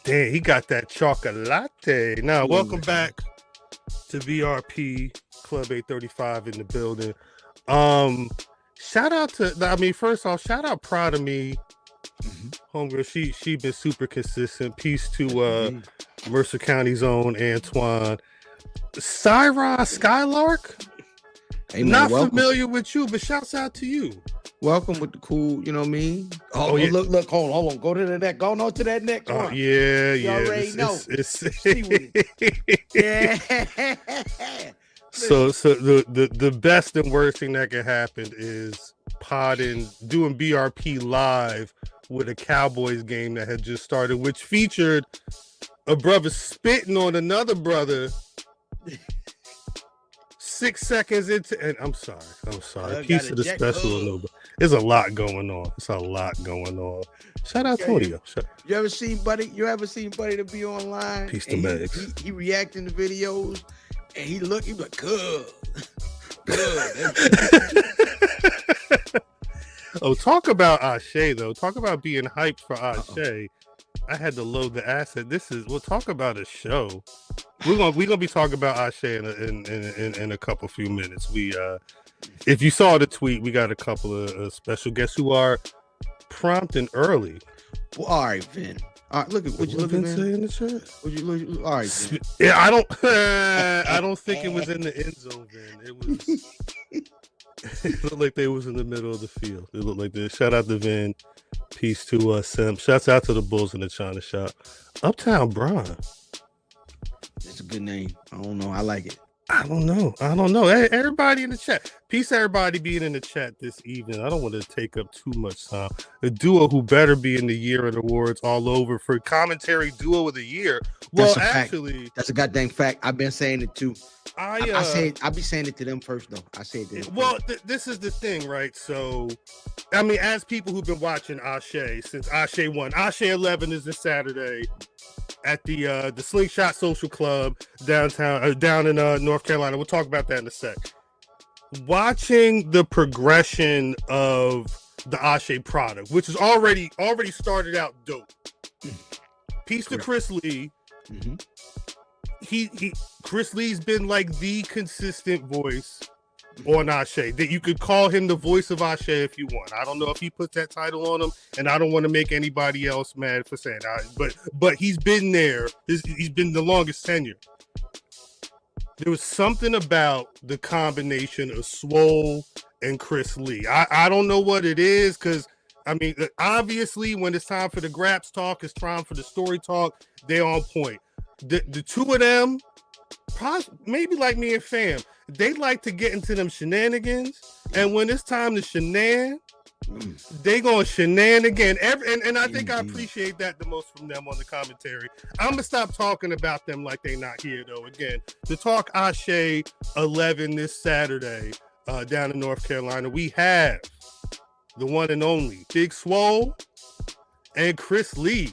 Damn, he got that chocolate. Now, welcome back to BRP Club 835 in the building. Shout out to, first off, shout out Proud of Me. Homegirl, she been super consistent. Peace to Mercer County's own Antoine. Syra Skylark. Hey, man, not welcome. Familiar with you, but shouts out to you. Welcome with the cool, you know what I mean? Yeah. Look, hold on. Go to the next. Go on to that next one. Yeah. You already know. Yeah. So the best and worst thing that can happen is doing BRP live with a Cowboys game that had just started, which featured a brother spitting on another brother 6 seconds into, and I'm sorry. Piece of the special. There's a lot going on. Shout out Tonio. You ever seen Buddy to be online? Peace to Megs. He reacting to videos and he like, good. Oh, talk about ASÉ though. Talk about being hyped for ASÉ. I had to load the asset. We'll talk about a show. We're gonna be talking about ASÉ in a couple few minutes. If you saw the tweet, we got a couple of special guests who are prompt and early. Well, all right, Vin. All right, look at what you looking at in the chat. All right, Vin. Yeah, I don't think it was in the end zone, Vin. It was. It looked like they was in the middle of the field. It looked like this. Shout out to Vin. Peace to Sim. Shouts out to the Bulls in the China shop. Uptown Bron. It's a good name. I don't know. I like it. I don't know. Hey, everybody in the chat. Peace to everybody being in the chat this evening. I don't want to take up too much time. A duo who better be in the year in awards all over for commentary duo of the year. Well, actually, that's a goddamn fact. I've been saying it too. I'll be saying it to them first though. I say it. Well, this is the thing, right? So, as people who've been watching ASÉ since ASÉ won, ASÉ 11 is this Saturday at the Slingshot Social Club down in North Carolina. We'll talk about that in a sec. Watching the progression of the ASÉ product, which is already started out dope. Peace to Chris Lea. Mm-hmm. Chris Lee's been like the consistent voice on ASÉ, that you could call him the voice of ASÉ if you want. I don't know if he put that title on him, and I don't want to make anybody else mad for saying that, but he's been there. He's been the longest tenure. There was something about the combination of Swole and Chris Lea. I don't know what it is, because obviously when it's time for the Graps talk, it's time for the story talk, they're on point. The two of them, maybe like me and Fam, they like to get into them shenanigans, and when it's time to shenan, they gonna shenan again. And I think I appreciate that the most from them on the commentary. I'm gonna stop talking about them like they not here though. Again, to talk ASÉ 11 this Saturday down in North Carolina, we have the one and only Big Swole and Chris Lea.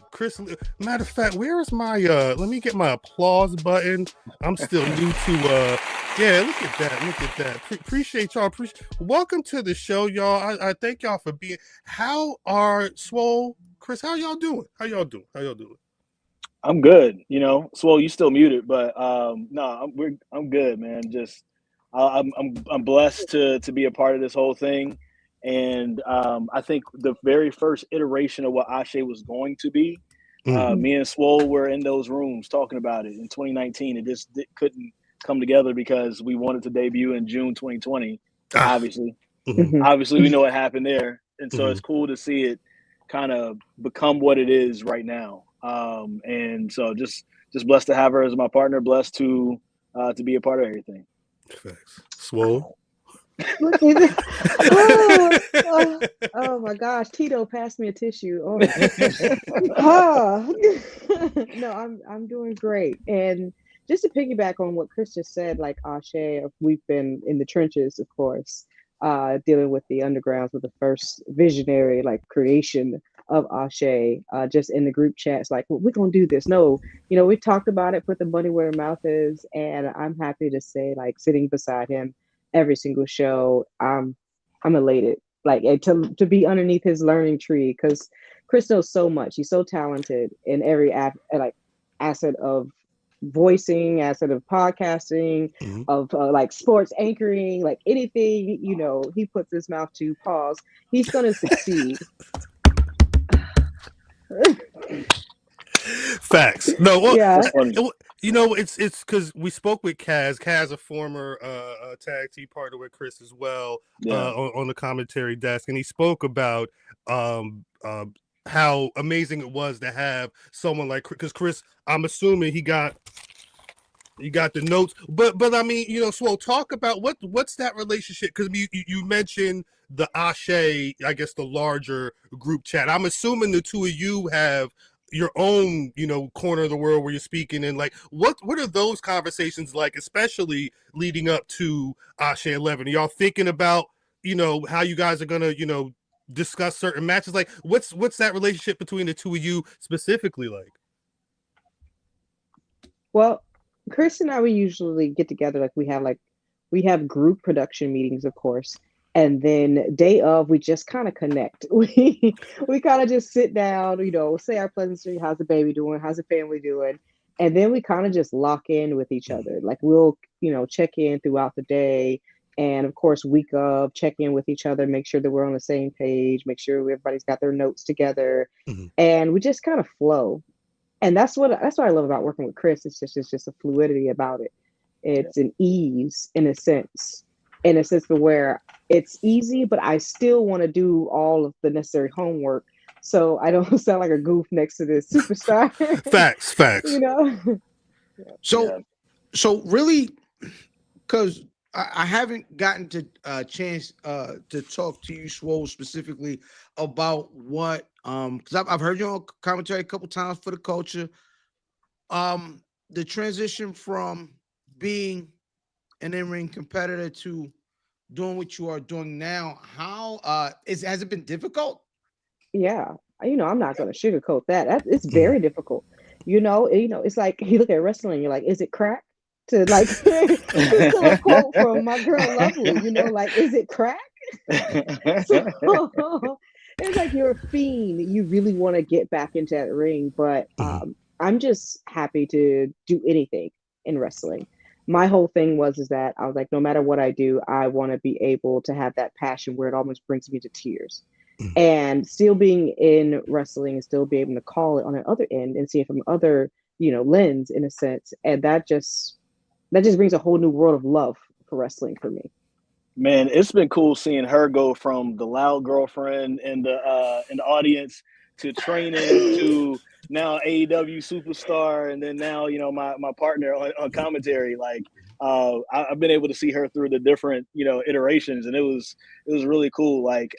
Matter of fact, where is my let me get my applause button. I'm still new to look at that. Appreciate y'all. Welcome to the show, y'all. I thank y'all for being. How are Swole, Chris? How y'all doing? I'm good. Swole, you still muted, but I'm good, man. Just I'm blessed to be a part of this whole thing. And I think the very first iteration of what ASÉ was going to be, me and Swole were in those rooms talking about it in 2019. It just couldn't come together because we wanted to debut in June 2020. Obviously, we know what happened there, and so it's cool to see it kind of become what it is right now. And so just blessed to have her as my partner. Blessed to be a part of everything. Thanks, Swole. Oh my gosh, Tito passed me a tissue. No, I'm doing great. And just to piggyback on what Chris just said, like ASÉ, we've been in the trenches, of course, dealing with the undergrounds with the first visionary creation of ASÉ, just in the group chats, we're gonna do this. No, we talked about it, put the money where the mouth is, and I'm happy to say, sitting beside him every single show, I'm elated, to be underneath his learning tree, because Chris knows so much. He's so talented in every asset of voicing, asset of podcasting, of like sports anchoring, like anything, he puts his mouth to. Pause. He's gonna succeed. Facts. No, well, yeah. It's because we spoke with Kaz, a former tag team partner with Chris as well, on the commentary desk, and he spoke about how amazing it was to have someone like, because Chris, I'm assuming he got the notes, but I mean, Swole, talk about what's that relationship, because you mentioned the ASÉ, I guess the larger group chat. I'm assuming the two of you have your own, corner of the world where you're speaking, and like what are those conversations like, especially leading up to ASÉ 11? Are y'all thinking about how you guys are gonna discuss certain matches? Like what's that relationship between the two of you specifically like? Well, Chris and I, we usually get together, we have group production meetings, of course, and then day of, we just kind of connect. We kind of just sit down, say our pleasantry, how's the baby doing, how's the family doing, and then we kind of just lock in with each other. Like we'll check in throughout the day, and of course week of, check in with each other, make sure that we're on the same page, make sure everybody's got their notes together, and we just kind of flow. And that's what I love about working with Chris. It's just a fluidity about it. It's an ease in a sense where it's easy, but I still want to do all of the necessary homework, so I don't sound like a goof next to this superstar. Facts. So really, because I haven't gotten to a chance to talk to you, Swole, specifically about what because I've heard you on commentary a couple times for the culture. The transition from being an in-ring competitor to doing what you are doing now, how has it been difficult? Yeah, I'm not going to sugarcoat that. It's very difficult. It's like you look at wrestling, you're like, is it crack? To like still a quote from my girl Lovely, like, is it crack? So, it's like you're a fiend. You really want to get back into that ring, but I'm just happy to do anything in wrestling. My whole thing was that I was like, no matter what I do, I want to be able to have that passion where it almost brings me to tears. And still being in wrestling and still be able to call it on the other end and see it from other, lens in a sense. And that just brings a whole new world of love for wrestling for me. Man, it's been cool seeing her go from the loud girlfriend in the audience to training to now AEW superstar, and then now my partner on commentary. Like I've been able to see her through the different iterations, and it was really cool. Like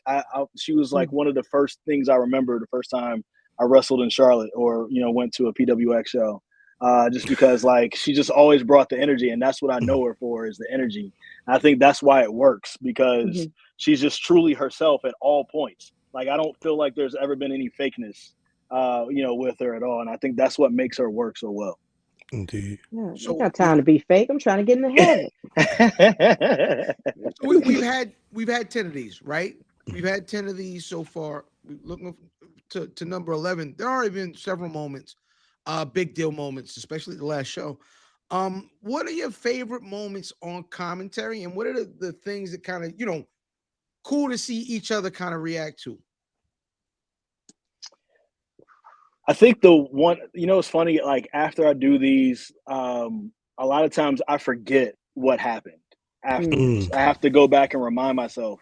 she was like one of the first things I remember the first time I wrestled in Charlotte or went to a PWX show. Just because like she just always brought the energy, and that's what I know her for, is the energy. And I think that's why it works, because she's just truly herself at all points. Like I don't feel like there's ever been any fakeness, with her at all, and I think that's what makes her work so well. Indeed. Yeah, so, I got time to be fake. I'm trying to get in the heaven. We've had 10 of these, right? We've had 10 of these so far. We're looking to number 11. There are even several moments. Big deal moments, especially the last show. What are your favorite moments on commentary, and what are the things that kind of, cool to see each other kind of react to? I think the one, it's funny, like after I do these, a lot of times I forget what happened afterwards. I have to go back and remind myself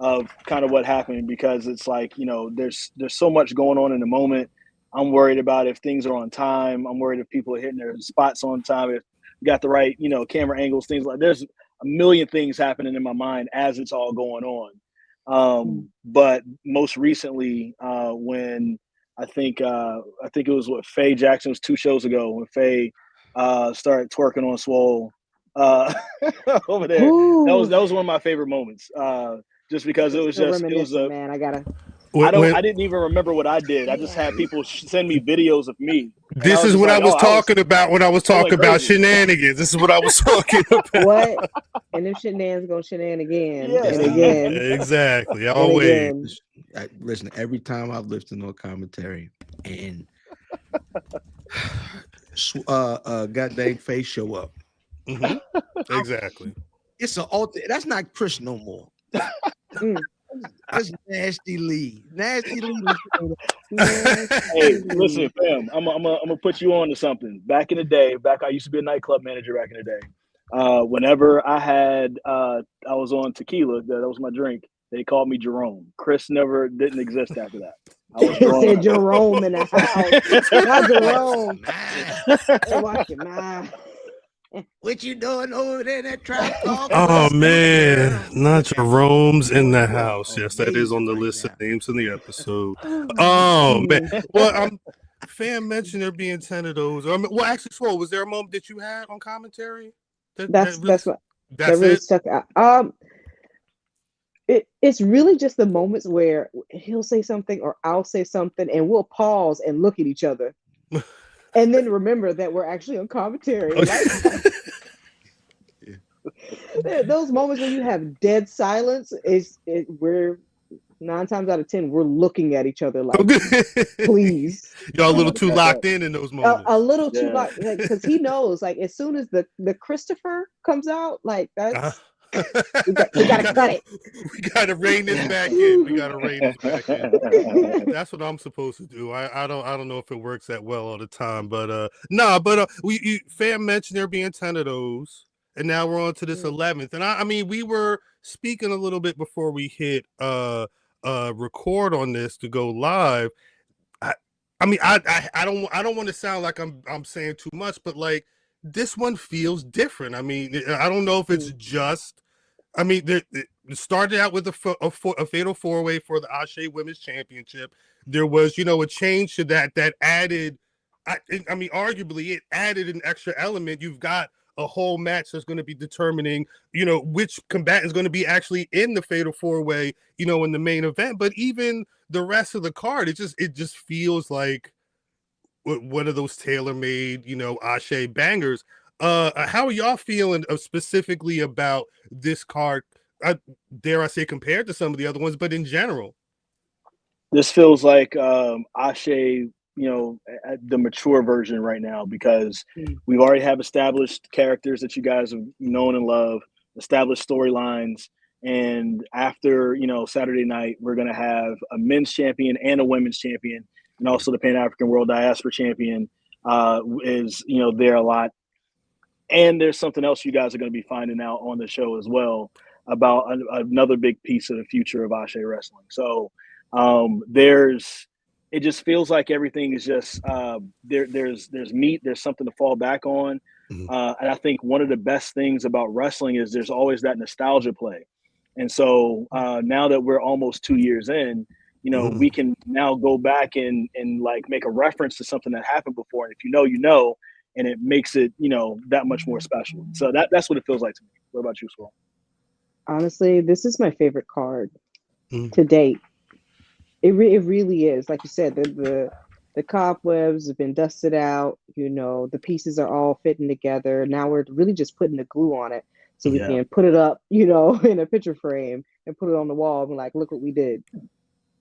of kind of what happened, because it's like, there's so much going on in the moment. I'm worried about if things are on time. I'm worried if people are hitting their spots on time, if you got the right, camera angles, things like, there's a million things happening in my mind as it's all going on. But most recently, when I think it was Faye Jackson, was 2 shows ago, when Faye started twerking on Swole over there. That was one of my favorite moments. Just because it was man, I gotta I didn't even remember what I did. I just had people send me videos of me. This is what I was talking about when I was talking about shenanigans. This is what I was talking about. What? And them shenanigans gonna shenan again Yes. and again. Exactly. Always. Again. Listen, every time I've listened on commentary and goddamn face show up. Mm-hmm. Exactly. It's an alter. That's not Chris no more. That's Nasty Lee. Nasty Lee. Hey, listen, fam. I'm gonna put you on to something. Back in the day, I used to be a nightclub manager back in the day. Whenever I was on tequila, that was my drink. They called me Jerome. Chris didn't exist after that. I was Jerome. Said Jerome in the house. Not Jerome. Hey, watch your mouth. What you doing over there in that trap? Oh man, not Jerome's in the house. Yes, that is on the list of names in the episode. Oh man, well, fan mentioned there being 10 of those. Well, actually, Swole, was there a moment that you had on commentary? That's really stuck out. It's really just the moments where he'll say something or I'll say something, and we'll pause and look at each other. And then remember that we're actually on commentary. Those moments when you have dead silence we're 9 times out of 10 we're looking at each other like, please. Y'all a little too locked in those moments. A little too locked, because he knows, like, as soon as the Christopher comes out, like that's. We gotta cut it. We gotta rein this back in. That's what I'm supposed to do. I don't know if it works that well all the time, but fan mentioned there being 10 of those, and now we're on to this 11th. And I mean, we were speaking a little bit before we hit record on this to go live. I don't want to sound like I'm saying too much, but like, this one feels different. I mean, I don't know if it's just. I mean, it started out with a fatal 4-way for the ASÉ Women's Championship. There was, a change to that added. I mean, arguably, it added an extra element. You've got a whole match that's going to be determining, which combatant is going to be actually in the fatal 4-way, in the main event. But even the rest of the card, it just feels like one of those tailor-made, ASÉ bangers. How are y'all feeling specifically about this card? Dare I say, compared to some of the other ones, but in general? This feels like ASÉ, the mature version right now, because we've already have established characters that you guys have known and love, established storylines, and after, Saturday night, we're going to have a men's champion and a women's champion. And also the Pan-African World Diaspora Champion is, there a lot. And there's something else you guys are going to be finding out on the show as well about another big piece of the future of ASÉ Wrestling. So it just feels like everything is just there's meat, there's something to fall back on. And I think one of the best things about wrestling is there's always that nostalgia play. And so now that we're almost 2 years in, we can now go back and like make a reference to something that happened before. And if and it makes it, that much more special. So that's what it feels like to me. What about you, Swole? Honestly, this is my favorite card to date. It really is. Like you said, the cobwebs have been dusted out. The pieces are all fitting together. Now we're really just putting the glue on it so we can put it up, in a picture frame and put it on the wall and like, look what we did.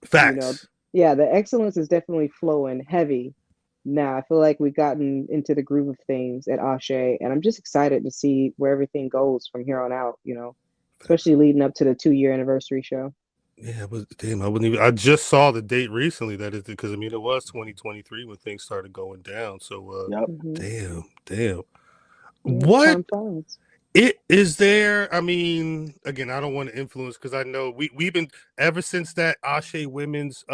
Facts. The excellence is definitely flowing heavy. Now I feel like we've gotten into the groove of things at ASÉ, and I'm just excited to see where everything goes from here on out, especially leading up to the 2-year anniversary show. Yeah, but damn, I just saw the date recently, that is, because it was 2023 when things started going down. So damn. What is there? I mean, again, I don't want to influence, because I know we've been ever since that ASÉ Women's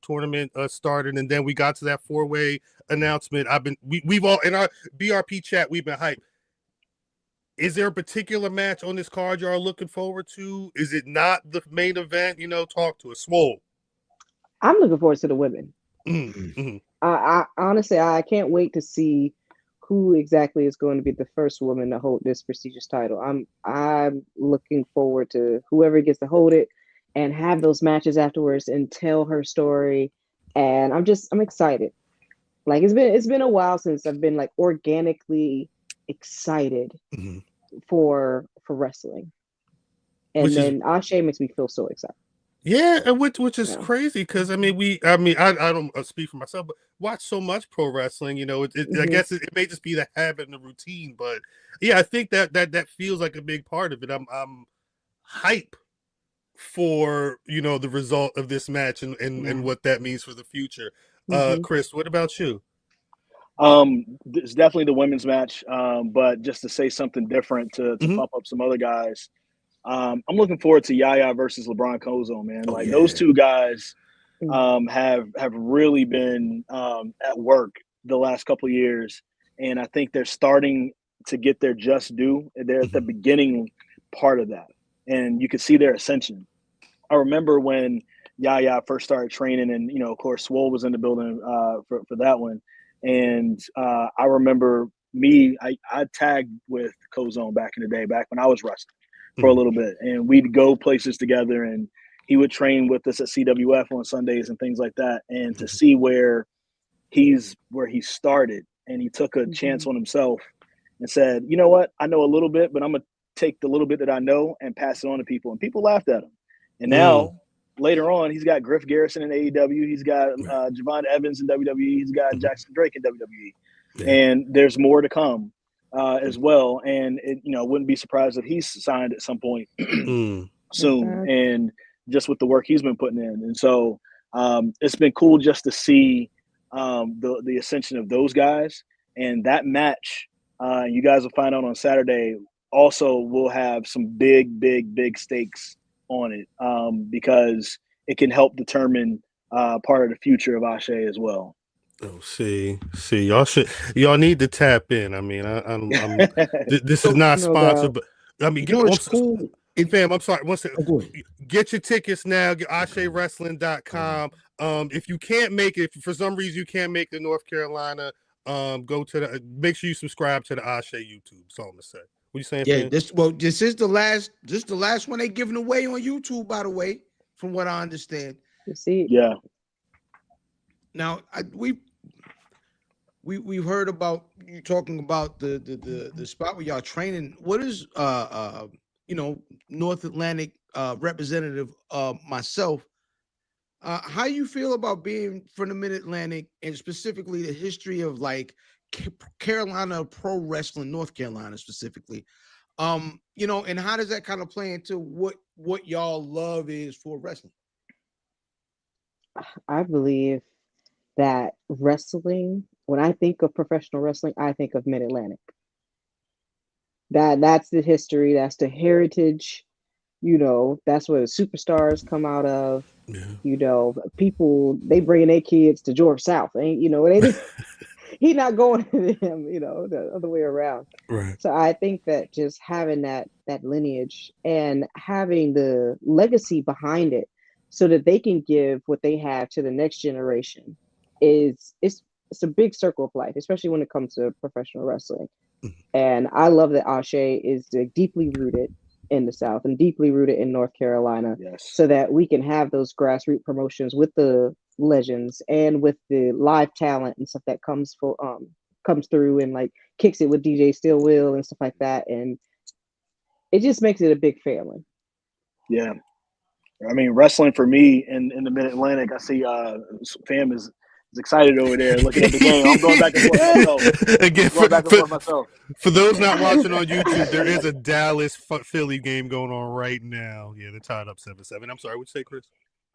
tournament started, and then we got to that 4-way announcement. We've all in our BRP chat, we've been hyped. Is there a particular match on this card you are looking forward to? Is it not the main event? Talk to us, Swole. I'm looking forward to the women. Mm-hmm. I honestly, I can't wait to see who exactly is going to be the first woman to hold this prestigious title. I'm looking forward to whoever gets to hold it. and have those matches afterwards and tell her story. And I'm excited. Like it's been a while since I've been like organically excited Mm-hmm. for wrestling. And then ASÉ makes me feel so excited. Yeah, and which is crazy because I don't speak for myself, but watch so much pro wrestling. You know, I guess it may just be the habit and the routine, but yeah, I think that feels like a big part of it. I'm hype for the result of this match and what that means for the future. Chris, what about you? It's definitely the women's match, but just to say something different to pump up some other guys. I'm looking forward to Yaya versus LeBron Kozone, man. Those two guys have really been at work the last couple of years, and I think they're starting to get their just due. They're at the beginning part of that, and you can see their ascension. I remember when Yaya first started training, and of course, Swole was in the building for that one, and I remember I tagged with Kozone back in the day, back when I was wrestling for a little bit, and we'd go places together, and he would train with us at CWF on Sundays and things like that. And to see where he started, and he took a chance on himself and said, you know what, I know a little bit, but I'm gonna take the little bit that I know and pass it on to people. And people laughed at him. And now later on, he's got Griff Garrison in AEW, he's got Javon Evans in WWE, he's got Jackson Drake in WWE, and there's more to come. As well, and wouldn't be surprised if he's signed at some point soon, and just with the work he's been putting in. And so it's been cool just to see the ascension of those guys, and that match you guys will find out on Saturday also will have some big stakes on it, because it can help determine part of the future of ASÉ as well. Oh, see, y'all need to tap in. I mean, this is not sponsored, but I mean, it's cool. Fam, I'm sorry. One second. Get your tickets now. Get ASÉWrestling.com. If you can't make it, if for some reason you can't make the North Carolina, go to make sure you subscribe to the ASÉ YouTube. That's all I'm gonna say. What you saying? Yeah, this is the last one they giving away on YouTube, by the way, from what I understand. You see, yeah. Now we've heard about you talking about the spot where y'all training. What is North Atlantic representative myself? How you feel about being from the Mid-Atlantic and specifically the history of like Carolina pro wrestling, North Carolina specifically? And how does that kind of play into what y'all love is for wrestling? I believe that wrestling, when I think of professional wrestling, I think of Mid-Atlantic. That's the history, that's the heritage, that's where the superstars come out of. People, they bringing their kids to George South, he's not going to them, the other way around. Right. So I think that just having that lineage and having the legacy behind it so that they can give what they have to the next generation it's a big circle of life, especially when it comes to professional wrestling. And I love that ASÉ is deeply rooted in the South and deeply rooted in North Carolina, so that we can have those grassroots promotions with the legends and with the live talent and stuff that comes through and like kicks it with DJ Still Will and stuff like that. And it just makes it a big family. Yeah. I mean, wrestling for me in the Mid-Atlantic, I see fam is excited over there looking at the game. I'm going back and forth myself. For those not watching on YouTube, there is a Dallas Philly game going on right now. Yeah, they're tied up 7-7. I'm sorry, what'd you say, Chris?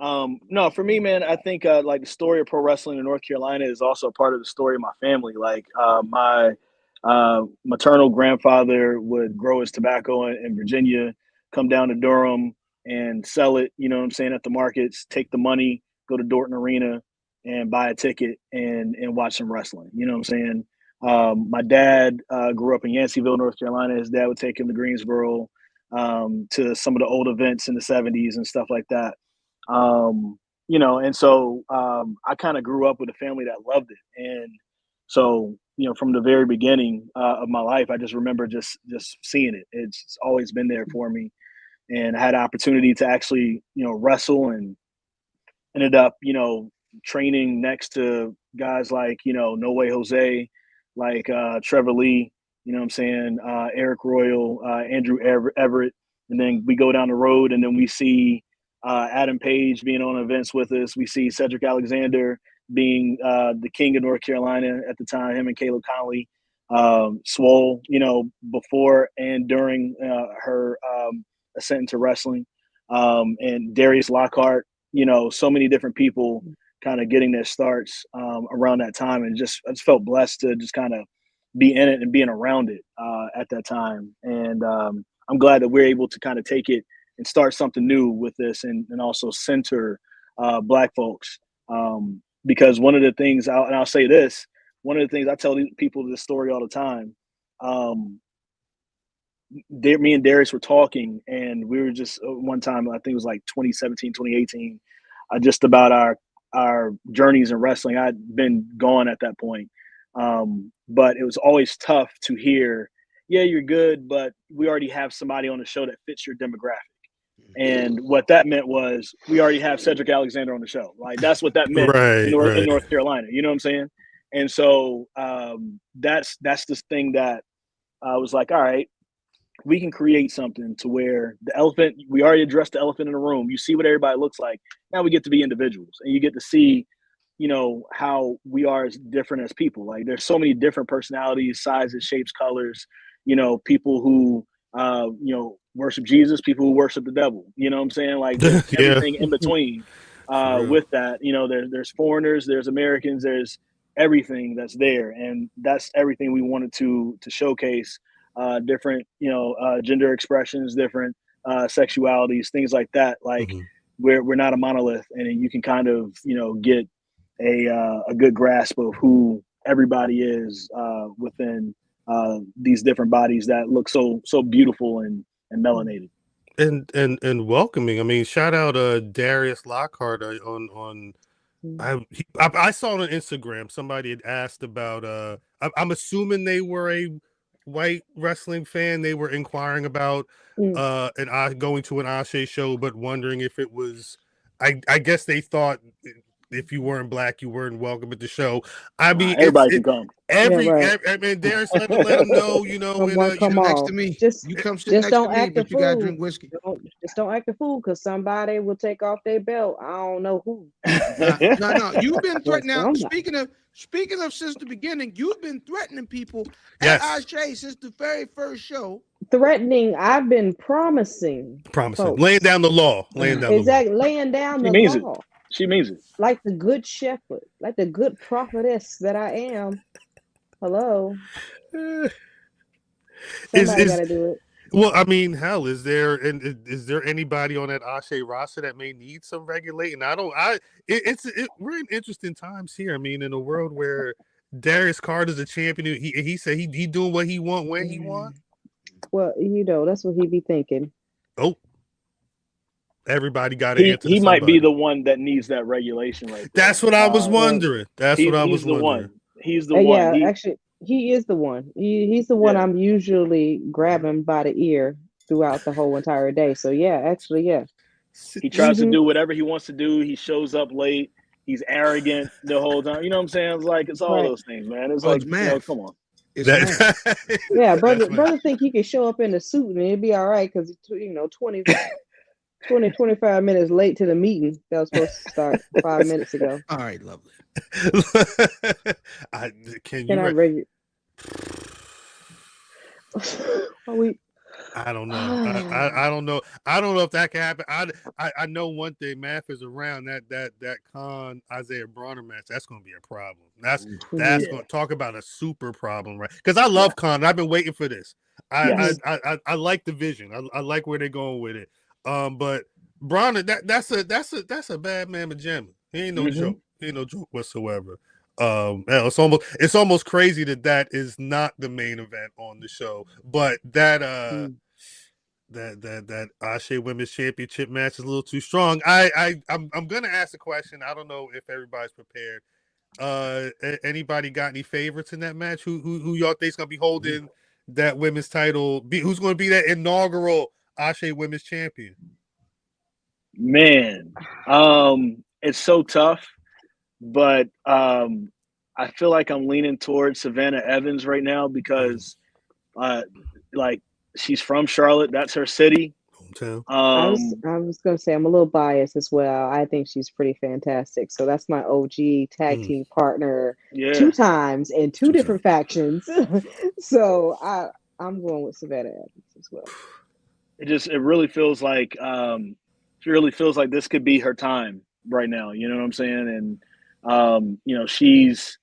No, for me, man, I think like the story of pro wrestling in North Carolina is also a part of the story of my family. Like my maternal grandfather would grow his tobacco in Virginia, come down to Durham and sell it, at the markets, take the money, go to Dorton Arena and buy a ticket and watch some wrestling. You know what I'm saying? My dad grew up in Yanceyville, North Carolina. His dad would take him to Greensboro to some of the old events in the 70s and stuff like that. And so I kind of grew up with a family that loved it. And so, from the very beginning of my life, I just remember just seeing it. It's always been there for me. and I had an opportunity to actually, wrestle, and ended up, training next to guys like, No Way Jose, like Trevor Lee, you know what I'm saying, Eric Royal, Andrew Everett. And then we go down the road, and then we see Adam Page being on events with us. We see Cedric Alexander being the king of North Carolina at the time, him and Caleb Conley. Swole, before and during her ascent into wrestling. And Darius Lockhart, so many different people kind of getting their starts around that time. And I just felt blessed to just kind of be in it and being around it at that time. And I'm glad that we're able to kind of take it and start something new with this, and also center Black folks. Because one of the things, I'll say this, one of the things I tell people this story all the time, me and Darius were talking, and we were just one time, I think it was like 2017, 2018, just about our journeys in wrestling. I'd been gone at that point. But it was always tough to hear, yeah, you're good, but we already have somebody on the show that fits your demographic. And what that meant was we already have Cedric Alexander on the show. Like, that's what that meant in North Carolina. You know what I'm saying? And so that's this thing that I was like, all right, we can create something to where we already addressed the elephant in the room. You see what everybody looks like. Now we get to be individuals, and you get to see, how we are as different as people. Like, there's so many different personalities, sizes, shapes, colors, people who, worship Jesus, people who worship the devil, you know what I'm saying? Like, there's everything in between with that, there's foreigners, there's Americans, there's everything that's there. And that's everything we wanted to showcase, different, gender expressions, different sexualities, things like that. Like, we're not a monolith, and you can kind of, get a good grasp of who everybody is within these different bodies that look so beautiful and melanated and welcoming. I mean, shout out Darius Lockhart on I saw on Instagram somebody had asked about I'm assuming they were a white wrestling fan. They were inquiring about going to an ASÉ show, but wondering if it was, I guess they thought if you weren't Black, you weren't welcome at the show. I mean, everybody can come. I mean, Darius let them know, come next to me. You come sit next to me, but you gotta drink whiskey. Don't act a fool, because somebody will take off their belt. I don't know who. No. You've been threatening. Now, speaking of since the beginning, you've been threatening people at ASÉ since the very first show. Threatening. I've been promising, folks. Laying down the law, laying down the law. She means it. Like the good shepherd, like the good prophetess that I am. Hello. Somebody gotta do it. Well, I mean, hell, is there anybody on that ASÉ roster that may need some regulating? We're in interesting times here. I mean, in a world where Darius Carter's a champion, he said he doing what he want when he want. Well, that's what he be thinking. Oh. Everybody got to answer. He might be the one that needs that regulation, right? That's what I was wondering. He's the one. Yeah, actually, he is the one. He's the one I'm usually grabbing by the ear throughout the whole entire day. So yeah. He tries to do whatever he wants to do. He shows up late. He's arrogant the whole time. You know what I'm saying? It's all those things, man. It's come on. Yeah, brother think he can show up in a suit and it'd be all right because 25 minutes late to the meeting that was supposed to start 5 minutes ago. All right, lovely. I don't know. I don't know. I don't know if that can happen. I know one thing. Math is around that Khan Isaiah Bronner match. That's going to be a problem. That's going to talk about a super problem, right? Because I love Khan. I've been waiting for this. I like the vision. I like where they're going with it. But Bronner, that's a bad man pajama. He ain't no joke. He ain't no joke whatsoever. It's almost crazy that is not the main event on the show, but that ASÉ Women's Championship match is a little too strong. I'm gonna ask a question. I don't know if everybody's prepared. Anybody got any favorites in that match? Who y'all think's gonna be holding that women's title? Who's gonna be that inaugural ASÉ Women's Champion? Man, it's so tough, but I feel like I'm leaning towards Savannah Evans right now because, like, she's from Charlotte. That's her city. Hometown. I was gonna say I'm a little biased as well. I think she's pretty fantastic. So that's my OG tag team partner 2 times in 2 different factions. So I'm going with Savannah Evans as well. It really feels like she really feels like this could be her time right now. You know what I'm saying? And you know, she's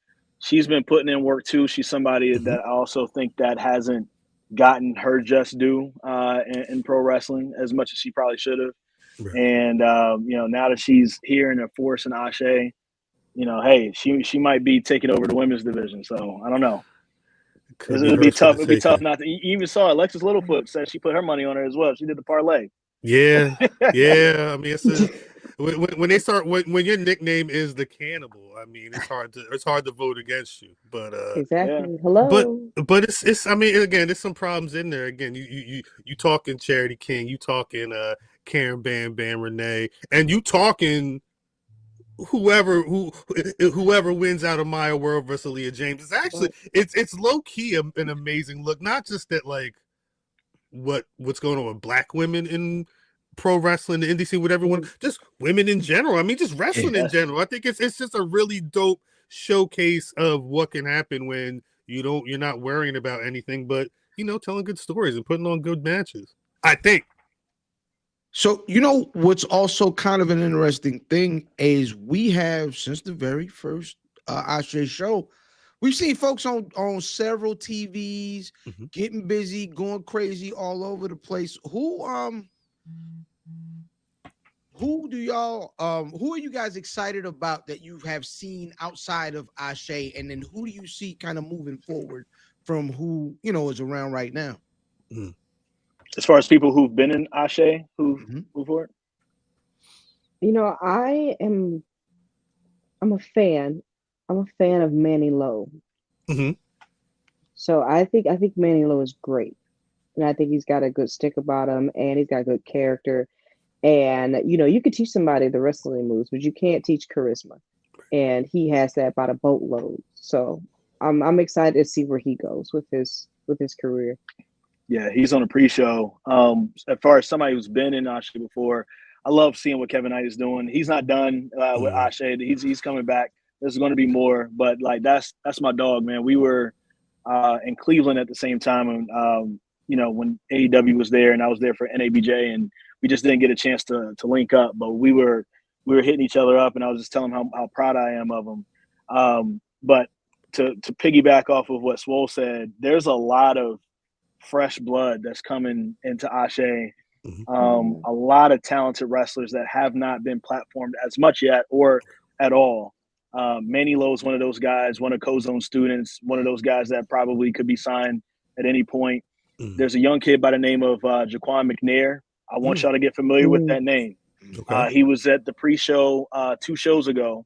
been putting in work too. She's somebody that I also think that hasn't gotten her just due in pro wrestling as much as she probably should have. Right. And you know, now that she's here in a force in ASÉ, you know, hey, she might be taking over the women's division. So I don't know. It'll be tough. It'll be tough not to. You even saw Alexis Littlefoot said she put her money on her as well. She did the parlay. Yeah, yeah. I mean, it's when they start when your nickname is the Cannibal. I mean, it's hard to vote against you. But exactly. Yeah. Hello. But it's. I mean, again, there's some problems in there. Again, you talking Charity King, you talking Karen Bam Renee, and you talking whoever wins out of Maya World versus Leah James. It's actually it's low key an amazing look. Not just that, like what's going on with black women in pro wrestling, the indie scene, with everyone, just women in general. I mean, just wrestling in general. I think it's just a really dope showcase of what can happen when you're not worrying about anything but, you know, telling good stories and putting on good matches, I think. So, you know, what's also kind of an interesting thing is we have, since the very first ASÉ show, we've seen folks on several TVs, getting busy, going crazy all over the place. Who do y'all who are you guys excited about that you have seen outside of ASÉ, and then who do you see kind of moving forward from who, you know, is around right now? As far as people who've been in ASÉ, who've moved forward? You know, I'm a fan. I'm a fan of Manny Lowe. So I think Manny Lowe is great. And I think he's got a good stick about him, and he's got good character. And, you know, you could teach somebody the wrestling moves, but you can't teach charisma. And he has that by the boatload. So I'm excited to see where he goes with his career. Yeah, he's on a pre-show. As far as somebody who's been in ASÉ before, I love seeing what Kevin Knight is doing. He's not done with ASÉ. He's coming back. There's going to be more, but like that's my dog, man. We were in Cleveland at the same time, and you know, when AEW was there, and I was there for NABJ, and we just didn't get a chance to link up. But we were hitting each other up, and I was just telling him how proud I am of him. But to piggyback off of what Swole said, there's a lot of fresh blood that's coming into ASÉ. A lot of talented wrestlers that have not been platformed as much yet or at all. Manny Lowe is one of those guys, one of Cozone's students, one of those guys that probably could be signed at any point. There's a young kid by the name of Jaquan McNair. I want y'all to get familiar with that name. Okay. He was at the pre-show 2 shows ago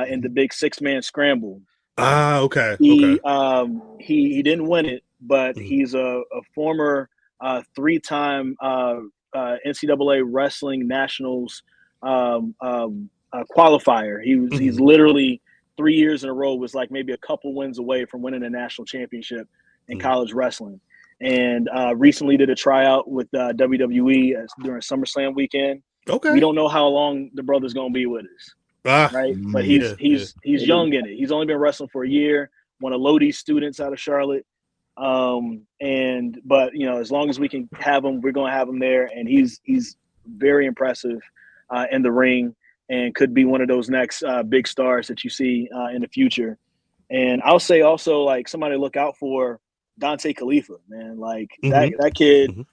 in the big 6-man scramble. Okay. He didn't win it, but he's a former 3-time NCAA Wrestling Nationals qualifier. He's literally 3 years in a row was like maybe a couple wins away from winning a national championship in college wrestling. And recently did a tryout with WWE during SummerSlam weekend. Okay. We don't know how long the brother's going to be with us. Right. But he's young in it. He's only been wrestling for a year, one of Lodi's students out of Charlotte. But you know, as long as we can have him, we're going to have him there. And he's very impressive in the ring, and could be one of those next big stars that you see in the future. And I'll say also, like, somebody to look out for, Dante Khalifa, man. Like that kid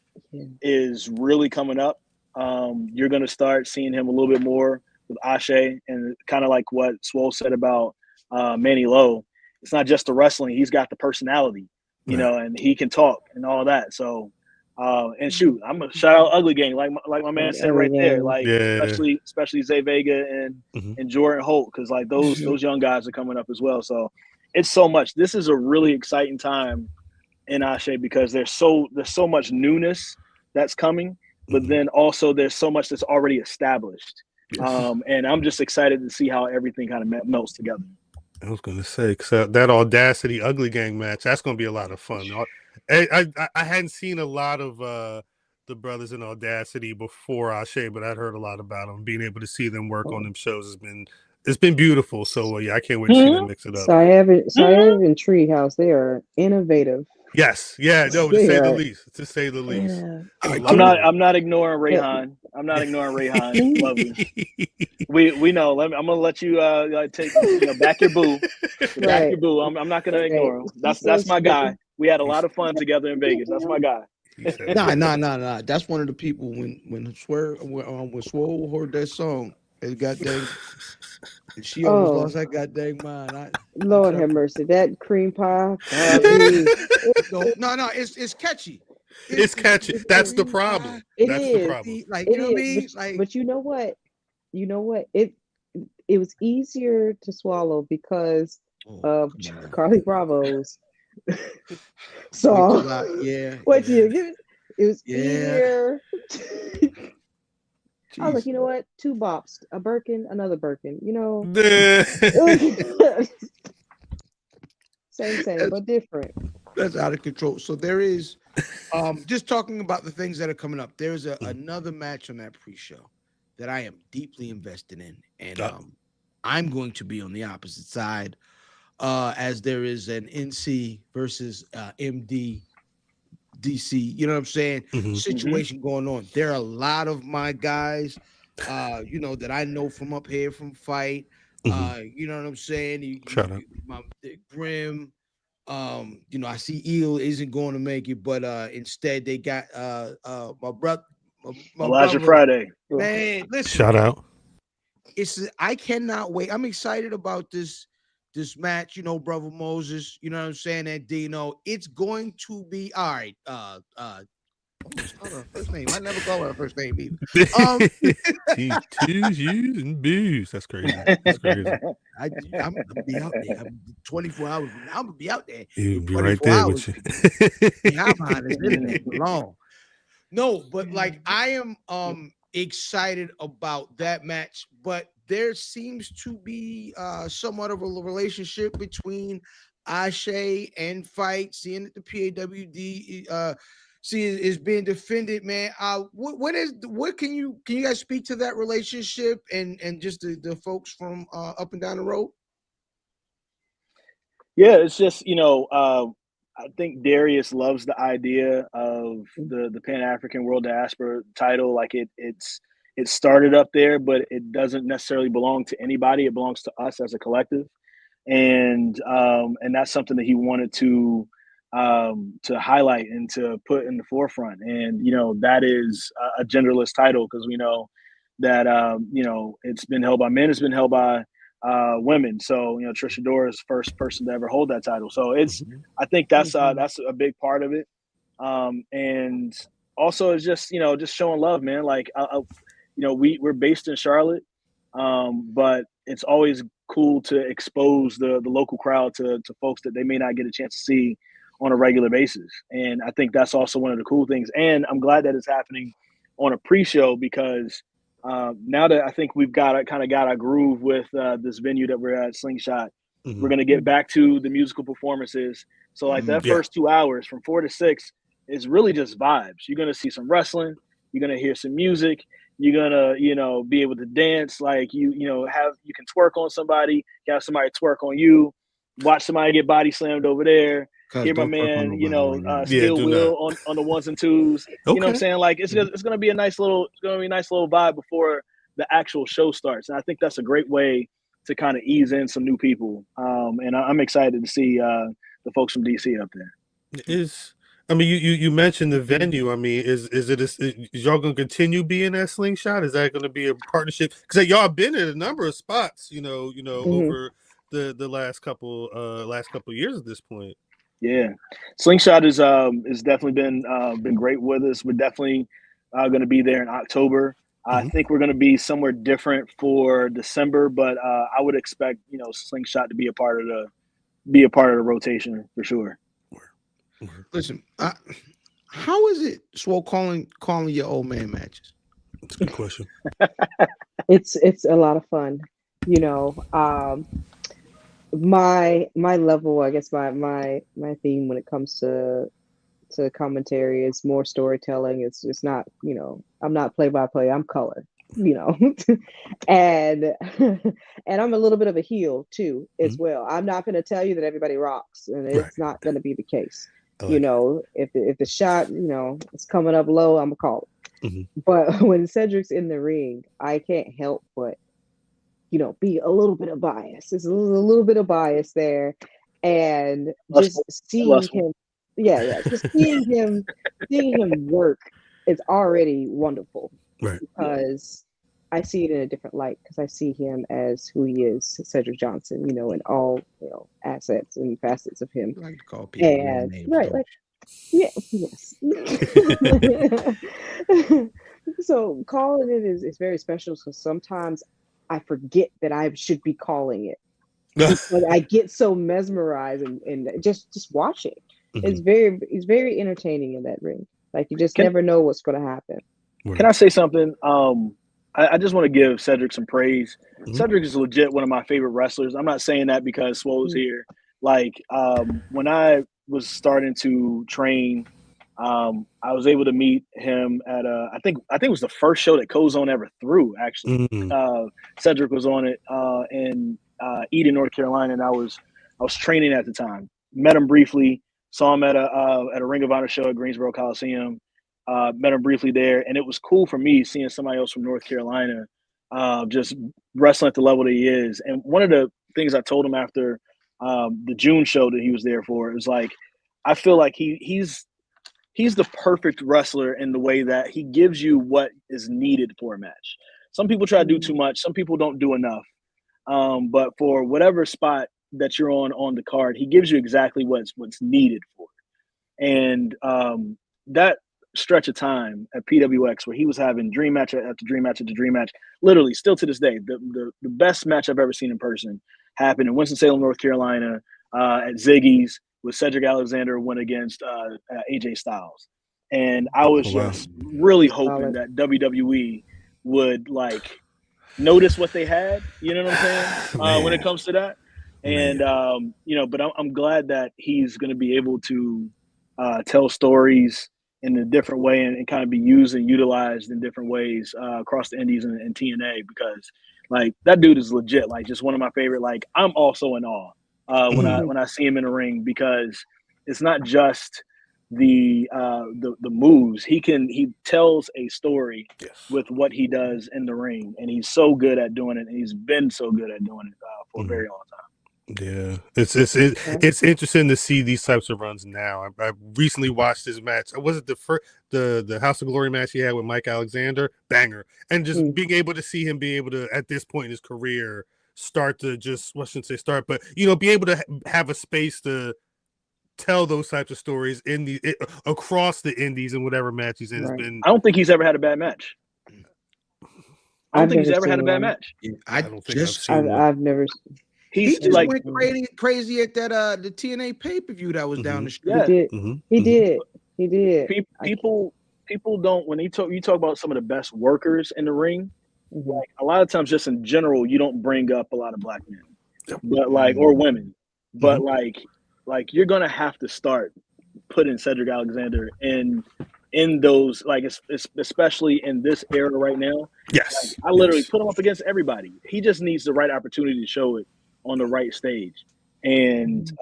is really coming up. You're going to start seeing him a little bit more with ASÉ, and kind of like what Swole said about Manny Lowe. It's not just the wrestling; he's got the personality, you know, and he can talk and all that. So, and shoot, I'm gonna shout out Ugly Gang, like my man said right there, like especially Zay Vega and Jordan Holt, because like those young guys are coming up as well. So it's so much. This is a really exciting time in ASÉ because there's so much newness, that's coming, but then also there's so much that's already established. And I'm just excited to see how everything kind of melts together. I was going to say, because that Audacity Ugly Gang match, that's going to be a lot of fun. I hadn't seen a lot of the brothers in Audacity before ASÉ, but I'd heard a lot about them. Being able to see them work on them shows it's been beautiful. So yeah, I can't wait to see them mix it up. So I have and Treehouse, they are innovative. Yes, yeah, no, to say the least. To say the least. Yeah. I'm not ignoring Rayhan. I'm not ignoring Rayhan. Lovely. We know. I'm gonna let you take back your boo. Back your boo. I'm not gonna ignore him. That's my guy. We had a lot of fun together in Vegas. That's my guy. Nah. That's one of the people when Swole heard that song, it got dang. She almost lost that goddamn mind. Lord have mercy. That cream pie. No, it's catchy. It's catchy. That's the problem. That's the problem. Like, you know what I mean? But you know what? It was easier to swallow because of Carly Bravo's song. Yeah. It was easier. I was like, you know what? 2 bops, a Birkin, another Birkin. Same, but different. That's out of control. So there is, just talking about the things that are coming up. There's another match on that pre-show that I am deeply invested in, and I'm going to be on the opposite side, as there is an NC versus MD. DC, you know what I'm saying? Situation going on. There are a lot of my guys, that I know from up here from Fight. You know what I'm saying? Shout out. My Grim. I see Eel isn't going to make it, but instead they got my brother, Elijah Friday. Man, listen. Shout out. I cannot wait. I'm excited about this match, Brother Moses, you know what I'm saying, and Dino. It's going to be all right. First name. I never call her first name either. Twos, U's, and booze. That's crazy. I'm gonna be out there. I'm 24 hours. I'm gonna be out there. You'll be right there hours. with you. I'm behind this internet long. No, but like I am excited about that match, but there seems to be somewhat of a relationship between ASÉ and Fight, seeing that the PAWD is being defended, man. What can you guys speak to that relationship and just the folks from up and down the road? Yeah, it's just, I think Darius loves the idea of the Pan-African World Diaspora title. Like it started up there, but it doesn't necessarily belong to anybody. It belongs to us as a collective. And that's something that he wanted to highlight and to put in the forefront. And, that is a genderless title because we know that, it's been held by men, it's been held by women. So, Trisha Dora's first person to ever hold that title. So I think that's a big part of it. And also it's just, just showing love, man. Like, we're based in Charlotte, but it's always cool to expose the local crowd to folks that they may not get a chance to see on a regular basis. And I think that's also one of the cool things. And I'm glad that it's happening on a pre-show because now that I think we've got our groove with this venue that we're at, Slingshot, we're going to get back to the musical performances. So like that first 2 hours from 4 to 6 is really just vibes. You're going to see some wrestling. You're going to hear some music. You're going to, be able to dance. Like you can twerk on somebody, you have somebody twerk on you, watch somebody get body slammed over there. Hear my man, Steel Wheel on the ones and twos. Okay. You know what I'm saying? Like it's going to be a nice little vibe before the actual show starts. And I think that's a great way to kind of ease in some new people. And I'm excited to see the folks from DC up there. You mentioned the venue. I mean, is y'all going to continue being at Slingshot? Is that going to be a partnership? Because y'all been in a number of spots, over the last couple years at this point. Yeah, Slingshot is definitely been great with us. We're definitely going to be there in October. I think we're going to be somewhere different for December, but I would expect Slingshot to be a part of the rotation for sure. Listen, How is it, Swole, calling your old man matches? That's a good question. It's a lot of fun. You know, my level, I guess my theme when it comes to commentary is more storytelling. It's not, you know, I'm not play by play, I'm color, you know. and and I'm a little bit of a heel too as well. I'm not going to tell you that everybody rocks, and it's not going to be the case. You know, if the shot, you know, it's coming up low, I'm gonna call it. But when Cedric's in the ring, I can't help but, you know, be a little bit of bias. There's a little bit of bias there, and just seeing him, just seeing him work is already wonderful, right? Because I see it in a different light, because I see him as who he is, Cedric Johnson, you know, and all, you know, assets and facets of him. I like to call people And names, right, like, yes. So calling it is very special. So sometimes I forget that I should be calling it. Because I get so mesmerized and just watching. It's very entertaining in that ring. Like, you just never know what's going to happen. Can I say something? I just want to give Cedric some praise. Cedric is legit one of my favorite wrestlers. I'm not saying that because Swole's here. Like, when I was starting to train, I was able to meet him at I think it was the first show that Cozone ever threw, actually. Cedric was on it in Eden, North Carolina, and I was training at the time. Met him briefly, saw him at a Ring of Honor show at Greensboro Coliseum. Met him briefly there, and it was cool for me seeing somebody else from North Carolina just wrestling at the level that he is. And one of the things I told him after the June show that he was there for, it was like, I feel like he's the perfect wrestler in the way that he gives you what is needed for a match. Some people try to do too much. Some people don't do enough. But for whatever spot that you're on the card, he gives you exactly what's needed for it. And that stretch of time at PWX where he was having dream match after dream match after dream match, literally still to this day, the best match I've ever seen in person happened in Winston-Salem, North Carolina, at Ziggy's, with Cedric Alexander went against AJ Styles. And I was just really hoping that WWE would, like, notice what they had, you know what I'm saying, when it comes to that. And, you know, but I'm glad that he's going to be able to tell stories in a different way and kind of be used and utilized in different ways across the Indies and TNA, because, like, that dude is legit, like, just one of my favorite. Like, I'm also in awe when I see him in the ring, because it's not just the moves. He tells a story with what he does in the ring, and he's so good at doing it, and he's been so good at doing it for a very long time. Yeah, it's interesting to see these types of runs now. I recently watched his match. Was it the House of Glory match he had with Mike Alexander? Banger. And just being able to see him be able to, at this point in his career, start to just, well, I shouldn't say start, but, you know, be able to have a space to tell those types of stories in across the Indies and whatever match he's in. Has been. I don't think he's ever had a bad match. I don't think he's ever had a bad match. I don't think I've seen one. I've never. He just like went crazy at that the TNA pay-per-view that was down the street. He did. People don't, when you talk about some of the best workers in the ring, like, a lot of times just in general, you don't bring up a lot of black men, but like, or women, but like you're gonna have to start putting Cedric Alexander in those, like, especially in this era right now. Yes, like, I literally put him up against everybody. He just needs the right opportunity to show it on the right stage. And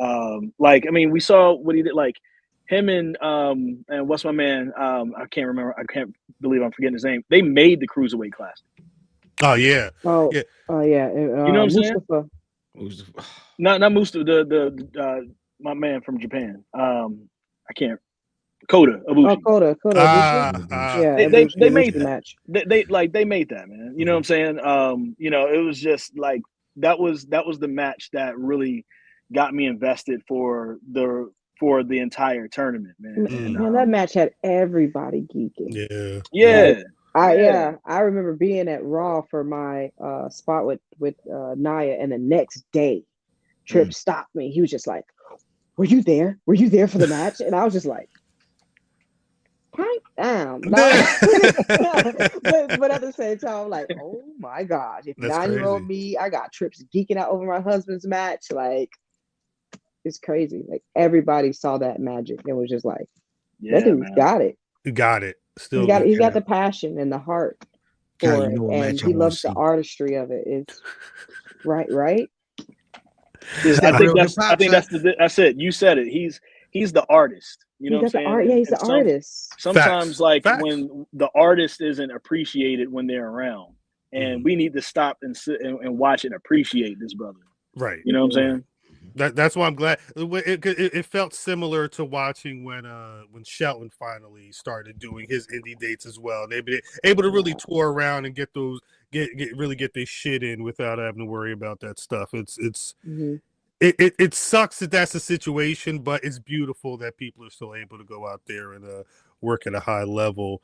like, I mean, we saw what he did, like him and what's my man, I can't believe I'm forgetting his name. They made the Cruiserweight Classic. Oh yeah. You know what I'm saying? Not Mustafa, the my man from Japan. I can't. Kota Ibushi. Kota. They made that match. They made that, man. You know what I'm saying? You know, it was just like, that was the match that really got me invested for the entire tournament, man. And that match had everybody geeking. Yeah. I remember being at Raw for my spot with Nia, and the next day Tripp stopped me. He was just like, were you there for the match? And I was just like, SmackDown. but at the same time, I'm like, oh my gosh, if 9-year-old me, I got trips geeking out over my husband's match. Like, it's crazy. Like, everybody saw that magic and was just like, that dude's got it. You got it. Still, he's got the passion and the heart for it, and he loves the artistry of it. It's right. I think that's it. You said it. He's the artist. You know what I'm saying? He's the artist. Sometimes when the artist isn't appreciated when they're around, and we need to stop and sit and watch and appreciate this brother. Right. You know what I'm saying? That's why I'm glad. It felt similar to watching when Shelton finally started doing his indie dates as well. They've been able to really tour around and get their shit in without having to worry about that stuff. It sucks that that's the situation, but it's beautiful that people are still able to go out there and work at a high level.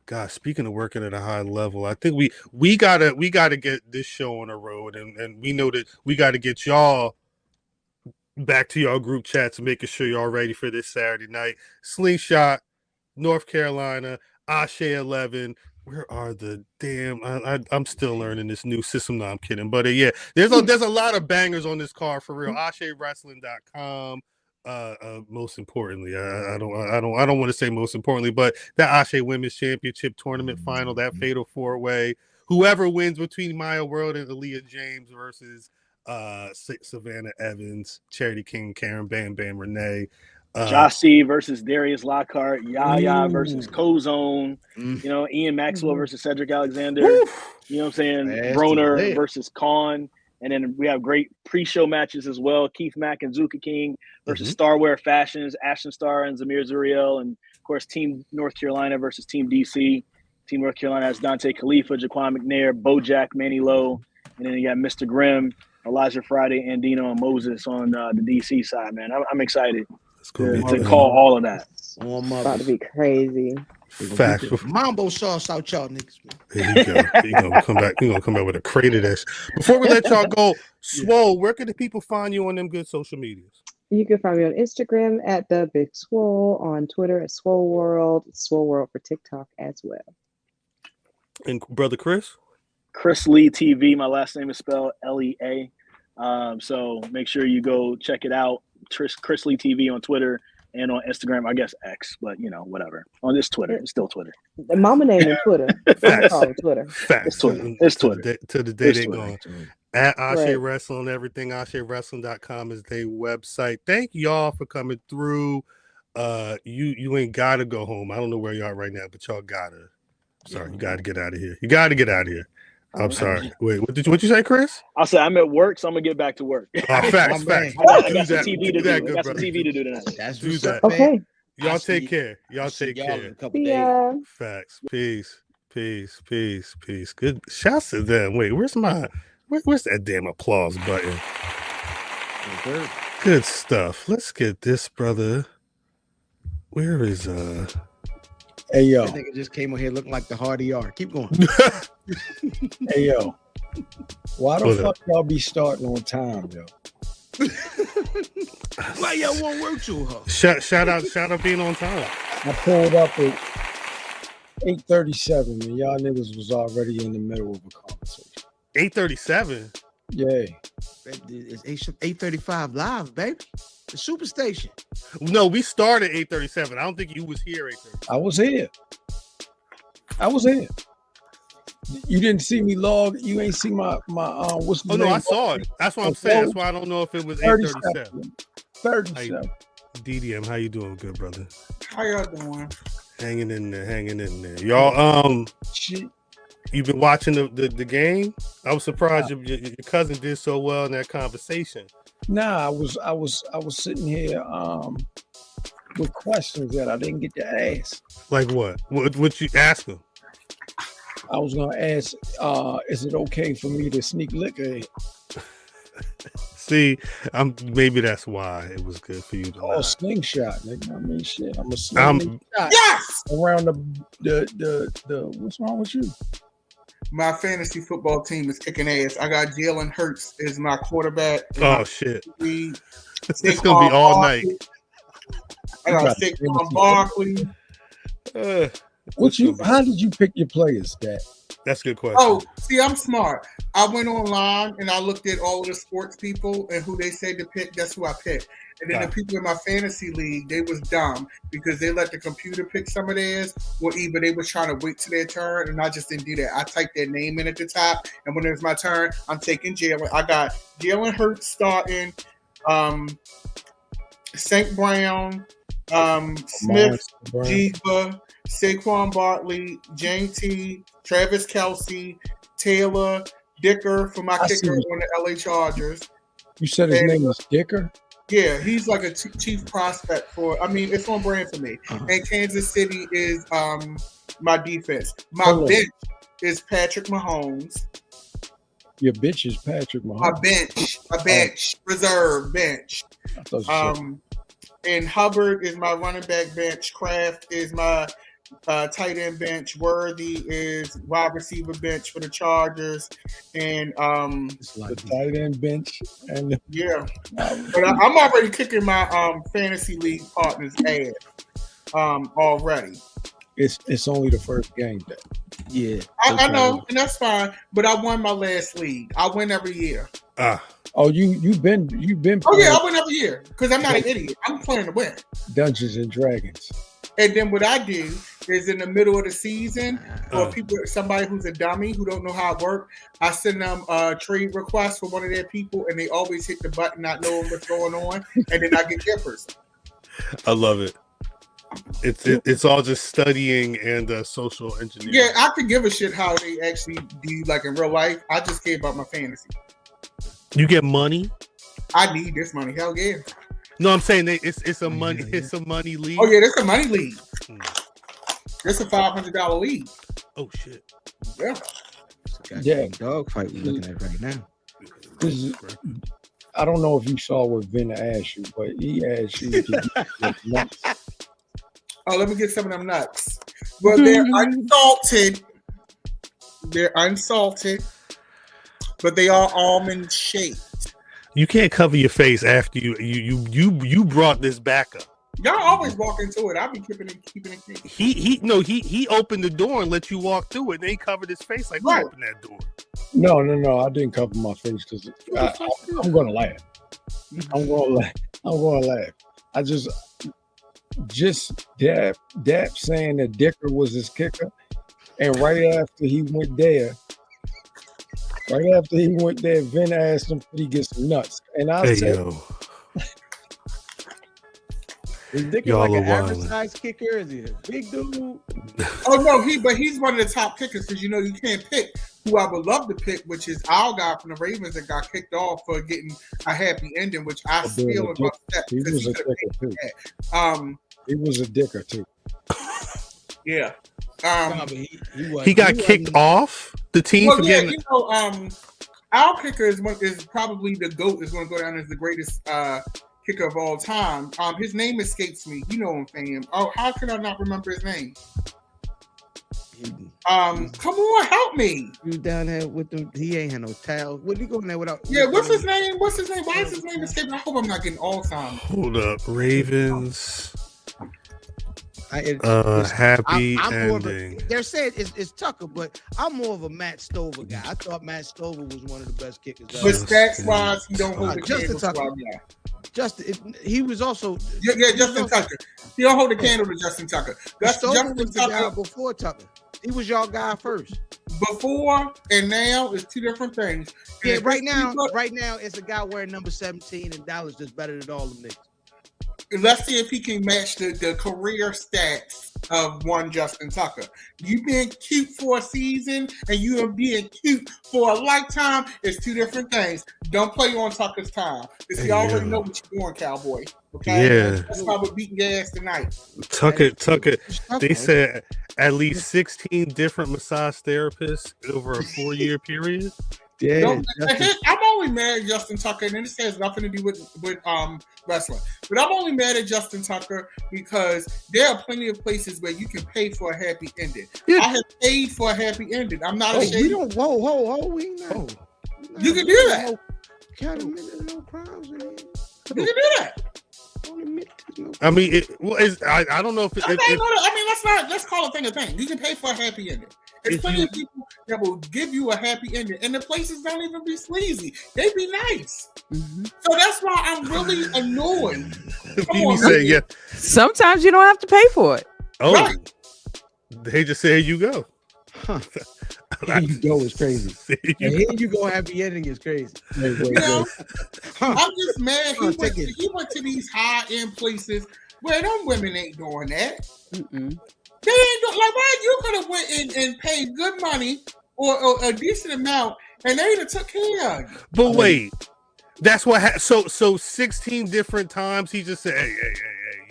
Gosh, speaking of working at a high level, I think we gotta get this show on the road, and we know that we got to get y'all back to y'all group chats and making sure y'all ready for this Saturday night. Slingshot, North Carolina, ASÉ 11. Where are the damn? I'm still learning this new system. No, I'm kidding, but yeah, there's a lot of bangers on this card for real. ASÉWrestling.com. Most importantly, I don't want to say most importantly, but that ASÉ Women's Championship tournament final, that fatal 4-way, whoever wins between Maya World and Aaliyah James versus Savannah Evans, Charity King, Karen Bam Bam Renee, Jossie versus Darius Lockhart, Yaya versus Kozone, Ian Maxwell versus Cedric Alexander, you know what I'm saying? Broner versus Khan. And then we have great pre-show matches as well. Keith Mack and Zuka King versus Starwear Fashions, Ashton Starr and Zamir Zuriel. And, of course, Team North Carolina versus Team DC. Team North Carolina has Dante Khalifa, Jaquan McNair, Bojack, Manny Lowe. And then you got Mr. Grimm, Elijah Friday, Andino, and Moses on the DC side, man. I'm excited to call all of that. It's about to be crazy. Facts. Mambo sauce out y'all niggas. There you go. You're gonna come back with a crate of this. Before we let y'all go, Swole, where can the people find you on them good social medias? You can find me on Instagram at the Big Swole, on Twitter at Swole World, Swole World for TikTok as well. And brother Chris? Chris Lea TV. My last name is spelled Lea. So make sure you go check it out. Chris Lea TV on Twitter. And on Instagram, I guess X, but whatever. On this Twitter, it's still Twitter. The mama name is Twitter. Facts. Call it Twitter. Facts. It's Twitter. It's Twitter. To the day they're going. At ASÉ Wrestling, everything ASÉWrestling.com is their website. Thank y'all for coming through. You ain't gotta go home. I don't know where you are right now, but y'all gotta. Sorry, you gotta get out of here. You gotta get out of here. I'm sorry. Wait, what you say, Chris? I said I'm at work, so I'm gonna get back to work. Facts. I got some TV to do. I got some TV to do tonight. That's do that. Okay. Y'all take care. Y'all take care. Yeah. Facts. Peace. Good. Shouts to them. Wait, where's that damn applause button? Good stuff. Let's get this brother. Where is Hey yo, that nigga just came on here looking like the Hardy R. Keep going. Hey yo, why the fuck y'all be starting on time, yo? Why y'all won't work too hard? Shout out being on time. I pulled up at 8:37, and y'all niggas was already in the middle of a conversation. 8:37. Yeah. It's 8:35 live, baby. The Superstation. No, we started 8:37. I don't think you was here 8:37. I was here. You didn't see me log. You ain't see my what's the name? No, I saw it. That's what I'm saying. That's why I don't know if it was 8:37. 37. DDM, how you doing, good brother? How y'all doing? Hanging in there. Y'all, shit. You've been watching the game? I was surprised your cousin did so well in that conversation. Nah, I was sitting here with questions that I didn't get to ask. Like what? What you ask him? I was gonna ask, is it okay for me to sneak liquor in? See, maybe that's why it was good for you to lie. Slingshot, nigga. I mean, shit. I'm a slingshot. Yes. Around the what's wrong with you? My fantasy football team is kicking ass. I got Jalen Hurts as my quarterback. Oh shit! It's gonna be all night. I got Saquon Barkley. How did you pick your players, Dad? That's a good question. Oh, see, I'm smart. I went online and I looked at all of the sports people and who they said to pick. That's who I picked. And then the people in my fantasy league, they was dumb because they let the computer pick some of theirs, or either they was trying to wait till their turn, and I just didn't do that. I typed their name in at the top, and when it was my turn, I'm taking Jalen. I got Jalen Hurts starting, St. Brown, Smith, Jiva, Saquon Barkley, Jane T, Travis Kelce, Taylor, Dicker for my kicker on the LA Chargers. You said his name was Dicker? Yeah, he's like a chief prospect for. I mean, it's on brand for me. And Kansas City is my defense. My bench is Patrick Mahomes. Your bitch is Patrick Mahomes. My bench, reserve bench. And Hubbard is my running back bench. Kraft is my tight end bench. Worthy is wide receiver bench for the Chargers, and the tight end bench. And yeah, but I'm already kicking my fantasy league partner's ass already. It's only the first game day. Yeah, I know, and that's fine. But I won my last league. I win every year. Oh, you've been. Oh yeah, I win every year because I'm not an idiot. I'm playing to win. Dungeons and Dragons. And then what I do is in the middle of the season, for somebody who's a dummy who don't know how it works, I send them a trade request for one of their people, and they always hit the button not knowing what's going on, and then I get their person. I love it. It's all just studying and social engineering. Yeah, I could give a shit how they actually do like in real life. I just care about my fantasy. You get money? I need this money. Hell yeah. No, I'm saying it's a money league. Oh yeah, that's a money league. It's a $500 league. Oh shit. Yeah. Dog fight we're looking at right now. I don't know if you saw what Vin asked you, but he asked you to get nuts. Oh, let me get some of them nuts. Well, they're unsalted. They're unsalted, but they are almond shaped. You can't cover your face after you brought this back up. Y'all always walk into it. I'll be keeping it clean. He opened the door and let you walk through it. And they covered his face like, right. Open that door. No, I didn't cover my face because I'm gonna laugh. I'm gonna laugh. I just Dap saying that Dicker was his kicker, and right after he went there, Vin asked him could he get some nuts, and I said, "Yo, is Dicker like an average size kicker? Is he a big dude?" Oh no, he's one of the top kickers because you can't pick who I would love to pick, which is our guy from the Ravens that got kicked off for getting a happy ending, which I feel about that. He was a dicker too. He was a dicker too. Yeah. He got kicked off the team for getting. Our kicker is probably the GOAT. Is going to go down as the greatest kicker of all time. His name escapes me. You know him, fam. Oh, how could I not remember his name? Come on, help me. You down there with them? He ain't had no towel. What he going there without? Yeah, what's his name? Why is his name escaping? I hope I'm not getting Alzheimer's. Hold up, Ravens. Happy ending. They're saying it's Tucker, but I'm more of a Matt Stover guy. I thought Matt Stover was one of the best kickers. But stats wise, he don't hold the candle to our guy. He was also Justin Tucker. He don't hold the candle to Justin Tucker. Stover was the guy before Tucker. He was y'all guy first. Before and now is two different things. Yeah, right now it's a guy wearing number 17 and Dallas that's better than all them niggas. Let's see if he can match the career stats of one Justin Tucker. You being cute for a season and you being cute for a lifetime is two different things. Don't play on Tucker's time. Because you already know what you're doing, cowboy. Okay? Yeah. That's why we're beating your ass tonight. Tucker. They said at least 16 different massage therapists over a 4-year period. Yeah, I'm only mad at Justin Tucker, and this has nothing to do with wrestling. But I'm only mad at Justin Tucker because there are plenty of places where you can pay for a happy ending. Yeah. I have paid for a happy ending. I'm not ashamed. We don't. Whoa. We know. You can do that. Can't admit no crimes in here. You can do that. I mean, I don't know if let's let's call a thing a thing. You can pay for a happy ending. There's plenty of people that will give you a happy ending, and the places don't even be sleazy. They be nice. So that's why I'm really annoyed. Yeah. Sometimes you don't have to pay for it. Oh, Right. They just say, "Here you go." Huh. Here you go is crazy. Here you go happy ending is crazy. You know, I'm just mad. He went to these high end places where them women ain't doing that. They ain't doing why you could have went and paid good money or a decent amount, and they'd have took care of you. But wait, that's what. So 16 different times he just said, "Hey,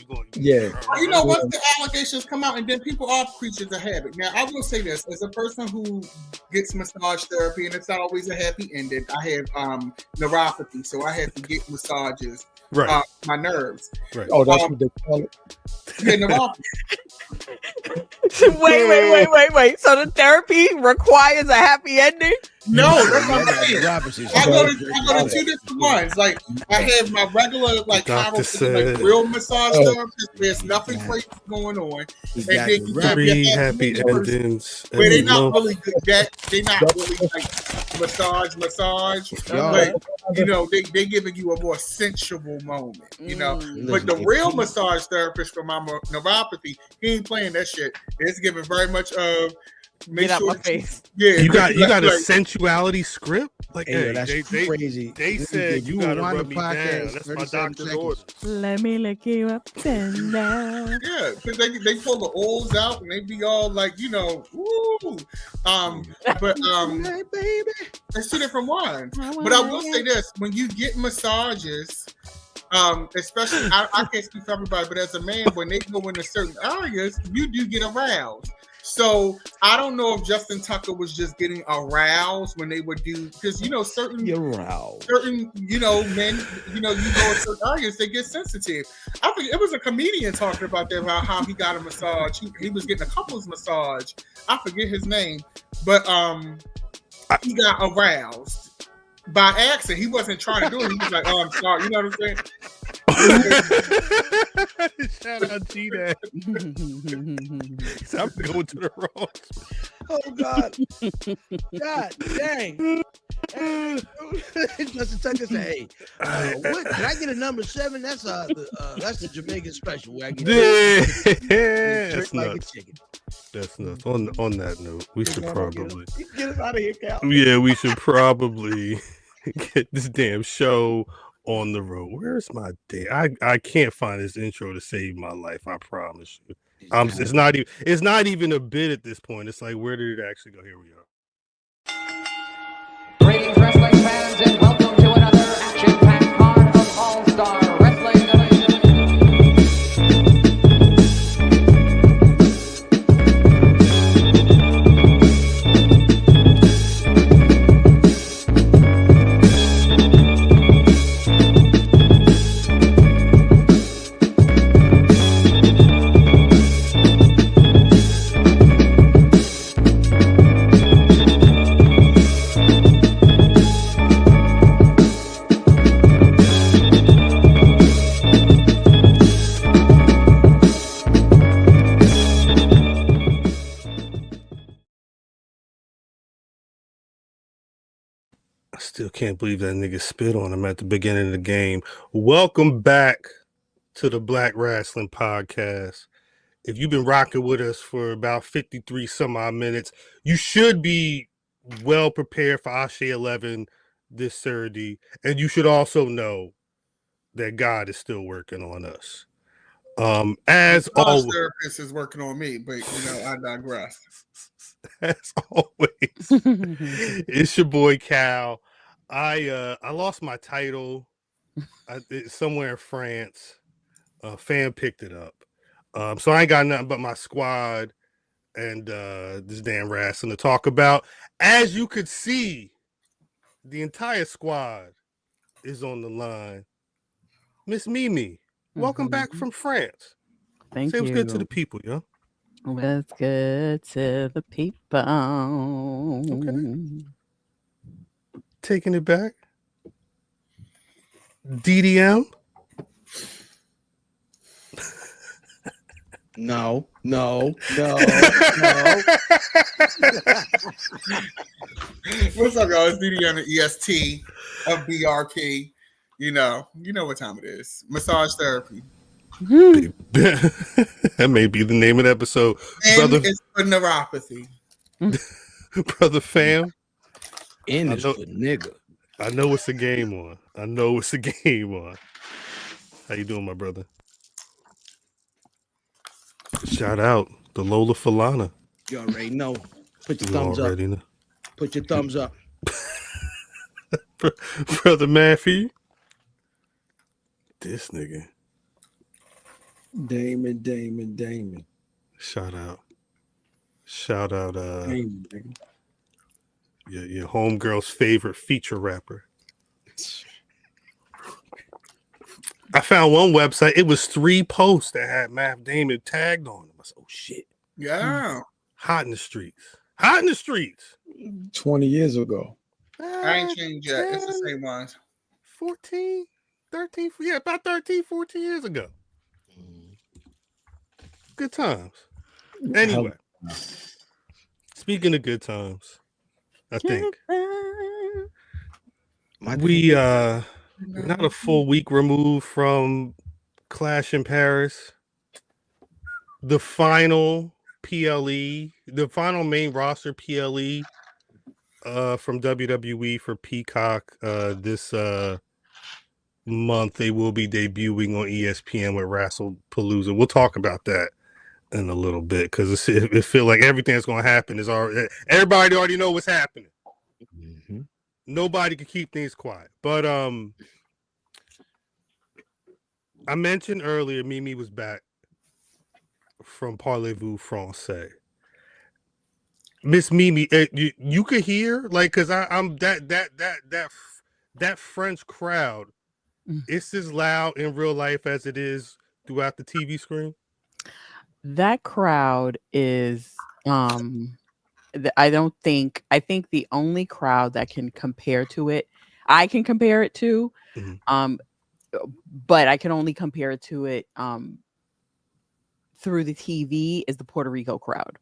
you going?" Yeah. You know, once the allegations come out, and then people are creatures of habit. Now, I will say this: as a person who gets massage therapy, and it's not always a happy ending. I have neuropathy, so I have to get massages. Right. My nerves. Right. Oh, that's what they call it. Yeah, neuropathy. Wait. So the therapy requires a happy ending? No, that's what I'm saying. I go to two different ones. Like I have my regular like real massage therapist. There's nothing crazy going on, and then you have your happy endings. Where they're not really good. They're not really like massage. But you know, they giving you a more sensual moment. You know, but the real massage therapist for my neuropathy, he ain't playing that shit. It's giving very much of. Get out my face. Yeah, you got a sensuality script. Like, hey, that's crazy. They said you gotta rub me down. That's my doctor's order. Let me lick you up and down. Yeah, because they pull the oils out and they be all like, you know, ooh. But Hey, baby. it's two different ones. But I will say this: when you get massages, especially I can't speak for everybody, but as a man, when they go into certain areas, you do get aroused. So I don't know if Justin Tucker was just getting aroused when they would do, because you know certain men, you know, you go in certain areas, they get sensitive. I think it was a comedian talking about that, about how he got a massage. He was getting a couples massage. I forget his name, but he got aroused by accident. He wasn't trying to do it. He was like, "Oh, I'm sorry." You know what I'm saying? Shout out G-Dad. I'm going to the wrong. Oh God. God dang. Justin Tucker said, "Hey, what, can I get a number 7? That's the Jamaican special where I get like a chicken." That's nuts. On that note, we should probably get us out of here, Cal. Yeah, we should probably get this damn show on the road. Where's my day? I can't find this intro to save my life. I promise you. It's not even a bit at this point. It's like, where did it actually go? Here we are. Greetings, wrestling fans, and welcome to another action-packed card of All-Star Wrestling. I still can't believe that nigga spit on him at the beginning of the game. Welcome back to the Black Rasslin Podcast. If you've been rocking with us for about 53 some odd minutes, you should be well prepared for ASÉ 11 this Saturday. And you should also know that God is still working on us. As always, therapist is working on me, but you know, I digress. As always, it's your boy Cal. I lost my title somewhere in France. A fan picked it up. So I ain't got nothing but my squad and this damn wrestling to talk about. As you could see, the entire squad is on the line. Miss Mimi, welcome back from France. Thank you. Say what's good to the people. people, yo. What's good to the people? Okay. Taking it back. DDM. No. No. What's up, y'all? It's DD on the EST of BRP. You know what time it is. Massage therapy. That may be the name of the episode. And Brother, it's for neuropathy. brother fam. And I it's know- for nigga. I know it's a game on. How you doing, my brother? Shout out the Lola Falana. You already know. Put your You thumbs up. already know. Put your thumbs up. Brother Matthew. This nigga. Damon. Shout out. Damon, nigga. Your homegirl's favorite feature rapper. I found one website. It was 3 posts that had Matt Damon tagged on them. I said, oh shit. Yeah. Hot in the streets. 20 years ago. I ain't changed yet. It's the same ones. 14, 13, yeah, about 13, 14 years ago. Good times. Anyway, speaking of good times, I think we're not a full week removed from Clash in Paris. The final PLE, the final main roster PLE from WWE for Peacock this month. They will be debuting on ESPN with Wrestlepalooza. We'll talk about that in a little bit because it feels like everything that's going to happen is already, everybody already know what's happening. Mm-hmm. Nobody can keep things quiet. But I mentioned earlier Mimi was back from Parlez-Vous Français. Miss Mimi, you could hear, like, because I'm that French crowd. It's as loud in real life as it is throughout the TV screen. That crowd is I think the only crowd that can compare to it, I can compare it to, but I can only compare it to it through the TV is the Puerto Rico crowd.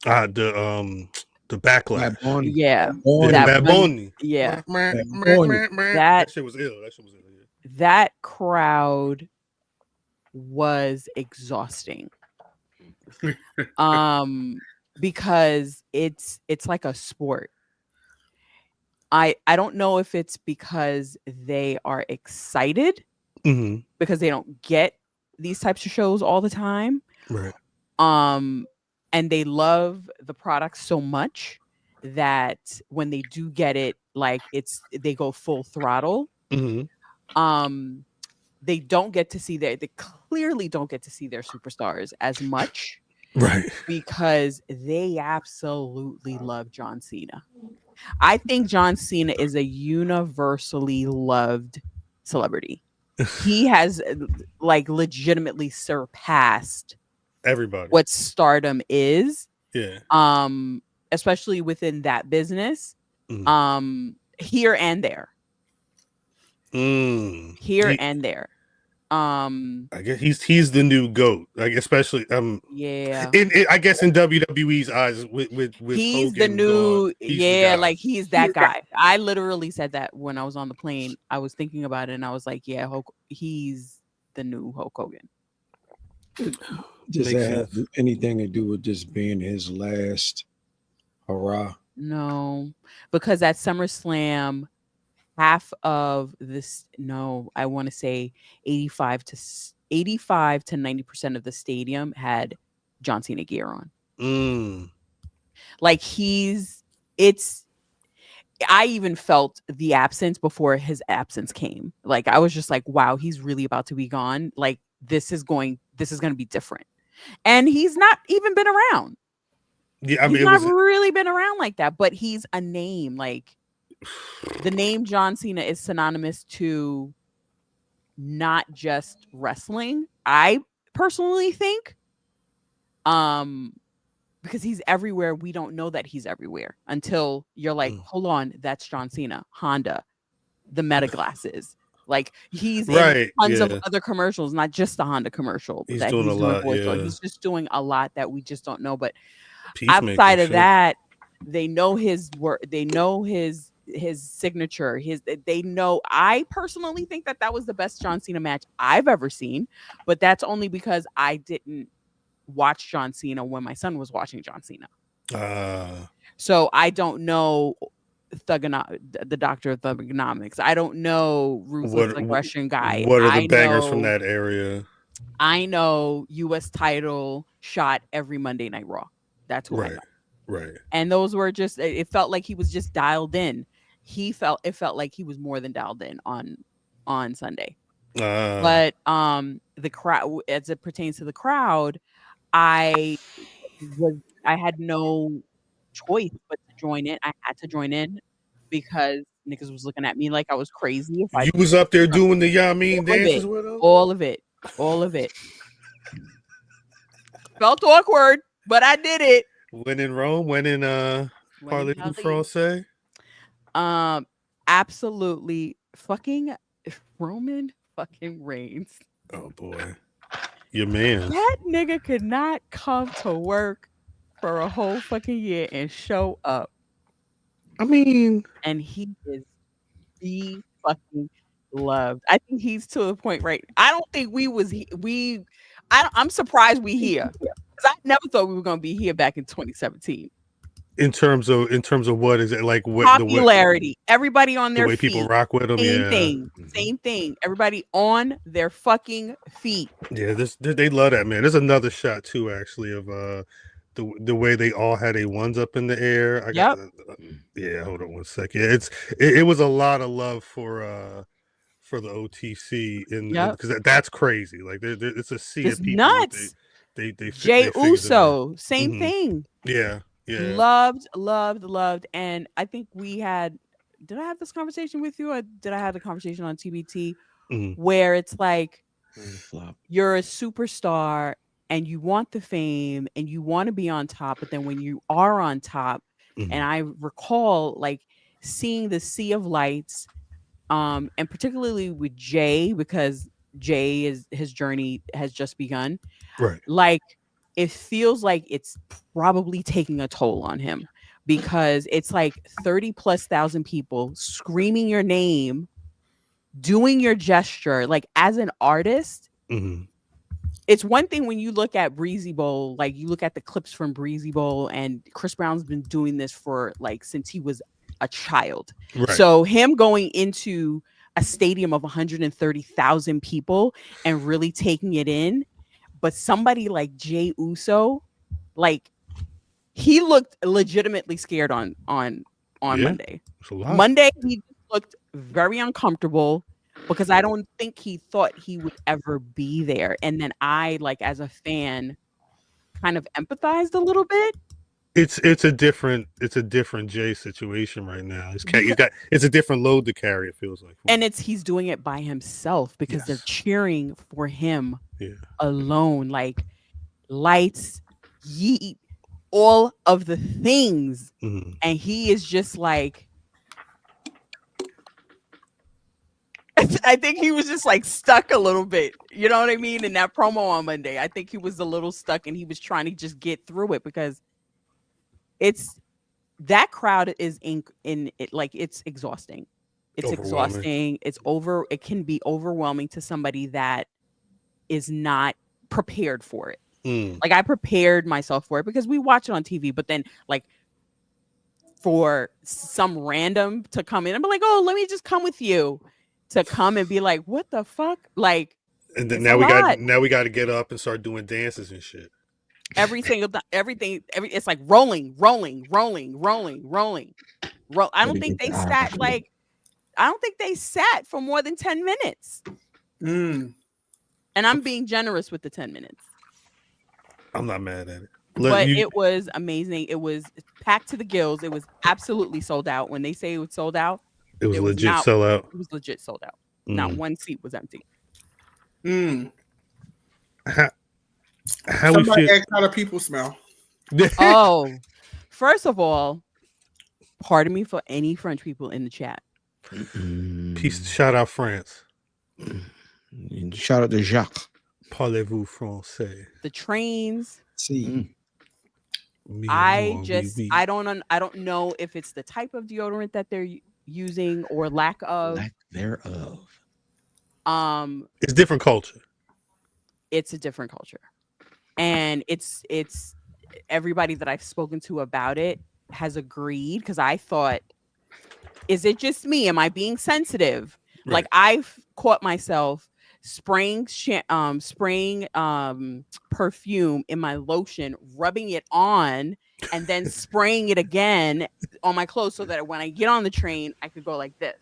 The backlash. Yeah. Bad Bunny. Yeah. That shit was ill. That crowd was exhausting. Because it's like a sport. I don't know if it's because they are excited because they don't get these types of shows all the time. Right. And they love the product so much that when they do get it, like they go full throttle. They don't get to see they clearly don't get to see their superstars as much. Right. Because they absolutely love John Cena. I think John Cena is a universally loved celebrity. He has like legitimately surpassed everybody what stardom is. Yeah. Especially within that business. Here and there. Here and there. I guess he's the new GOAT, like especially yeah. I guess in WWE's eyes with he's Hogan the new like he's that guy. I literally said that when I was on the plane. I was thinking about it and I was like, yeah, he's the new Hulk Hogan. Does that have anything to do with just being his last hurrah? No, because at SummerSlam, half of this, I want to say 85 to 90% of the stadium had John Cena gear on. Like I even felt the absence before his absence came. Like I was just like, wow, he's really about to be gone. Like this is going to be different. And he's not even been around. Yeah, I mean, he's not really been around like that, but he's a name. Like the name John Cena is synonymous to not just wrestling. I personally think, because he's everywhere. We don't know that he's everywhere until you're like, hold on, that's John Cena. Honda, the Meta glasses, Like he's Right, in tons of yeah. other commercials, not just the Honda commercial. He's that doing a lot, voice yeah. on. He's just doing a lot that we just don't know. But Peacemaker outside of shit. that, they know his work. They know his signature. They know. I personally think that was the best John Cena match I've ever seen, but that's only because I didn't watch John Cena when my son was watching John Cena. So I don't know the Doctor of Thugonomics. I don't know Ruthless Aggression guy. What are the bangers from that area? I know U.S. title shot every Monday Night Raw. That's who I know. Right. And those were just, it felt like he was just dialed in. It felt like he was more than dialed in on Sunday. But the crowd, as it pertains to the crowd, I had no choice but to join in. I had to join in because niggas was looking at me like I was crazy. You was up there doing the Yamin dances with them? All of it. Felt awkward, but I did it. When in Rome, when in Parlez-vous Français? Absolutely fucking Roman fucking Reigns. Oh boy. Your man. That nigga could not come to work for a whole fucking year and show up. I mean, and he is the fucking loved. I think he's to the point, right? I don't think I'm surprised we here. Because I never thought we were gonna be here back in 2017. In terms of what is it like? What Popularity? Everybody on their way feet. People rock with them. Same thing. Everybody on their fucking feet. Yeah, they love that, man. There's another shot too, actually, of the way they all had a ones up in the air. Yeah, hold on one second. It was a lot of love for the OTC because that's crazy. Like it's a sea of people. Nuts. They Jey Uso, same thing. Yeah. Loved, and I think we had. Did I have this conversation with you, or did I have the conversation on TBT where it's like you're a superstar and you want the fame and you want to be on top, but then when you are on top, and I recall like seeing the sea of lights, and particularly with Jay, because his journey has just begun. Right. Like it feels like it's probably taking a toll on him because it's like 30,000+ people screaming your name, doing your gesture. Like as an artist, it's one thing when you look at Breezy Bowl, like you look at the clips from Breezy Bowl, and Chris Brown's been doing this for like since he was a child. Right. So him going into a stadium of 130,000 people and really taking it in. But somebody like Jey Uso, like he looked legitimately scared on Monday. Monday, he looked very uncomfortable because I don't think he thought he would ever be there. And then I, like as a fan, kind of empathized a little bit. It's a different Jay situation right now. It's a different load to carry. It feels like, and he's doing it by himself because they're cheering for him alone. Like lights, yeet, all of the things, and he is just like. I think he was just like stuck a little bit. You know what I mean? In that promo on Monday, I think he was a little stuck, and he was trying to just get through it because. It's that crowd is in it, like it's exhausting. It's exhausting. It can be overwhelming to somebody that is not prepared for it. Like I prepared myself for it because we watch it on TV, but then like for some random to come in and be like, oh, let me just come with you, to come and be like, what the fuck? Like, and then now we got to get up and start doing dances and shit. Everything, it's like rolling. I don't think they sat for more than 10 minutes. And I'm being generous with the 10 minutes. I'm not mad at it. It was amazing. It was packed to the gills. It was absolutely sold out. When they say it was sold out, it was legit sold out. It was legit sold out. Not one seat was empty. How somebody asked how do people smell? Oh, first of all, pardon me for any French people in the chat. Peace. Shout out France. Shout out to Jacques. Parlez-vous français? The trains. See, I don't know if it's the type of deodorant that they're using or lack of. Lack thereof. It's different culture. It's a different culture, and it's everybody that I've spoken to about it has agreed, because I thought, is it just me? Am I being sensitive? Right. Like, I've caught myself spraying perfume in my lotion, rubbing it on, and then spraying it again on my clothes, so that when I get on the train, I could go like this.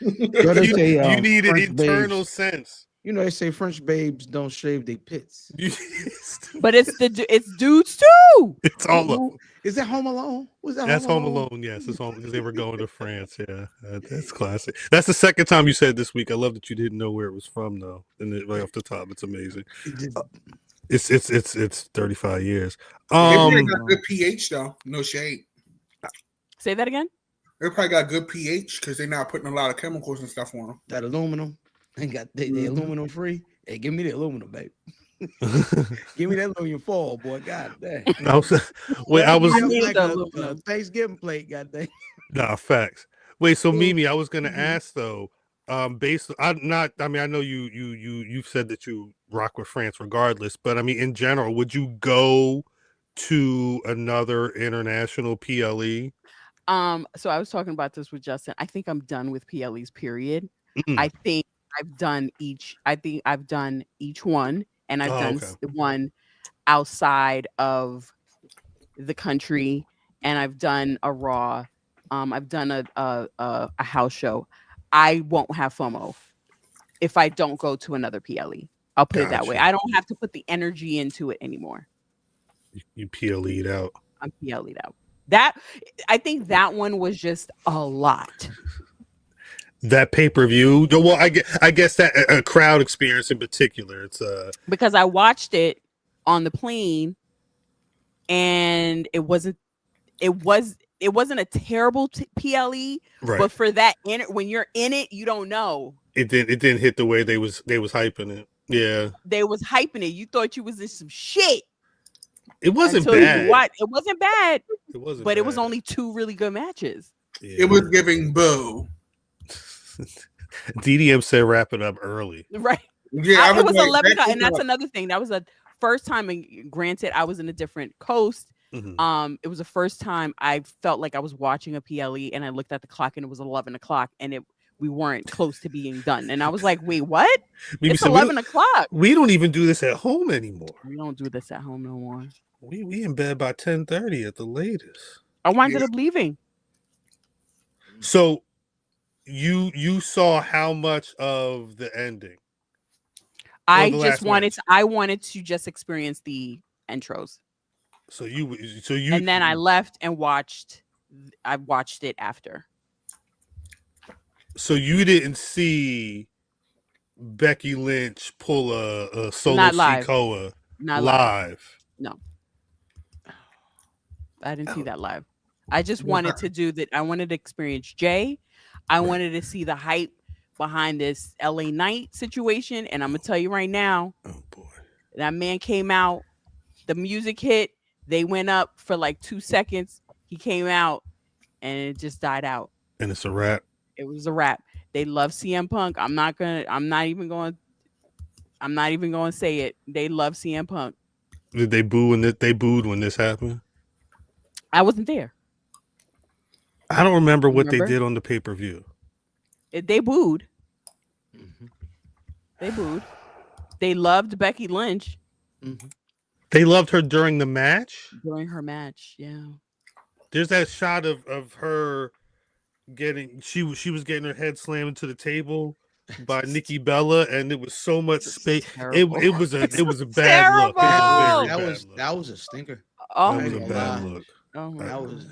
You need an internal sense. You know, they say French babes don't shave their pits. But it's dudes too. It's all of them. Is that Home Alone? Was that That's Home Alone? Yes, it's home, because they were going to France. Yeah, that's classic. That's the second time you said this week. I love that you didn't know where it was from, though. And right off the top, it's amazing. It's 35 years. They probably got good pH though. No shade. Say that again. They probably got good pH because they're not putting a lot of chemicals and stuff on them. That aluminum. They got they aluminum free. Hey, give me the aluminum, babe. Give me that aluminum foil, boy. God damn. I was like a Thanksgiving plate. God damn. Nah, facts. Wait, so Mimi, I was gonna ask though. I know you've said that you rock with France regardless, but I mean, in general, would you go to another international PLE? So I was talking about this with Justin. I think I'm done with PLEs, period. I think I've done each one, and I've done one outside of the country, and I've done a Raw. I've done a house show. I won't have FOMO if I don't go to another PLE. I'll put it that way. I don't have to put the energy into it anymore. You PLE'd out. I'm PLE'd out. I think that one was just a lot. That pay-per-view. Well, I guess that a crowd experience in particular. It's because I watched it on the plane, and it wasn't a terrible PLE, right. But for that, when you're in it, you don't know. It didn't hit the way they was hyping it. Yeah, they was hyping it. You thought you was in some shit. It wasn't bad. It wasn't bad. It wasn't. But bad. It was only 2 really good matches. Yeah. It was giving boo. DDM said wrap it up early. Right. Yeah, it was 11 o'clock, and that's another thing. That was the first time. And granted, I was in a different coast. Mm-hmm. It was the first time I felt like I was watching a PLE, and I looked at the clock, and it was 11 o'clock, and we weren't close to being done. And I was like, wait, what? It's 11 o'clock. We don't even do this at home anymore. We don't do this at home no more. We in bed by 10:30 at the latest. I wound up leaving. So you saw how much of the ending? I wanted to just experience the intros. So you and then I left and watched it after. So you didn't see Becky Lynch pull a solo Syko not live. No, I didn't see that live. I just wanted to do that. I wanted to experience Jay. I wanted to see the hype behind this LA Knight situation. And I'm gonna tell you right now, oh boy, that man came out. The music hit. They went up for like 2 seconds. He came out, and it just died out. And it's a wrap. It was a wrap. They love CM Punk. I'm not even going to say it. They love CM Punk. Did they boo they booed when this happened? I wasn't there. I don't remember what they did on the pay-per-view. They booed. Mm-hmm. They booed. They loved Becky Lynch. Mm-hmm. They loved her during the match? During her match, yeah. There's that shot of her she was getting her head slammed into the table by Nikki Bella, and it was so much space. It was a bad look. That was a stinker. Oh, that was a bad look. Oh, that was.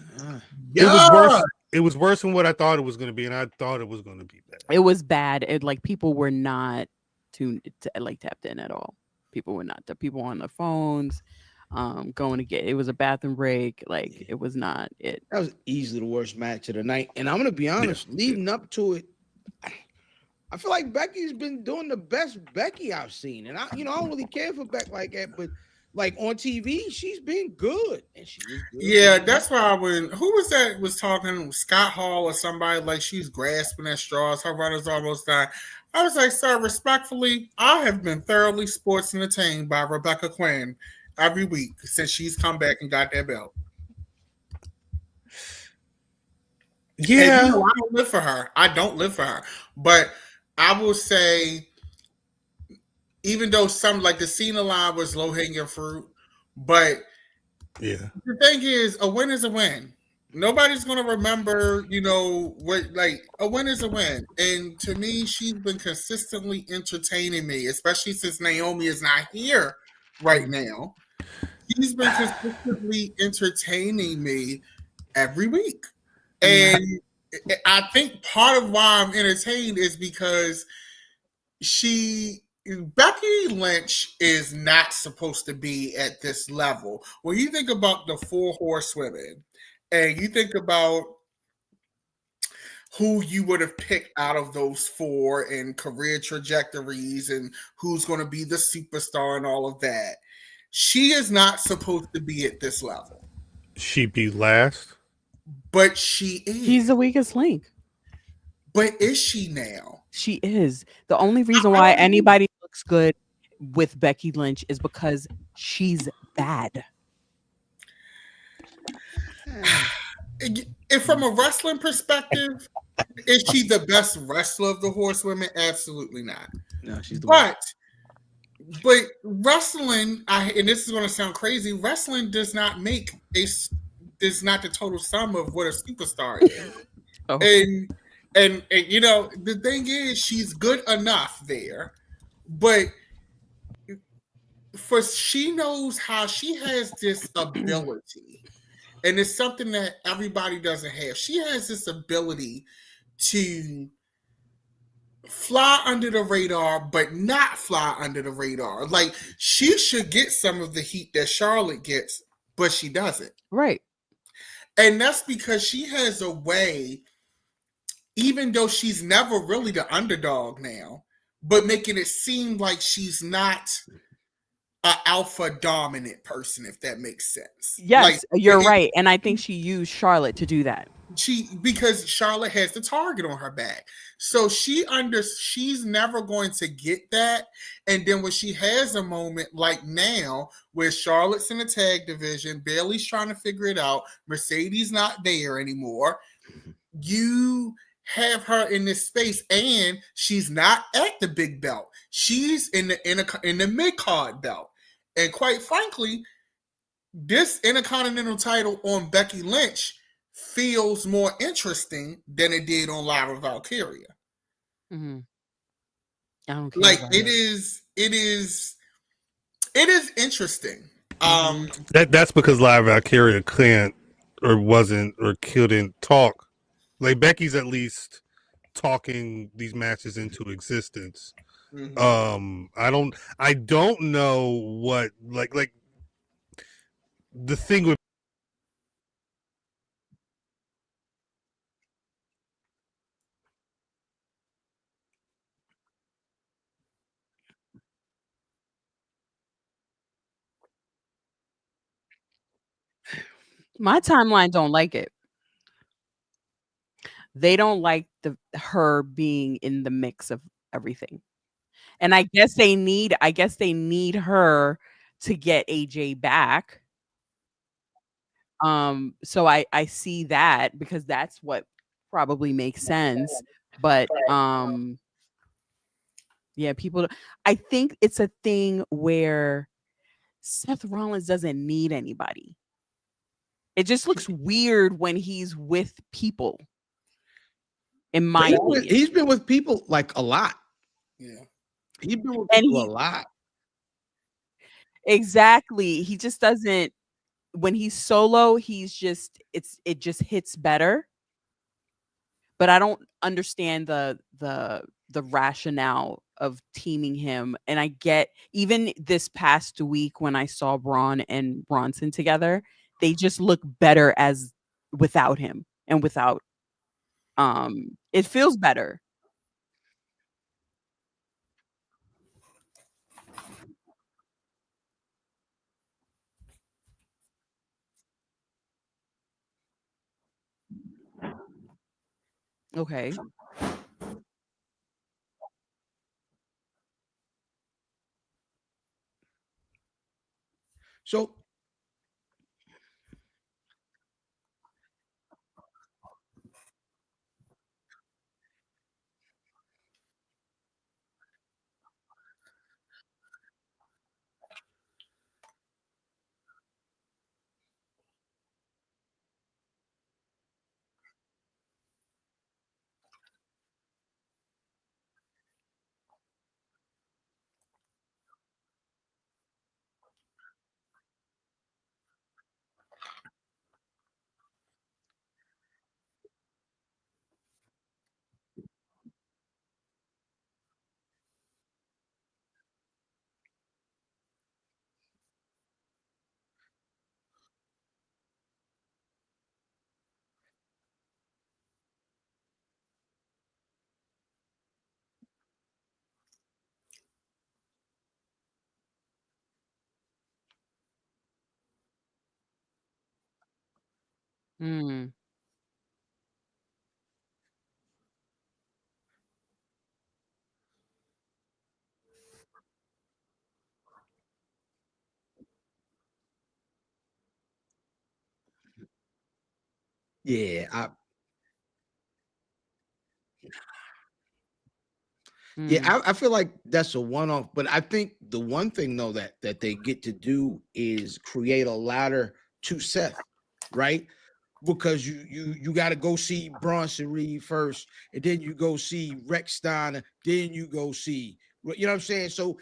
It was worse than what I thought it was going to be, and I thought it was going to be bad. It was bad. People were not tapped in at all. People were not. The people on their phones, going to get. It was a bathroom break. It was not it. That was easily the worst match of the night. And I'm gonna be honest. Leading up to it, I feel like Becky's been doing the best Becky I've seen, and I don't really care for Beck like that, but like on TV, she's been good, and she was good. Yeah, that's why who was that was talking, Scott Hall or somebody, like she's grasping at straws, her runner's almost done. I was like, sir, respectfully, I have been thoroughly sports entertained by Rebecca Quinn every week since she's come back and got that belt. Yeah. And, I don't live for her. I don't live for her. But I will say, even though some like the Cena line was low hanging fruit, but yeah, the thing is, a win is a win. Nobody's gonna remember, what, like, a win is a win. And to me, she's been consistently entertaining me, especially since Naomi is not here right now. She's been consistently entertaining me every week. And I think part of why I'm entertained is because Becky Lynch is not supposed to be at this level. When you think about the 4 horsewomen and you think about who you would have picked out of those 4 and career trajectories and who's going to be the superstar and all of that, she is not supposed to be at this level. She'd be last. But she is. She's the weakest link. But is she now? She is. The only reason why anybody looks good with Becky Lynch is because she's bad. And from a wrestling perspective, is she the best wrestler of the horsewomen? Absolutely not. No, she's the But wrestling, and this is going to sound crazy, wrestling does not make is not the total sum of what a superstar is. Oh. And the thing is, she's good enough there, but she knows how she has this ability, and it's something that everybody doesn't have. She has this ability to fly under the radar, but not fly under the radar. Like, she should get some of the heat that Charlotte gets, but she doesn't. Right. And that's because she has a way, even though she's never really the underdog now, but making it seem like she's not an alpha dominant person, if that makes sense. Yes, you're right. And I think she used Charlotte to do that. Because Charlotte has the target on her back. So she's never going to get that. And then when she has a moment like now, where Charlotte's in the tag division, Bayley's trying to figure it out, Mercedes not there anymore, you have her in this space, and she's not at the big belt. She's in the mid-card belt. And quite frankly, this Intercontinental title on Becky Lynch feels more interesting than it did on Lyra Valkyria. Mm-hmm. I don't care. Like, it is interesting. That's because Lyra Valkyria couldn't talk. Like, Becky's at least talking these matches into existence. Mm-hmm. I don't know what like the thing with my timeline don't like it. They don't like her being in the mix of everything. And I guess they need her to get AJ back. So I see that, because that's what probably makes sense. But yeah, I think it's a thing where Seth Rollins doesn't need anybody. It just looks weird when he's with people. In my opinion. He's been with people like a lot. Yeah. He's been with people a lot. Exactly. He just doesn't, when he's solo, it just hits better. But I don't understand the rationale of teaming him. And I get, even this past week when I saw Braun and Bronson together, they just look better as without him, and without it feels better. Okay. So Mm. yeah, Mm. I feel like that's a one-off, but I think the one thing though that they get to do is create a ladder to Seth, right? Because you got to go see Bronson Reed first, and then you go see Rex Steiner, then you go see, you know what I'm saying? So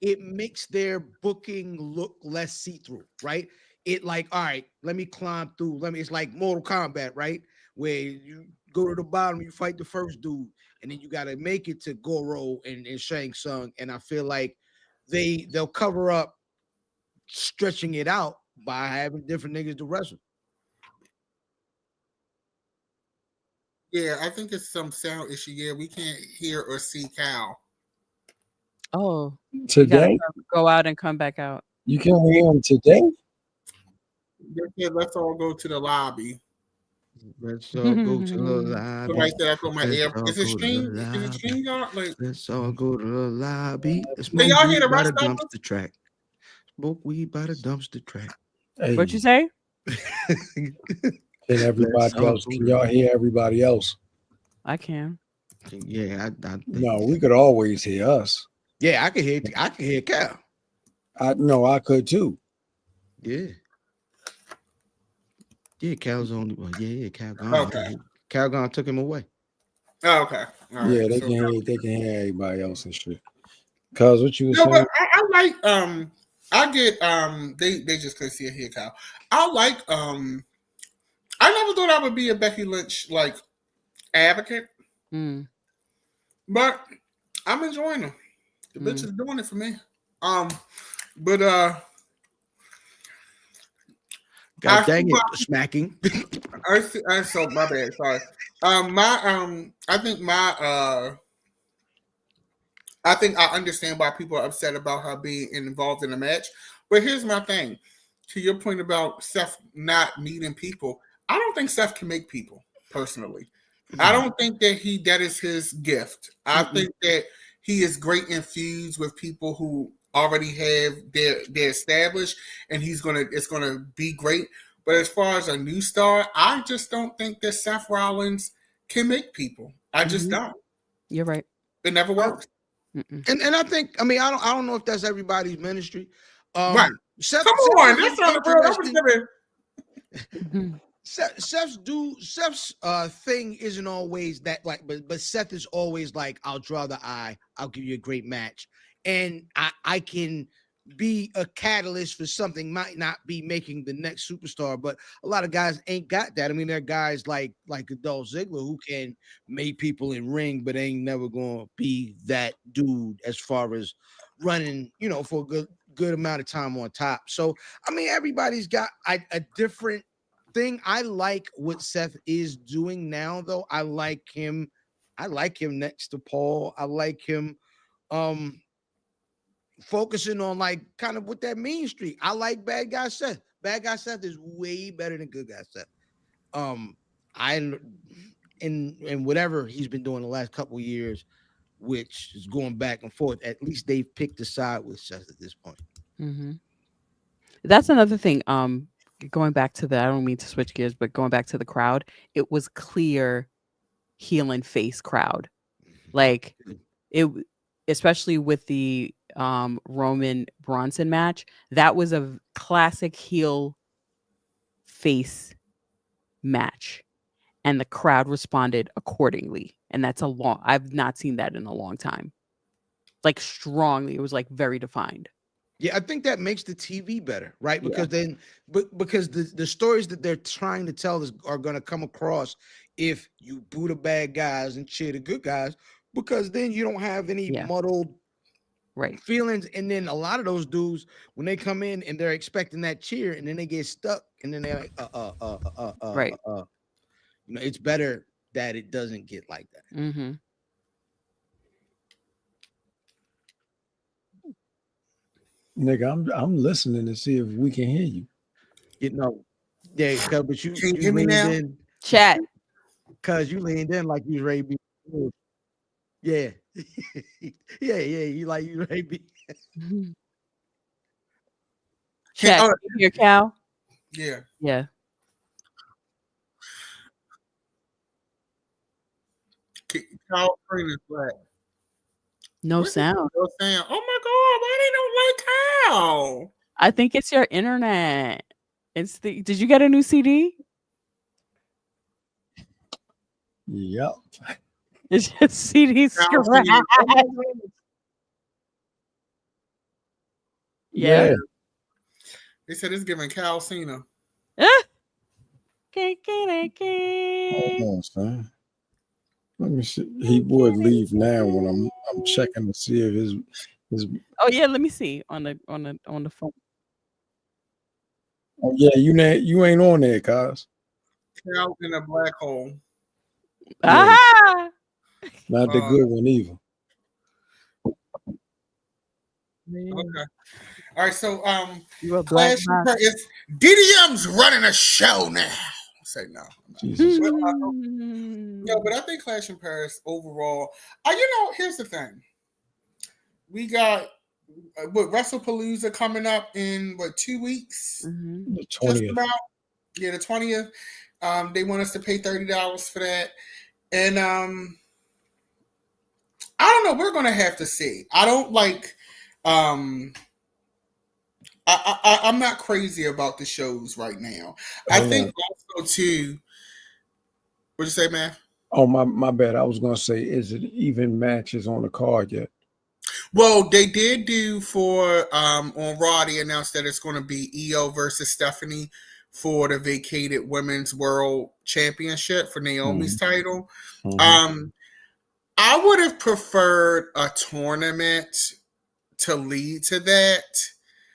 it makes their booking look less see-through, right? It like, all right, let me climb through. It's like Mortal Kombat, right? Where you go to the bottom, you fight the first dude, and then you gotta make it to Goro and Shang Tsung. And I feel like they'll cover up stretching it out by having different niggas to wrestle. Yeah, I think it's some sound issue. Yeah, we can't hear or see Cal. Oh, you gotta Today, go out and come back out. you can hear him today. Let's all go to the lobby. Let's all go to the Somebody lobby. said I put my Let's air. all Is it go to the stream? Is it lobby. stream y'all? Like, Let's all go to the lobby. can Smoke y'all hear weed the by rest the of us? dumpster track. Smoke weed by the dumpster track. Hey, What you say? can everybody else? Can y'all hear everybody else? I can. Yeah, I think. No, we could always hear us. Yeah, I can hear Cal. I know I could too. Yeah. Yeah, Cal's only one. Yeah, Cal gone. Okay. Cal gone took him away. Oh, okay. All right. Yeah, they So- can hear everybody else and shit. Cause what you were No, saying? but I like I get they just couldn't see it here, Kyle. I like I never thought I would be a Becky Lynch like advocate, Mm. but I'm enjoying them. The bitch is doing it for me. But God dang it, smacking. I so my bad, sorry. I think I understand why people are upset about her being involved in a match. But here's my thing. To your point about Seth not meeting people, I don't think Seth can make people, personally. I don't think that is his gift. I think that he is great in feuds with people who already have they're established, and it's gonna be great. But as far as a new star, I just don't think that Seth Rollins can make people. I just don't. You're right. It never works. And I think, I mean, I don't know if that's everybody's ministry. Right. Seth, Come on, that's not the real. That was interesting. Seth's thing isn't always that, like, but Seth is always like, I'll draw the eye, I'll give you a great match, and I can be a catalyst for something. Might not be making the next superstar, but a lot of guys ain't got that. I mean, there are guys like Dolph Ziggler who can make people in ring, but ain't never gonna be that dude as far as running, you know, for a good amount of time on top. So I mean, everybody's got a different thing. I like what Seth is doing now, though. I like him next to Paul. I like him focusing on like kind of what that mean streak. I like bad guy Seth. Bad guy Seth is way better than good guy Seth. in whatever he's been doing the last couple of years, which is going back and forth, at least they've picked a side with Seth at this point. Mm-hmm. That's another thing. Going back to I don't mean to switch gears, but going back to the crowd, it was clear heel and face crowd. Like it, especially with the Roman Bronson match, that was a classic heel face match, and the crowd responded accordingly. And that's I've not seen that in a long time. Like strongly, it was like very defined. Yeah, I think that makes the TV better, right? Because because the stories that they're trying to tell are going to come across if you boo the bad guys and cheer the good guys, because then you don't have any muddled feelings. And then a lot of those dudes, when they come in and they're expecting that cheer, and then they get stuck, and then they're like, it's better that it doesn't get like that. Mm-hmm. Nigga, I'm listening to see if we can hear you. But you hear me now? In, chat, cause you leaned in like you ready. Yeah, you like you ready. Chat, you hear Cal? Yeah. Cal Green is black. No sound. No sound. Oh my God! Why they don't like Cal? I think it's your internet. Did you get a new CD? Yep. It's just CD scratch. Yeah. They said it's giving Cal Cena. Hold on, son. Let me see. He would leave now when I'm checking to see if his. Oh yeah, let me see on the phone. Oh yeah, you ain't on there, cuz. Cal in a black hole. Aha! Not the good one either. Okay. All right. So Clash DDM's running a show now. Say no. Jesus. No, but I think Clash in Paris overall. Here's the thing. We got WrestlePalooza coming up in 2 weeks? Mm-hmm. The 20th. Just about. Yeah, the 20th. They want us to pay $30 for that. And I don't know. We're gonna have to see. I don't like I'm not crazy about the shows right now. I think also too. What'd you say, man? Oh my bad. I was gonna say, is it even matches on the card yet? Well, they did do for on Raw. They announced that it's going to be Io versus Stephanie for the vacated Women's World Championship for Naomi's title. Mm-hmm. I would have preferred a tournament to lead to that.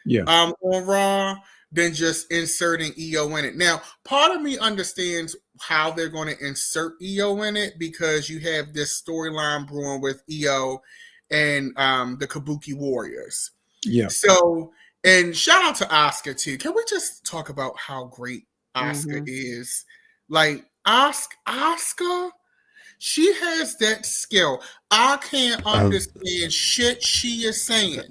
Yeah. On Raw than just inserting Io in it. Now, part of me understands how they're going to insert Io in it because you have this storyline brewing with Io and the Kabuki Warriors. Yeah. So, and shout out to Asuka too. Can we just talk about how great Asuka is? Like Asuka, she has that skill. I can't understand shit she is saying.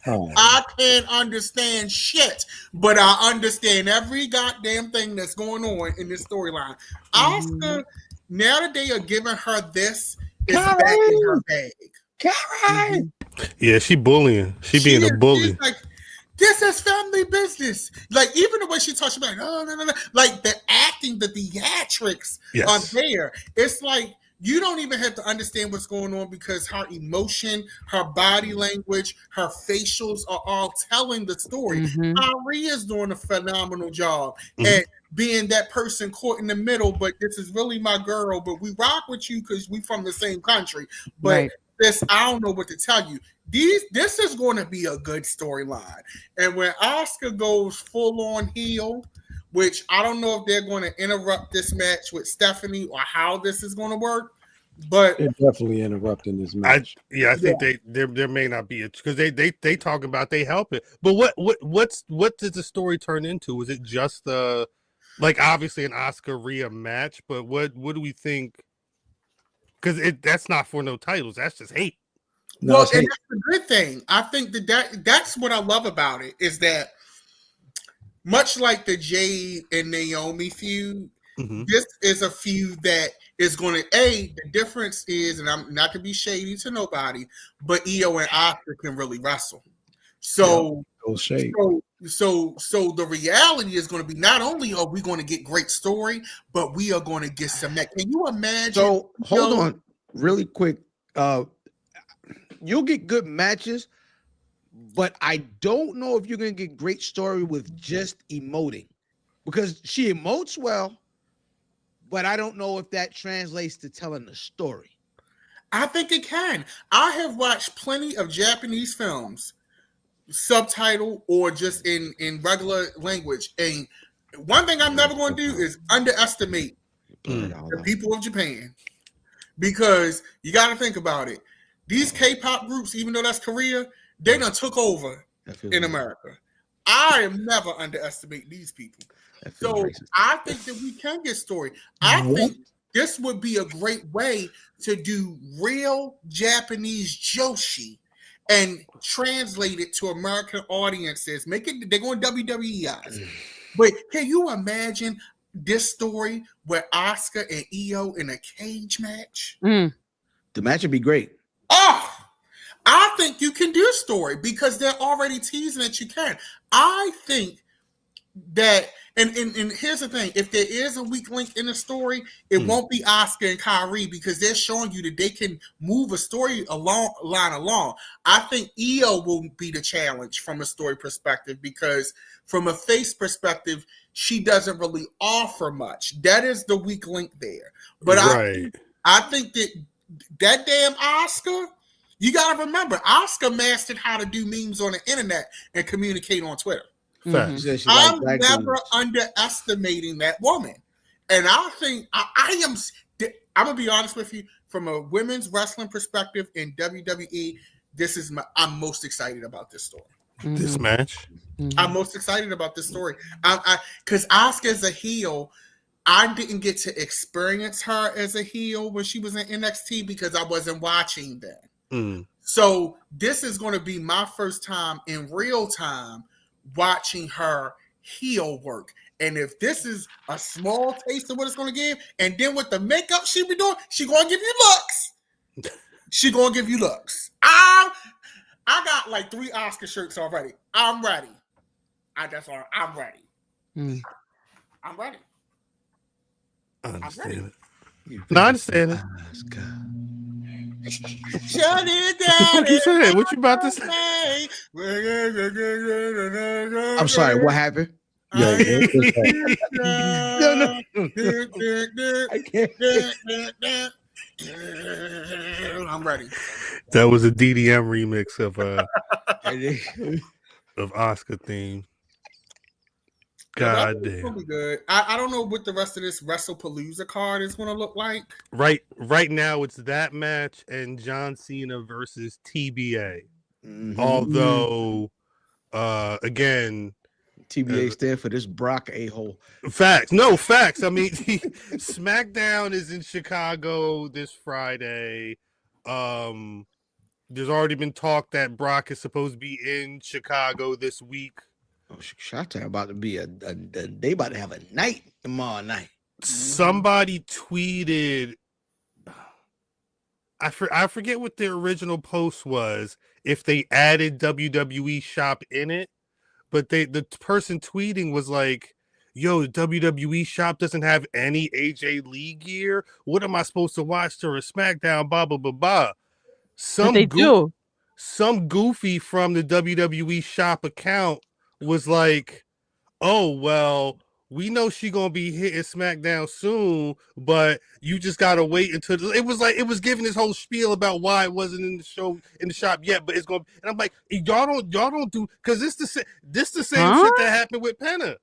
I can't understand shit, but I understand every goddamn thing that's going on in this storyline. Asuka, now that they are giving her this, is back in her bag. Karen! Yeah, she bullying. She being a bully. She's like, this is family business. Like, even the way she talks about, no. Like, the acting, the theatrics are there. It's like, you don't even have to understand what's going on because her emotion, her body language, her facials are all telling the story. Rhea is doing a phenomenal job at being that person caught in the middle, but this is really my girl, but we rock with you because we from the same country. But this, I don't know what to tell you. This is going to be a good storyline. And when Asuka goes full on heel, which I don't know if they're going to interrupt this match with Stephanie or how this is going to work, but they're definitely interrupting this match. I think there may not be it because they talk about they help it. But what does the story turn into? Is it just the Like obviously an Asuka Rhea match, but what do we think? Because that's not for no titles. That's just hate. No, Well, it's and hate. that's a good thing. I think that's what I love about it is that much like the Jade and Naomi feud, Mhm. this is a feud that is going to the difference is, and I'm not to be shady to nobody, but Io and Asuka can really wrestle. So, No shade. so the reality is going to be not only are we going to get great story, but we are going to get some. Can you imagine? So hold on, really quick. You'll get good matches, but I don't know if you're gonna get great story with just emoting, because she emotes well, but I don't know if that translates to telling the story. I think it can. I have watched plenty of Japanese films, subtitle or just in regular language, and one thing I'm never going to do is underestimate the people of Japan, because you got to think about it. These K-pop groups, even though that's Korea, they done took over in America. I am never underestimate these people. So racist. I think that we can get story. I think this would be a great way to do real Japanese Joshi and translate it to American audiences. Make it, they're going WWE eyes. But can you imagine this story where Asuka and Io in a cage match? The match would be great. Oh, I think you can do story because they're already teasing that you can. I think that, and here's the thing: if there is a weak link in the story, it won't be Asuka and Kyrie, because they're showing you that they can move a story along. I think Io will be the challenge from a story perspective, because from a face perspective, she doesn't really offer much. That is the weak link there. But Right. I think that damn Asuka, you got to remember, Asuka mastered how to do memes on the internet and communicate on Twitter. Facts. I'm never underestimating that woman. And I think I'm going to be honest with you, from a women's wrestling perspective in WWE, I'm most excited about this story. This match. I'm most excited about this story. Because Asuka's a heel. I didn't get to experience her as a heel when she was in NXT because I wasn't watching then. So this is going to be my first time in real time watching her heel work. And if this is a small taste of what it's going to give, and then with the makeup she be doing, she going to give you looks. She going to give you looks. I got like 3 Oscar shirts already. I'm ready. I'm ready. I'm ready. I understand it. No, I understand it. Shut it down. What you saying? What you about to say? I'm sorry, what happened? No. I can't. I'm ready. That was a DDM remix of Oscar theme. God damn. That'll be good. I don't know what the rest of this WrestlePalooza card is going to look like. Right now, it's that match and John Cena versus TBA. Although, again, TBA stand for this Brock a-hole. Facts. No, facts. I mean, SmackDown is in Chicago this Friday. There's already been talk that Brock is supposed to be in Chicago this week. Oh, Chicago about to be they about to have a night tomorrow night. Somebody tweeted, I forget what the original post was, if they added WWE Shop in it, but the person tweeting was like, yo, the WWE Shop doesn't have any AJ Lee gear. What am I supposed to watch during SmackDown? Blah, blah, blah, blah. Some goofy from the WWE Shop account was like, oh, well, we know she gonna be hitting SmackDown soon, but you just gotta wait until it was giving this whole spiel about why it wasn't in the shop yet, but it's gonna. And I'm like, y'all don't do, because this the same shit that happened with Penna.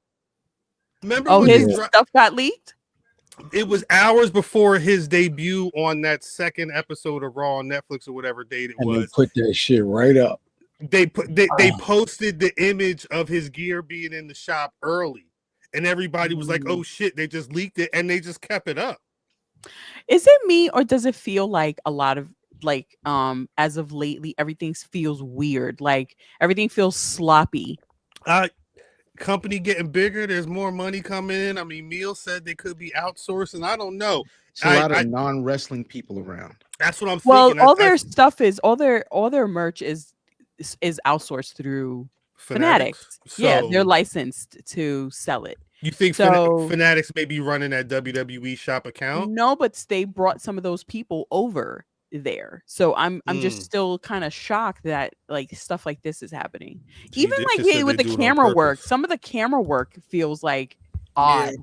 Remember? Oh, his stuff got leaked. It was hours before his debut on that second episode of Raw on Netflix or whatever date it was. They put that shit right up. They posted the image of his gear being in the shop early, and everybody was like, "Oh shit!" They just leaked it, and they just kept it up. Is it me, or does it feel like a lot of as of lately, everything feels weird? Like everything feels sloppy. Company getting bigger. There's more money coming in. I mean, Neil said they could be outsourcing. I don't know. It's a lot of non-wrestling people around. That's what I'm Well, thinking. all their stuff is all their merch is outsourced through Fanatics. So, yeah, they're licensed to sell it. You think So Fanatics may be running that WWE shop account? No, but they brought some of those people over there. So I'm just still kind of shocked that like stuff like this is happening. Even like with the camera work, some of the camera work feels like odd. Yeah.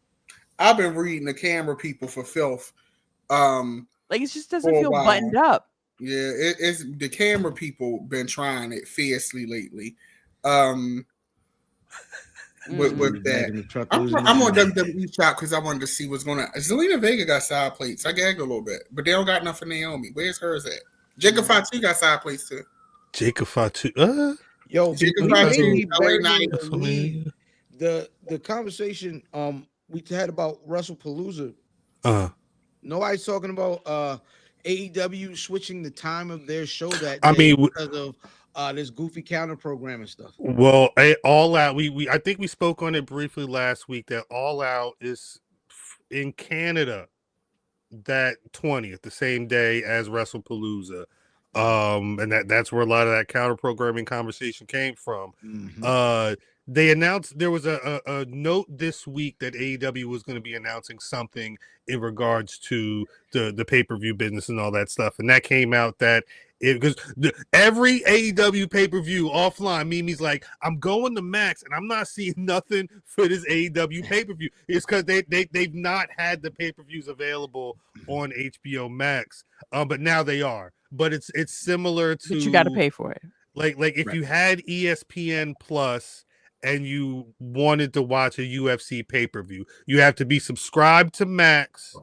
I've been reading the camera people for filth. Like it just doesn't feel buttoned up. Yeah, it's the camera people been trying it fiercely lately. With that, I'm on WWE shop because I wanted to see what's going on. Zelina Vega got side plates. I gagged a little bit, but they don't got enough for Naomi. Where's hers at? Jacob Fatu got side plates too. Jacob Fatu, yo, Jacob Fatu, LA the conversation we had about WrestlePalooza. Nobody's talking about AEW switching the time of their show that day because of this goofy counter programming stuff. Well, All Out. I think we spoke on it briefly last week that All Out is in Canada that 20th, the same day as WrestlePalooza. And that's where a lot of that counter programming conversation came from. They announced there was a note this week that AEW was going to be announcing something in regards to the pay-per-view business and all that stuff. And that came out that because every AEW pay-per-view offline, Mimi's like, I'm going to Max and I'm not seeing nothing for this AEW pay-per-view. It's because they've not had the pay-per-views available on HBO Max. But now they are. But it's similar to, but you got to pay for it. Like if you had ESPN Plus and you wanted to watch a UFC pay-per-view, you have to be subscribed to Max,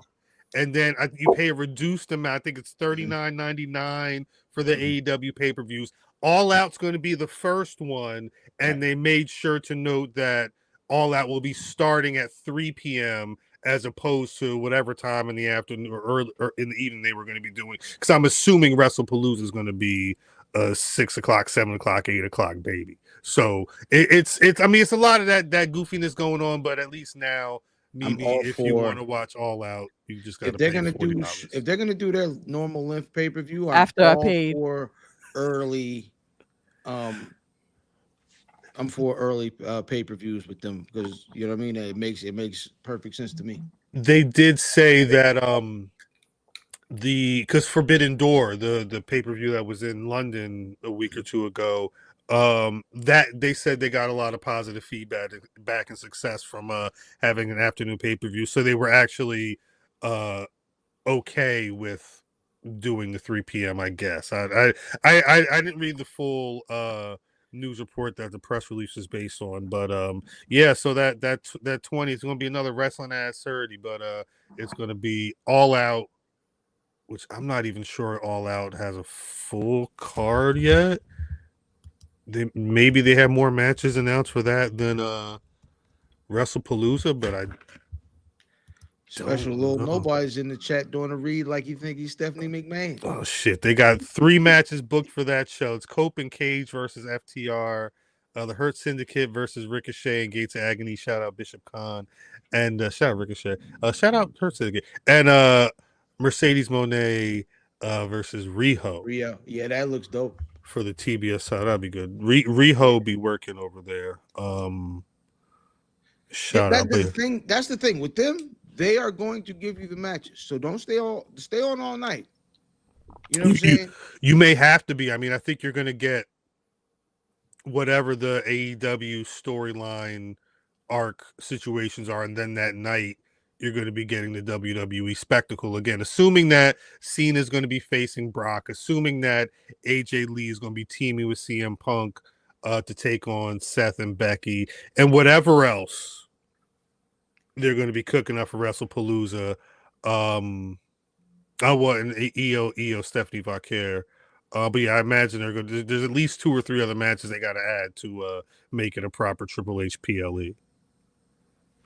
and then you pay a reduced amount. I think it's $39.99 for the AEW pay-per-views. All Out's going to be the first one, and they made sure to note that All Out will be starting at 3 p.m. as opposed to whatever time in the afternoon or early or in the evening they were going to be doing. Because I'm assuming WrestlePalooza is going to be 6 o'clock, 7 o'clock, 8 o'clock, baby. So it's I mean, it's a lot of that goofiness going on, but at least now, maybe if you want to watch All Out, you just got to pay $40. If they're gonna do their normal length pay-per-view after I paid for early, I'm for early pay-per-views with them because you know what I mean. It makes perfect sense to me. They did say that because Forbidden Door, the pay-per-view that was in London a week or two ago, that they said they got a lot of positive feedback and success from having an afternoon pay-per-view. So they were actually okay with doing the 3 p.m. I guess. I didn't read the full news report that the press release is based on, but yeah, so that 20 is going to be another wrestling ass 30, but it's going to be All Out, which I'm not even sure All Out has a full card yet. Maybe they have more matches announced for that than WrestlePalooza, but I Special little nobody's in the chat doing a read like you think he's Stephanie McMahon. Oh shit! They got 3 matches booked for that show. It's Cope and Cage versus FTR, the Hurt Syndicate versus Ricochet and Gates of Agony. Shout out Bishop Khan, and shout out Ricochet. Shout out Hurt Syndicate and Mercedes Moné versus Rhea. Yeah, that looks dope for the TBS side. That'd be good. Riho be working over there. Shout out. That's the thing with them. They are going to give you the matches, so don't stay on all night. You know what I'm saying? You may have to be. I mean, I think you're going to get whatever the AEW storyline arc situations are, and then that night you're going to be getting the WWE spectacle again. Assuming that Cena is going to be facing Brock, assuming that AJ Lee is going to be teaming with CM Punk to take on Seth and Becky, and whatever else they're going to be cooking up for WrestlePalooza. And EO Stephanie Vaquer. But yeah, I imagine there's at least 2 or 3 other matches they got to add to make it a proper Triple H PLE.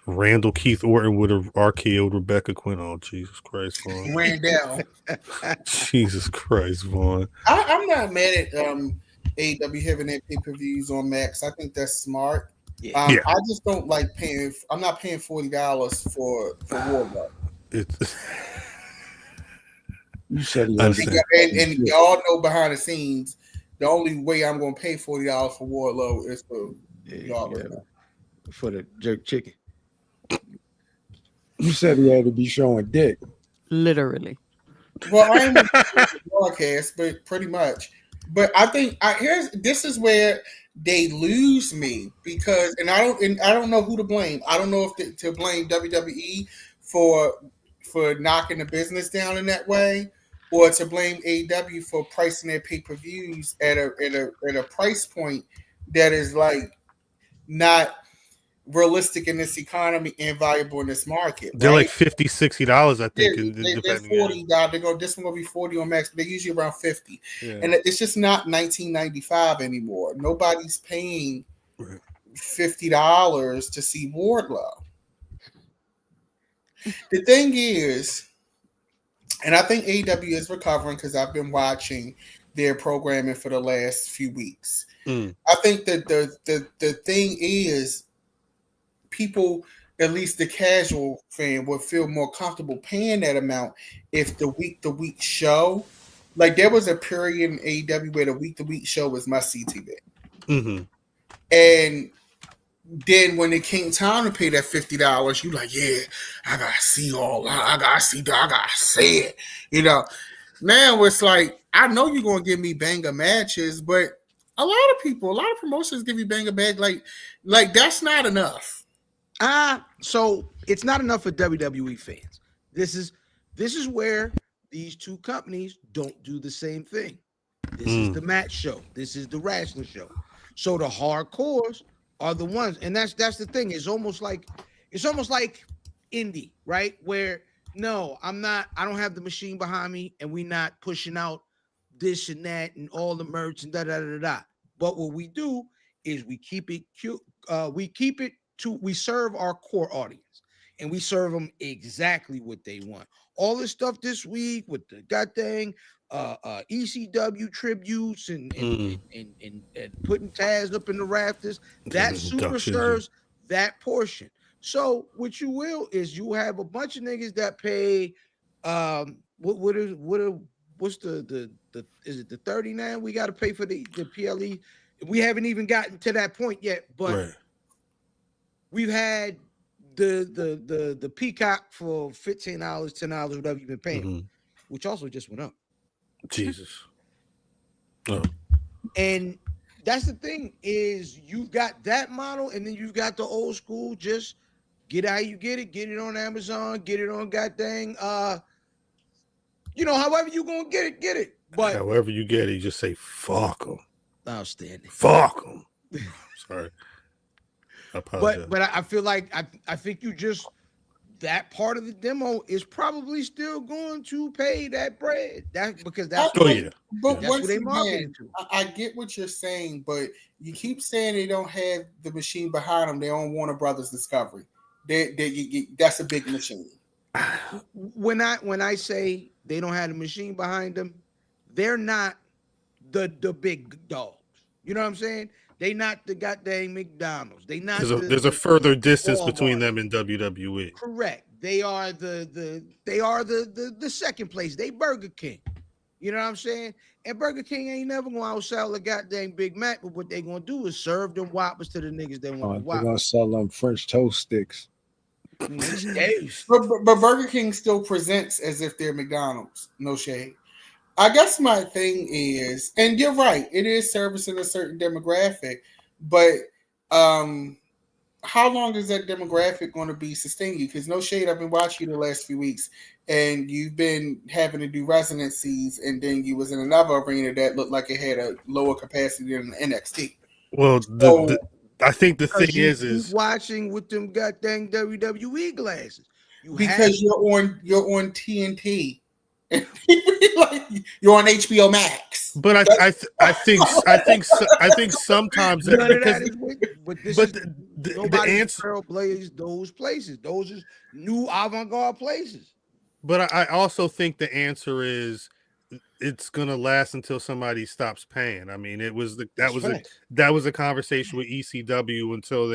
Randall Keith Orton would have RKO'd Rebecca Quinn. Oh, Jesus Christ, Vaughn. Randall. Jesus Christ, Vaughn. I'm not mad at AEW having their pay-per-views on Max. I think that's smart. Yeah. I just don't like paying. I'm not paying $40 for Wardlow. It's You said he I was understand. And y'all know behind the scenes, the only way I'm going to pay $40 for Wardlow is for y'all. For the jerk chicken. You said he had to be showing dick. Literally. Well, I ain't the broadcast, but pretty much. But I think this is where they lose me because, and I don't know who to blame. I don't know if to blame WWE for knocking the business down in that way, or to blame AEW for pricing their pay-per-views at a price point that is like not realistic in this economy and valuable in this market. They're right? like $50, $60, I think. They're $40. They go. This one will be $40 on Max, but they're usually around $50. Yeah. And it's just not 1995 anymore. Nobody's paying $50 to see Wardlow. The thing is, and I think AEW is recovering because I've been watching their programming for the last few weeks. I think that the thing is, people, at least the casual fan, would feel more comfortable paying that amount if the week show, like there was a period in AEW where the week show was must-see TV. Mm-hmm. And then when it came time to pay that $50, you like, yeah, I gotta see all, I gotta say it. You know, now it's like, I know you're gonna give me banger matches, but a lot of promotions give you banger match, like that's not enough. So it's not enough for WWE fans. This is where these two companies don't do the same thing. This is the match show. This is the wrestling show. So the hardcores are the ones, and that's the thing. It's almost like indie, right? Where no, I don't have the machine behind me, and we not pushing out this and that and all the merch and da da da da. But what we do is we keep it cute. We serve our core audience, and we serve them exactly what they want. All this stuff this week with the goddamn ECW tributes and putting Taz up in the rafters, that super serves that portion. So what you will is you have a bunch of niggas that pay what's the is it the 39 we got to pay for the PLE? We haven't even gotten to that point yet, but Right. We've had the Peacock for $15, $10, whatever you've been paying, which also just went up. Jesus. Oh. And that's the thing is you've got that model, and then you've got the old school. Just get how you get it on Amazon, get it on goddamn. However you gonna get it. But however you get it, you just say fuck them. Outstanding. Fuck them. Sorry. I apologize. But I feel like I think you just that part of the demo is probably still going to pay that bread. That's because that's But that's once what they market again, to. I get what you're saying, but you keep saying they don't have the machine behind them. They own Warner Brothers Discovery. That's a big machine. When I say they don't have the machine behind them, they're not the big dogs. You know what I'm saying? They not the goddamn McDonald's. They not. There's a further distance between them and WWE. Correct. They are the second place. They Burger King. You know what I'm saying? And Burger King ain't never gonna outsell the goddamn Big Mac. But what they gonna do is serve them Whoppers to the niggas they want. They're gonna sell them French toast sticks. But Burger King still presents as if they're McDonald's. No shade. I guess my thing is, and you're right, it is servicing a certain demographic, but how long is that demographic going to be sustaining you? Because no shade, I've been watching you the last few weeks, and you've been having to do residencies, and then you was in another arena that looked like it had a lower capacity than NXT. Well, I think the thing is watching with them goddamn WWE glasses. You're on TNT. And like, you're on HBO Max. But I think sometimes None of that because is but this but is the nobody answer. trailblaze those places. Those are new avant-garde places. But I also think the answer is it's gonna last until somebody stops paying. I mean, that was a conversation with ECW until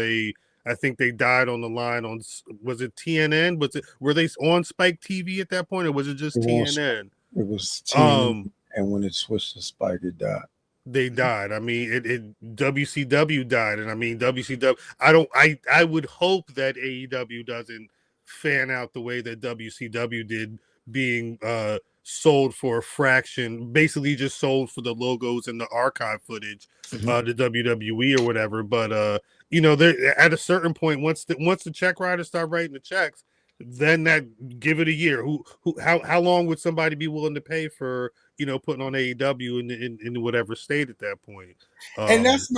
I think they died on the line on, was it TNN? Were they on Spike TV at that point, or was it just TNN? It was TNN, and when it switched to Spike, it died. They died. I mean, it WCW died, and I mean WCW. I would hope that AEW doesn't fan out the way that WCW did, being sold for a fraction, basically just sold for the logos and the archive footage, to WWE or whatever. But you know, at a certain point, once the check writers start writing the checks, then give it a year. How long would somebody be willing to pay for, you know, putting on AEW in whatever state at that point? And that's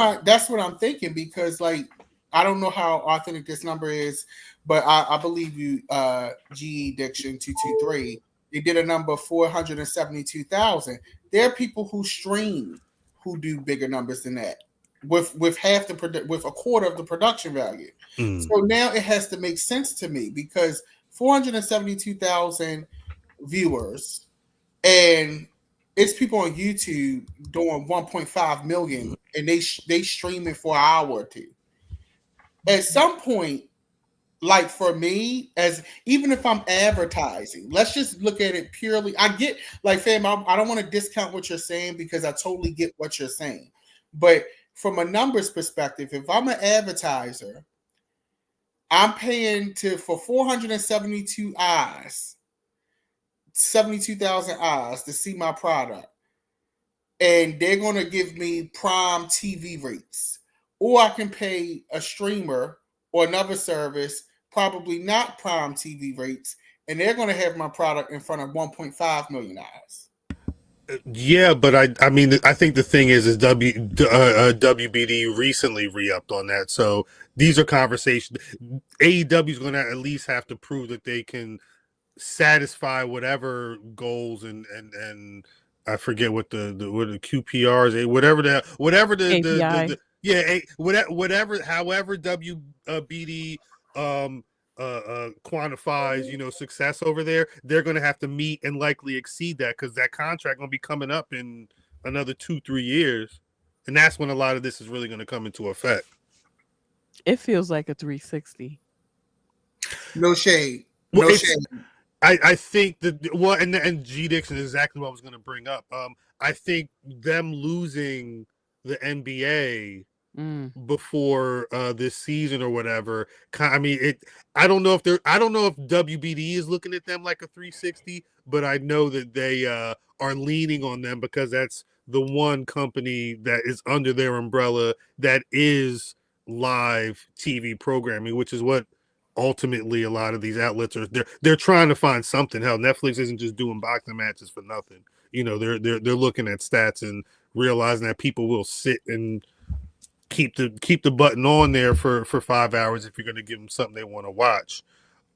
what I'm thinking, because like, I don't know how authentic this number is, but I believe you, GE Diction 223, they did a number 472,000. There are people who stream who do bigger numbers than that, with with a quarter of the production value. So now it has to make sense to me, because 472,000 viewers, and it's people on YouTube doing 1.5 million, and they stream it for an hour or two. At some point, like for me, as even if I'm advertising, let's just look at it purely. I get, like, fam, I don't want to discount what you're saying, because I totally get what you're saying. But from a numbers perspective, if I'm an advertiser, I'm paying for 472 eyes, 72,000 eyes to see my product, and they're going to give me prime TV rates. Or I can pay a streamer or another service, probably not prime TV rates, and they're going to have my product in front of 1.5 million eyes. Yeah, but I mean, I think the thing is WBD recently re-upped on that. So these are conversations. AEW is going to at least have to prove that they can satisfy whatever goals and I forget what the QPRs, whatever the however WBD quantifies, you know, success over there. They're going to have to meet and likely exceed that, because that contract going to be coming up in another 2-3 years, and that's when a lot of this is really going to come into effect. It feels like a 360. No shade. Well, No shade. I think that, well, and G Dixon is exactly what I was going to bring up. I think them losing the NBA before this season or whatever. I mean, I don't know if WBD is looking at them like a 360, but I know that they are leaning on them, because that's the one company that is under their umbrella that is live TV programming, which is what ultimately a lot of these outlets are. They're trying to find something. Hell, Netflix isn't just doing boxing matches for nothing. You know, they're looking at stats and realizing that people will sit and keep the button on there for 5 hours if you're going to give them something they want to watch.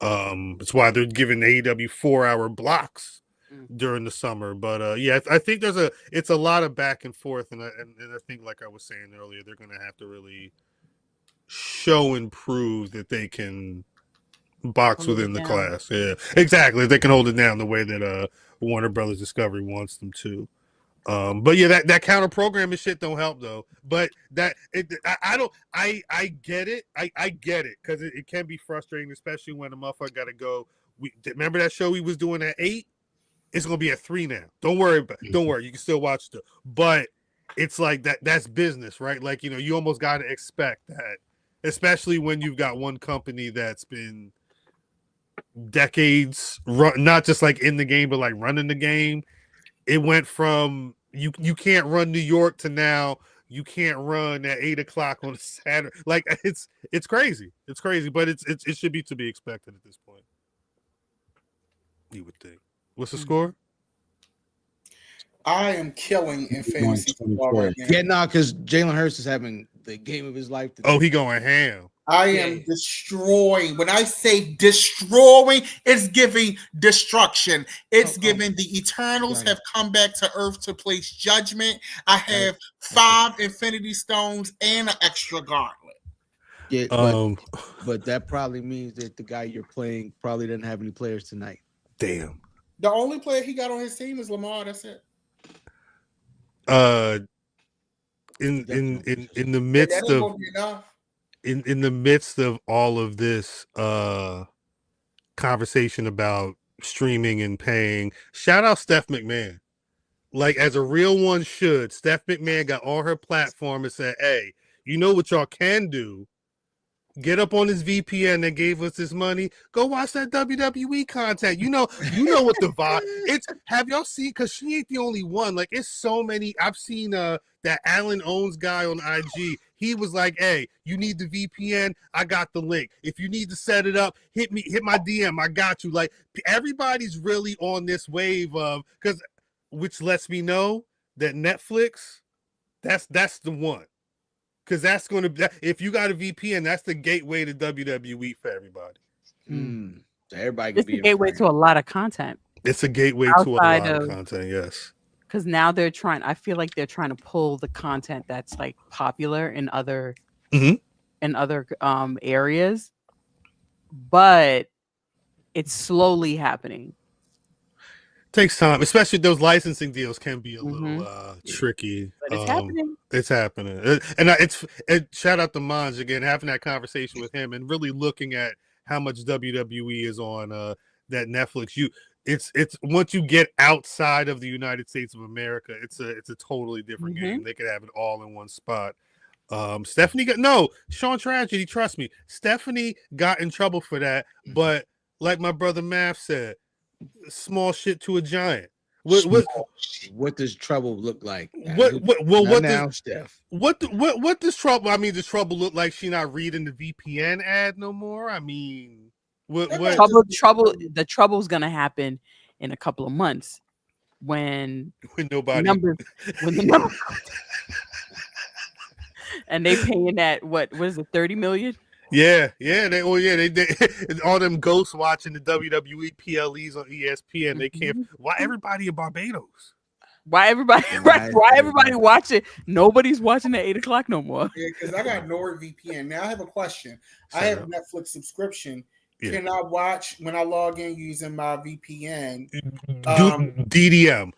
That's why they're giving AEW 4-hour blocks during the summer. But yeah, I think it's a lot of back and forth, and I think, like I was saying earlier, they're going to have to really show and prove that they can box within the class. Yeah, exactly. If they can hold it down the way that Warner Brothers Discovery wants them to. But yeah, that counter programming shit don't help though. But I get it. I get it, because it can be frustrating, especially when a motherfucker got to go. Remember that show we was doing at 8? It's gonna be at 3 now. Don't worry. You can still watch it. But it's like that's business, right? Like, you know, you almost got to expect that, especially when you've got one company that's been decades not just like in the game, but like running the game. It went from you can't run New York to now you can't run at 8 o'clock on a Saturday. Like, it's crazy. It's crazy, but it should be to be expected at this point, you would think. What's the score? I am killing in fantasy football right now. Yeah, because Jalen Hurts is having the game of his life today. Oh, he going ham. I am destroying. When I say destroying, it's giving destruction. It's giving the Eternals have come back to Earth to place judgment. I have 5 Infinity Stones and an extra gauntlet. Yeah, but that probably means that the guy you're playing probably doesn't have any players tonight. Damn. The only player he got on his team is Lamar. That's it. In the midst of in the midst of all of this conversation about streaming and paying, shout out Steph McMahon. Like, as a real one should, Steph McMahon got on her platform and said, hey, you know what y'all can do? Get up on this VPN that gave us this money. Go watch that WWE content. You know what the vibe. It's, have y'all seen? Because she ain't the only one. Like, it's so many. I've seen that Alan Owens guy on IG. He was like, "Hey, you need the VPN? I got the link. If you need to set it up, hit my DM. I got you." Like, everybody's really on this wave of, which lets me know that Netflix, that's the one. Because that's going to, if you got a VPN, that's the gateway to WWE for everybody. So everybody can it's a gateway to a lot of content. It's a gateway to a lot of content, yes. Because now I feel like they're trying to pull the content that's like popular in other areas, but it's slowly happening. Takes time, especially those licensing deals can be a little tricky. But it's happening. It's happening, and shout out to Monge again, having that conversation with him and really looking at how much WWE is on that Netflix. It's once you get outside of the United States of America, it's a totally different game. They could have it all in one spot. Stephanie Sean Tragedy, trust me, Stephanie got in trouble for that, but like my brother Math said, small shit to a giant. What does trouble look like? What does trouble? I mean, does trouble look like she not reading the VPN ad no more? I mean, the trouble's gonna happen in a couple of months when nobody the number and they paying that what is it, 30 million? Yeah, they all them ghosts watching the WWE PLEs on ESPN. They can't. Why everybody in Barbados? Why everybody watching? Nobody's watching at 8:00 no more. Yeah, because I got NordVPN. Now I have a question. I have a Netflix subscription. Yeah. Can I watch when I log in using my VPN? DDM.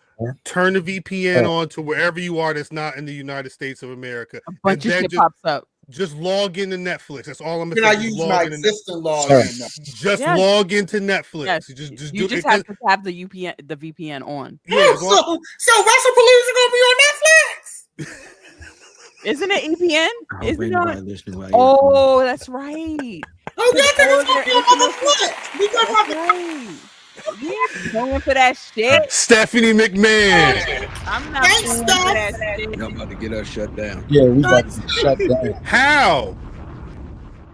Turn the VPN on to wherever you are that's not in the United States of America. A bunch of shit pops up. Just log into Netflix. That's all I'm saying. Can I use my existing login? Just log into Netflix. Yes. You just have to have the VPN on. Yeah, so WrestlePalooza gonna be on Netflix? Isn't it EPN? Isn't it? Oh, that's right. Oh, that's gonna be on Netflix. We got right. We ain't going for that shit. Stephanie McMahon. I'm not going for that shit. I'm about to get us shut down. Yeah, we about to get shut down. How?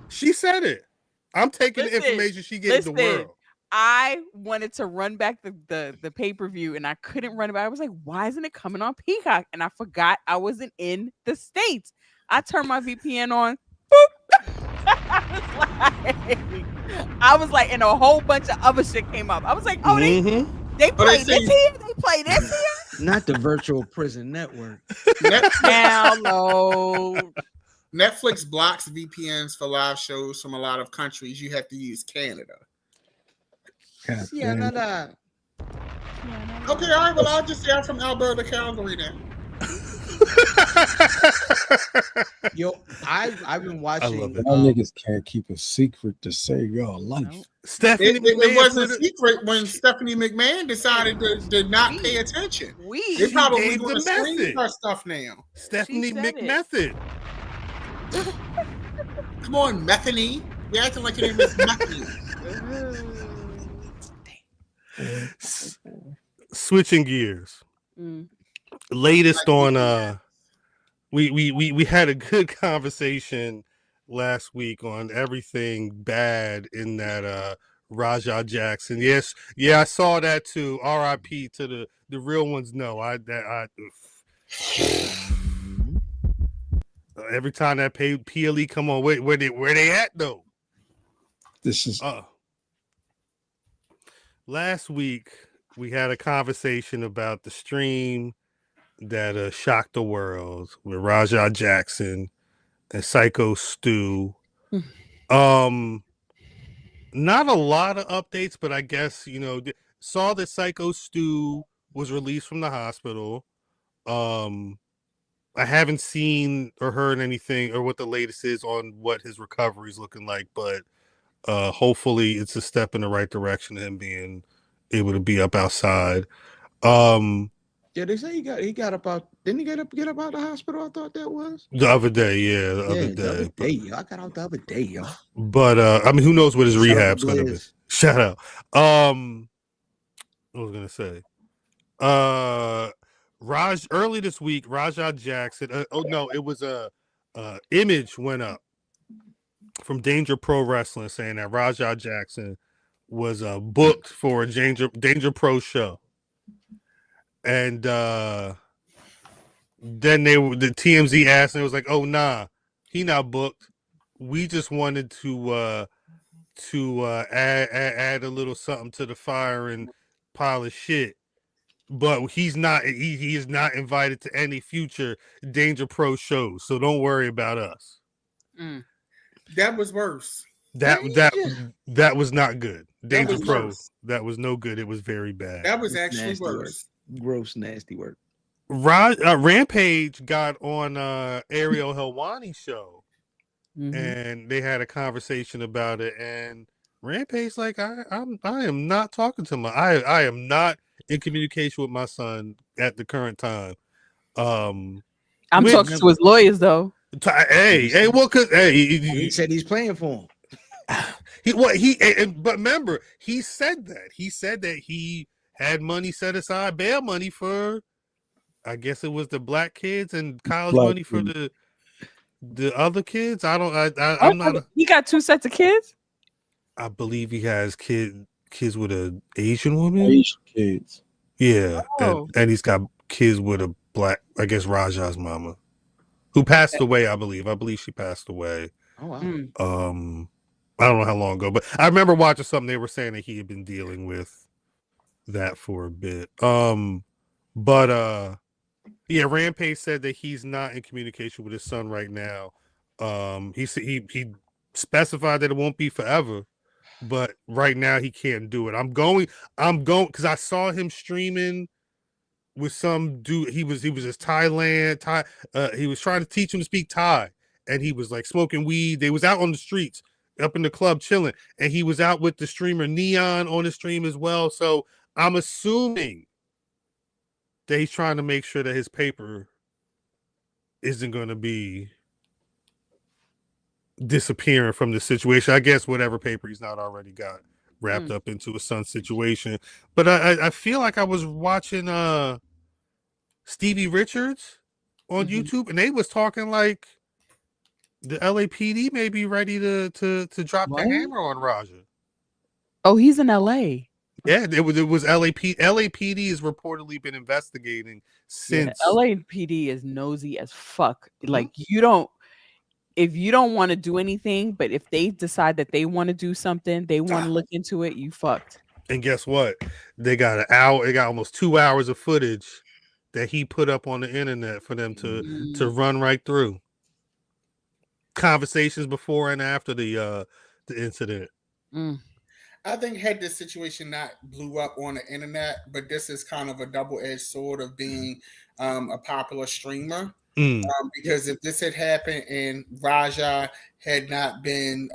She said it. I'm taking the information she gave the world. I wanted to run back the pay-per-view and I couldn't run it back. I was like, why isn't it coming on Peacock? And I forgot I wasn't in the States. I turned my VPN on. Boop. I was like, and a whole bunch of other shit came up. I was like, oh, they play this here? They play this here? Not the virtual prison network. Hell no. Netflix blocks VPNs for live shows from a lot of countries. You have to use Canada. Canada. Okay, all right. Well, I'll just say I'm from Alberta, Calgary then. Yo, I've been watching. Y'all niggas can't keep a secret to save y'all life. Stephanie McMahon, it wasn't a secret when Stephanie McMahon decided to not pay attention. They probably going to screen her stuff now. Stephanie McMethod. Come on, Methany. You're acting like your name is Methany. Switching gears. Latest on we had a good conversation last week on everything bad in that Raja Jackson. Yes, I saw that too. RIP to the real ones. No, Every time that PLE come on, where they at though? This is last week we had a conversation about the stream that shocked the world with Rajah Jackson and Syko Stu. Not a lot of updates, but I guess saw that Syko Stu was released from the hospital. I haven't seen or heard anything or what the latest is on what his recovery is looking like, but hopefully it's a step in the right direction, him being able to be up outside. Yeah, they say he got up out. Didn't he get up out of the hospital? I thought that was The other day, yeah, the other day. Yo, I got out the other day, yo. But I mean, who knows what his Shout out to rehab's gonna be? Blizz. Shout out. What was I gonna say? Early this week, Rajah Jackson. It was a image went up from Danger Pro Wrestling saying that Rajah Jackson was booked for a Danger Pro show, and then the TMZ asked, and it was like, "Oh nah, he not booked. We just wanted to add a little something to the fire and pile of shit." But he's not. He is not invited to any future Danger Pro shows, so don't worry about us. That was worse. That was not good. Danger Pro. That was no good. It was very bad. That was actually Nasty worse. work. Gross, nasty work. Rampage got on Ariel Helwani's show, and they had a conversation about it. And Rampage like, I am not talking to I am not in communication with my son at the current time. I'm talking to his lawyers though. He said he's playing for him. But remember, he said that he had money set aside, bail money for, I guess it was the black kids and college money for the other kids. I'm not. He got 2 sets of kids. I believe he has kids with an Asian woman. Asian kids. Yeah, and he's got kids with a black, I guess Rajah's mama, who passed away. I believe she passed away. Oh wow. I don't know how long ago, but I remember watching something. They were saying that he had been dealing with that for a bit. Yeah, Rampage said that he's not in communication with his son right now. He specified that it won't be forever, but right now he can't do it. I'm going because I saw him streaming with some dude. He was in Thailand. He was trying to teach him to speak Thai, and he was like smoking weed. They was out on the streets, up in the club chilling, and he was out with the streamer Neon on the stream as well. So I'm assuming that he's trying to make sure that his paper isn't going to be disappearing from the situation. I guess whatever paper he's not already got wrapped up into his son's situation. But I feel like I was watching Stevie Richards on YouTube, and they was talking like the LAPD may be ready to drop the hammer on Rajah. Oh, he's in LA. Yeah, it was LAPD has reportedly been investigating since. Yeah, LAPD is nosy as fuck. Like if you don't want to do anything, but if they decide that they want to do something, they want to look into it, you fucked. And guess what? They got an hour. They got almost 2 hours of footage that he put up on the internet for them to run right through. Conversations before and after the incident. I think had this situation not blew up on the internet, but this is kind of a double-edged sword of being a popular streamer. Because if this had happened and Rajah had not been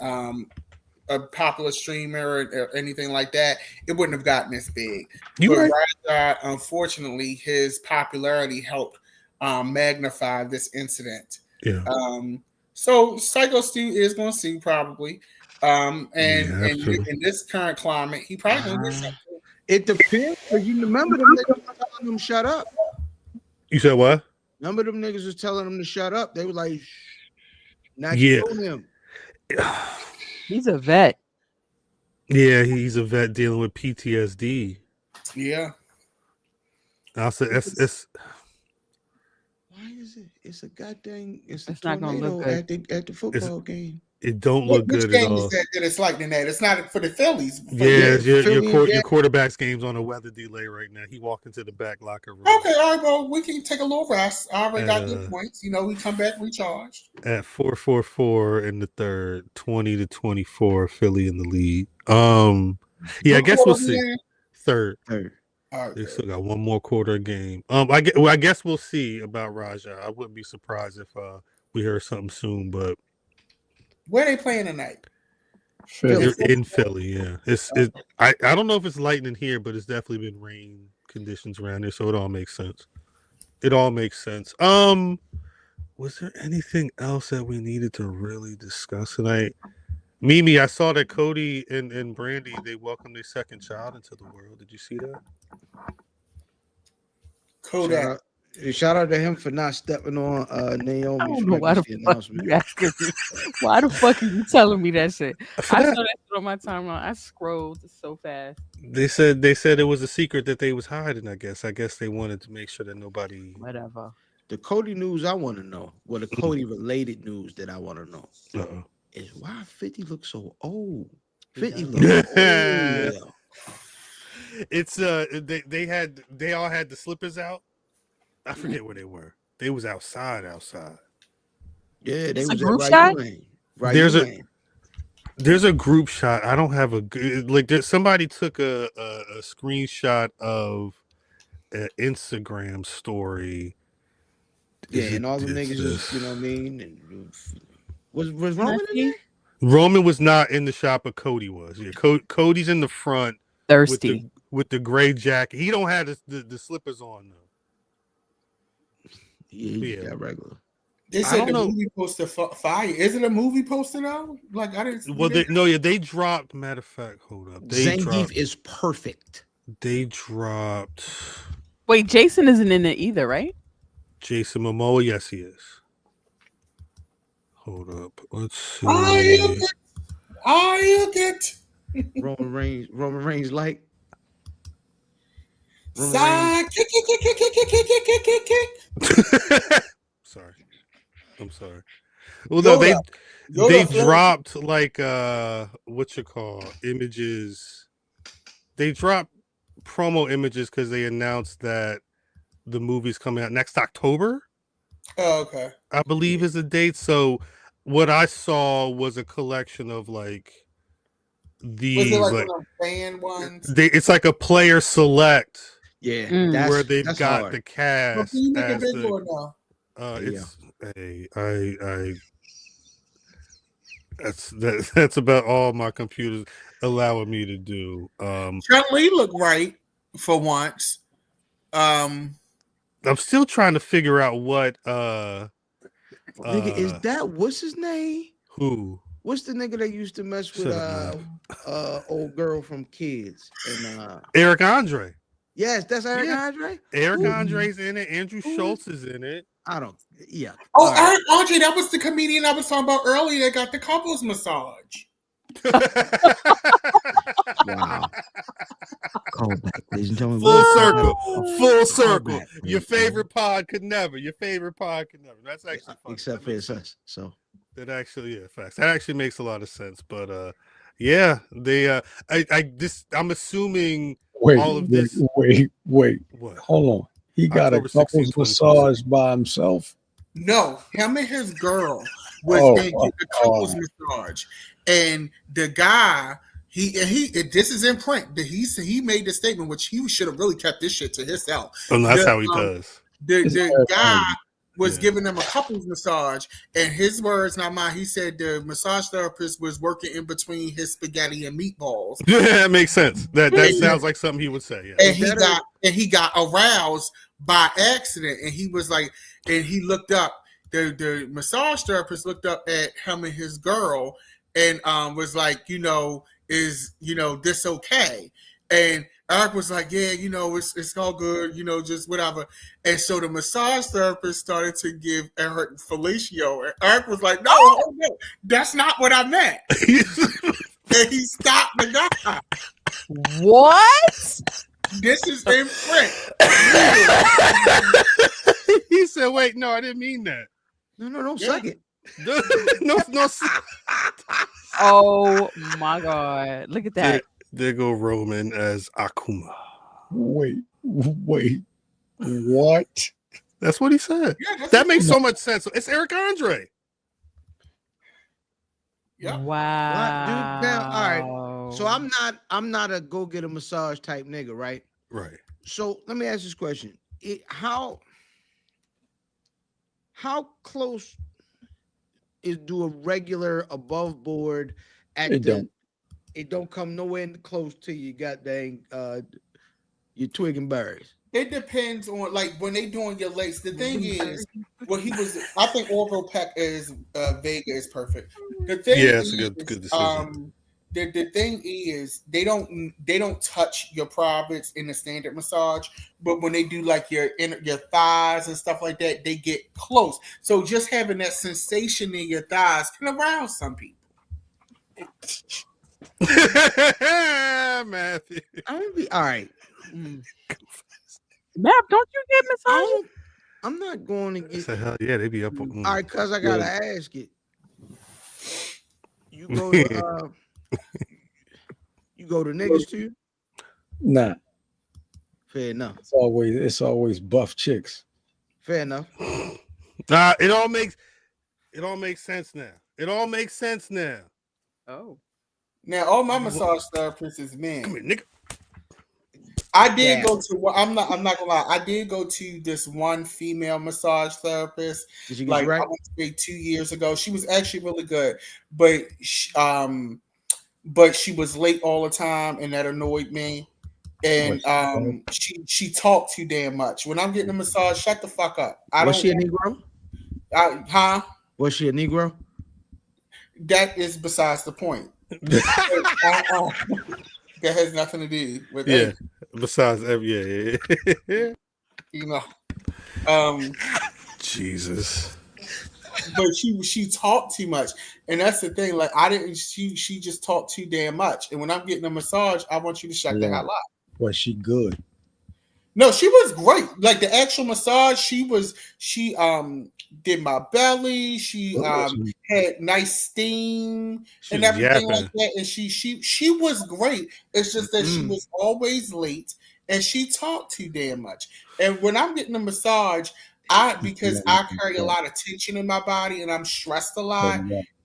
a popular streamer or anything like that, it wouldn't have gotten this big. Rajah, unfortunately, his popularity helped magnify this incident. Yeah. So Syko Stu is going to sue probably. And in this current climate, he probably going to get something. It depends. You remember them niggas was telling him shut up. You said what? Remember them niggas was telling him to shut up. They were like, "Now you told him." He's a vet. Yeah, he's a vet dealing with PTSD. Yeah. I'll say it's Why is it? It's a goddamn. It's a It's not gonna look tornado good. at the football game. It don't look Which good at game all. is that it's like that? It's not for the Phillies. Yeah, your Philly and Jack- quarterback's game's on a weather delay right now. He walked into the back locker room Okay, all right, well, we can take a little rest. I already got good Uh, points. You know, we come back recharged. at 4-4-4 in the third, 20-24, Philly in the lead. Yeah, I guess we'll see. Third. Third. All right. They still got one more quarter of game. I guess we'll see about Raja. I wouldn't be surprised if we hear something soon, but Where they playing tonight? Philly. they're in Philly. Yeah, I don't know if it's lightning here, but it's definitely been rain conditions around here, so it all makes sense. It all makes sense. Was there anything else that we needed to really discuss tonight? Mimi, I saw that Cody and Brandy, they welcomed their second child into the world. Did you see that? Kodak. Shout out to him for not stepping on Naomi's I don't know why the pregnancy fuck announcement. you asking me. Why the fuck are you telling me that shit? I saw that shit on my timeline. I scrolled so fast. They said it was a secret that they was hiding. I guess they wanted to make sure that nobody. Whatever. The Cody news I want to know, well, the Cody related news that I want to know Uh-oh. is why 50 looks so old. He 50 does. looks old. It's they all had the slippers out. I forget where they were. They was outside. Yeah, they It's a was group at shot? Right. There's a group shot. I don't have a good like. Somebody took a screenshot of an Instagram story. Yeah, and all the niggas just, you know what I mean? And was Roman in there? Roman was not in the shot, but Cody was. Yeah, Cody's in the front Thirsty. with the gray jacket. He don't have the slippers on though. Yeah, he Yeah. got regular. They I said don't the know. movie poster fire. Is it a movie poster though? Like I didn't. Well, they dropped. Matter of fact, hold up. Zangief is perfect. They dropped Wait, Jason isn't in it either, right? Jason Momoa. Yes, he is. Hold up. Let's see. I get Roman Reigns like. side kick. Sorry. I'm sorry. Well, no, they Yoda dropped like what you call images. They dropped promo images because they announced that the movie's coming out next October. Oh, okay. I believe is the date. So what I saw was a collection of like these Was it like like one of the fan ones? it's like a player select Yeah, Mm. where they've that's got hard. the cast. Can you make it as big the- or no? It's that's about all my computer's allowing me to do. Chun-Li looked right for once. I'm still trying to figure out what Nigga, is that what's his name? who What's the nigga that used to mess with Shut up, old girl from Kids? And Eric Andre. yes, that's Eric Yeah. Andre. Eric Who? Andre's in it. Andrew Schultz is in it. I don't. Yeah. Oh, All right. Eric Andre, that was the comedian I was talking about earlier that got the couples massage. Wow. Call back, ladies and gentlemen. Full circle. Full Call circle. back, Your man. favorite pod could never. Your favorite pod could never. That's actually fun. Except for it's us. So That actually, yeah, facts. That actually makes a lot of sense. But yeah, they I'm assuming all of this. Wait. What? Hold on. He got a October 16, couples massage by himself. No, him and his girl was Oh, getting the couples massage, and the guy he this is in print that he made the statement, which he should have really kept this shit to himself. And that's The, how he does. The guy was Yeah. giving them a couples massage, and his words, not mine. He said the massage therapist was working in between his spaghetti and meatballs, Yeah, that makes sense. That Yeah. sounds like something he would say. Yeah. and he got aroused by accident, and he was like, and he looked up. The massage therapist looked up at him and his girl, and was like, is this okay? And Eric was like, yeah, it's all good, just whatever. And so the massage therapist started to give Eric fellatio, and Eric was like, no, that's not what I meant. And he stopped the guy. What? This is in print. He said, "Wait, no, I didn't mean that." No, suck it. no. Oh my God. Look at that. There go Roman as Akuma. Wait, what? That's what he said. Yeah, That makes so much sense. It's Eric Andre. Yeah. Wow. Dude, now, all right. So I'm not a go get a massage type nigga, right? Right. So let me ask this question: how close do a regular above board actor? It don't come nowhere close to you, goddamn, your twig and berries. It depends on like when they doing your legs. The thing is, I think Orville Peck is Vega is perfect. The thing it's a good decision. The thing is they don't touch your privates in the standard massage, but when they do like your thighs and stuff like that, they get close. So just having that sensation in your thighs can arouse some people. Matthew. I'm gonna be all right. Map, don't you get massages? I'm not going to get. Hell yeah, they be up. All right, cuz I gotta ask it. You go to you go to niggas too? Nah. Fair enough. It's always buff chicks. Fair enough. Nah, it all makes sense now. It all makes sense now. Oh. Now all my massage therapists is men. Come here, nigga. I did go to. I'm not gonna lie. I did go to this one female massage therapist. Did you get right? I went to say 2 years ago. She was actually really good, but she was late all the time, and that annoyed me. And she talked too damn much. When I'm getting a massage, shut the fuck up. Was she a Negro? Huh? Was she a Negro? That is besides the point. That has nothing to do with it. Besides, yeah. You know, Jesus. But she talked too much, and that's the thing. Like she just talked too damn much. And when I'm getting a massage, I want you to shut the hell up. Was she good? No, she was great. Like the actual massage, she did my belly. She had nice steam and everything like that. And she was great. It's just that she was always late and she talked too damn much. And when I'm getting a massage, because I carry a lot of tension in my body and I'm stressed a lot.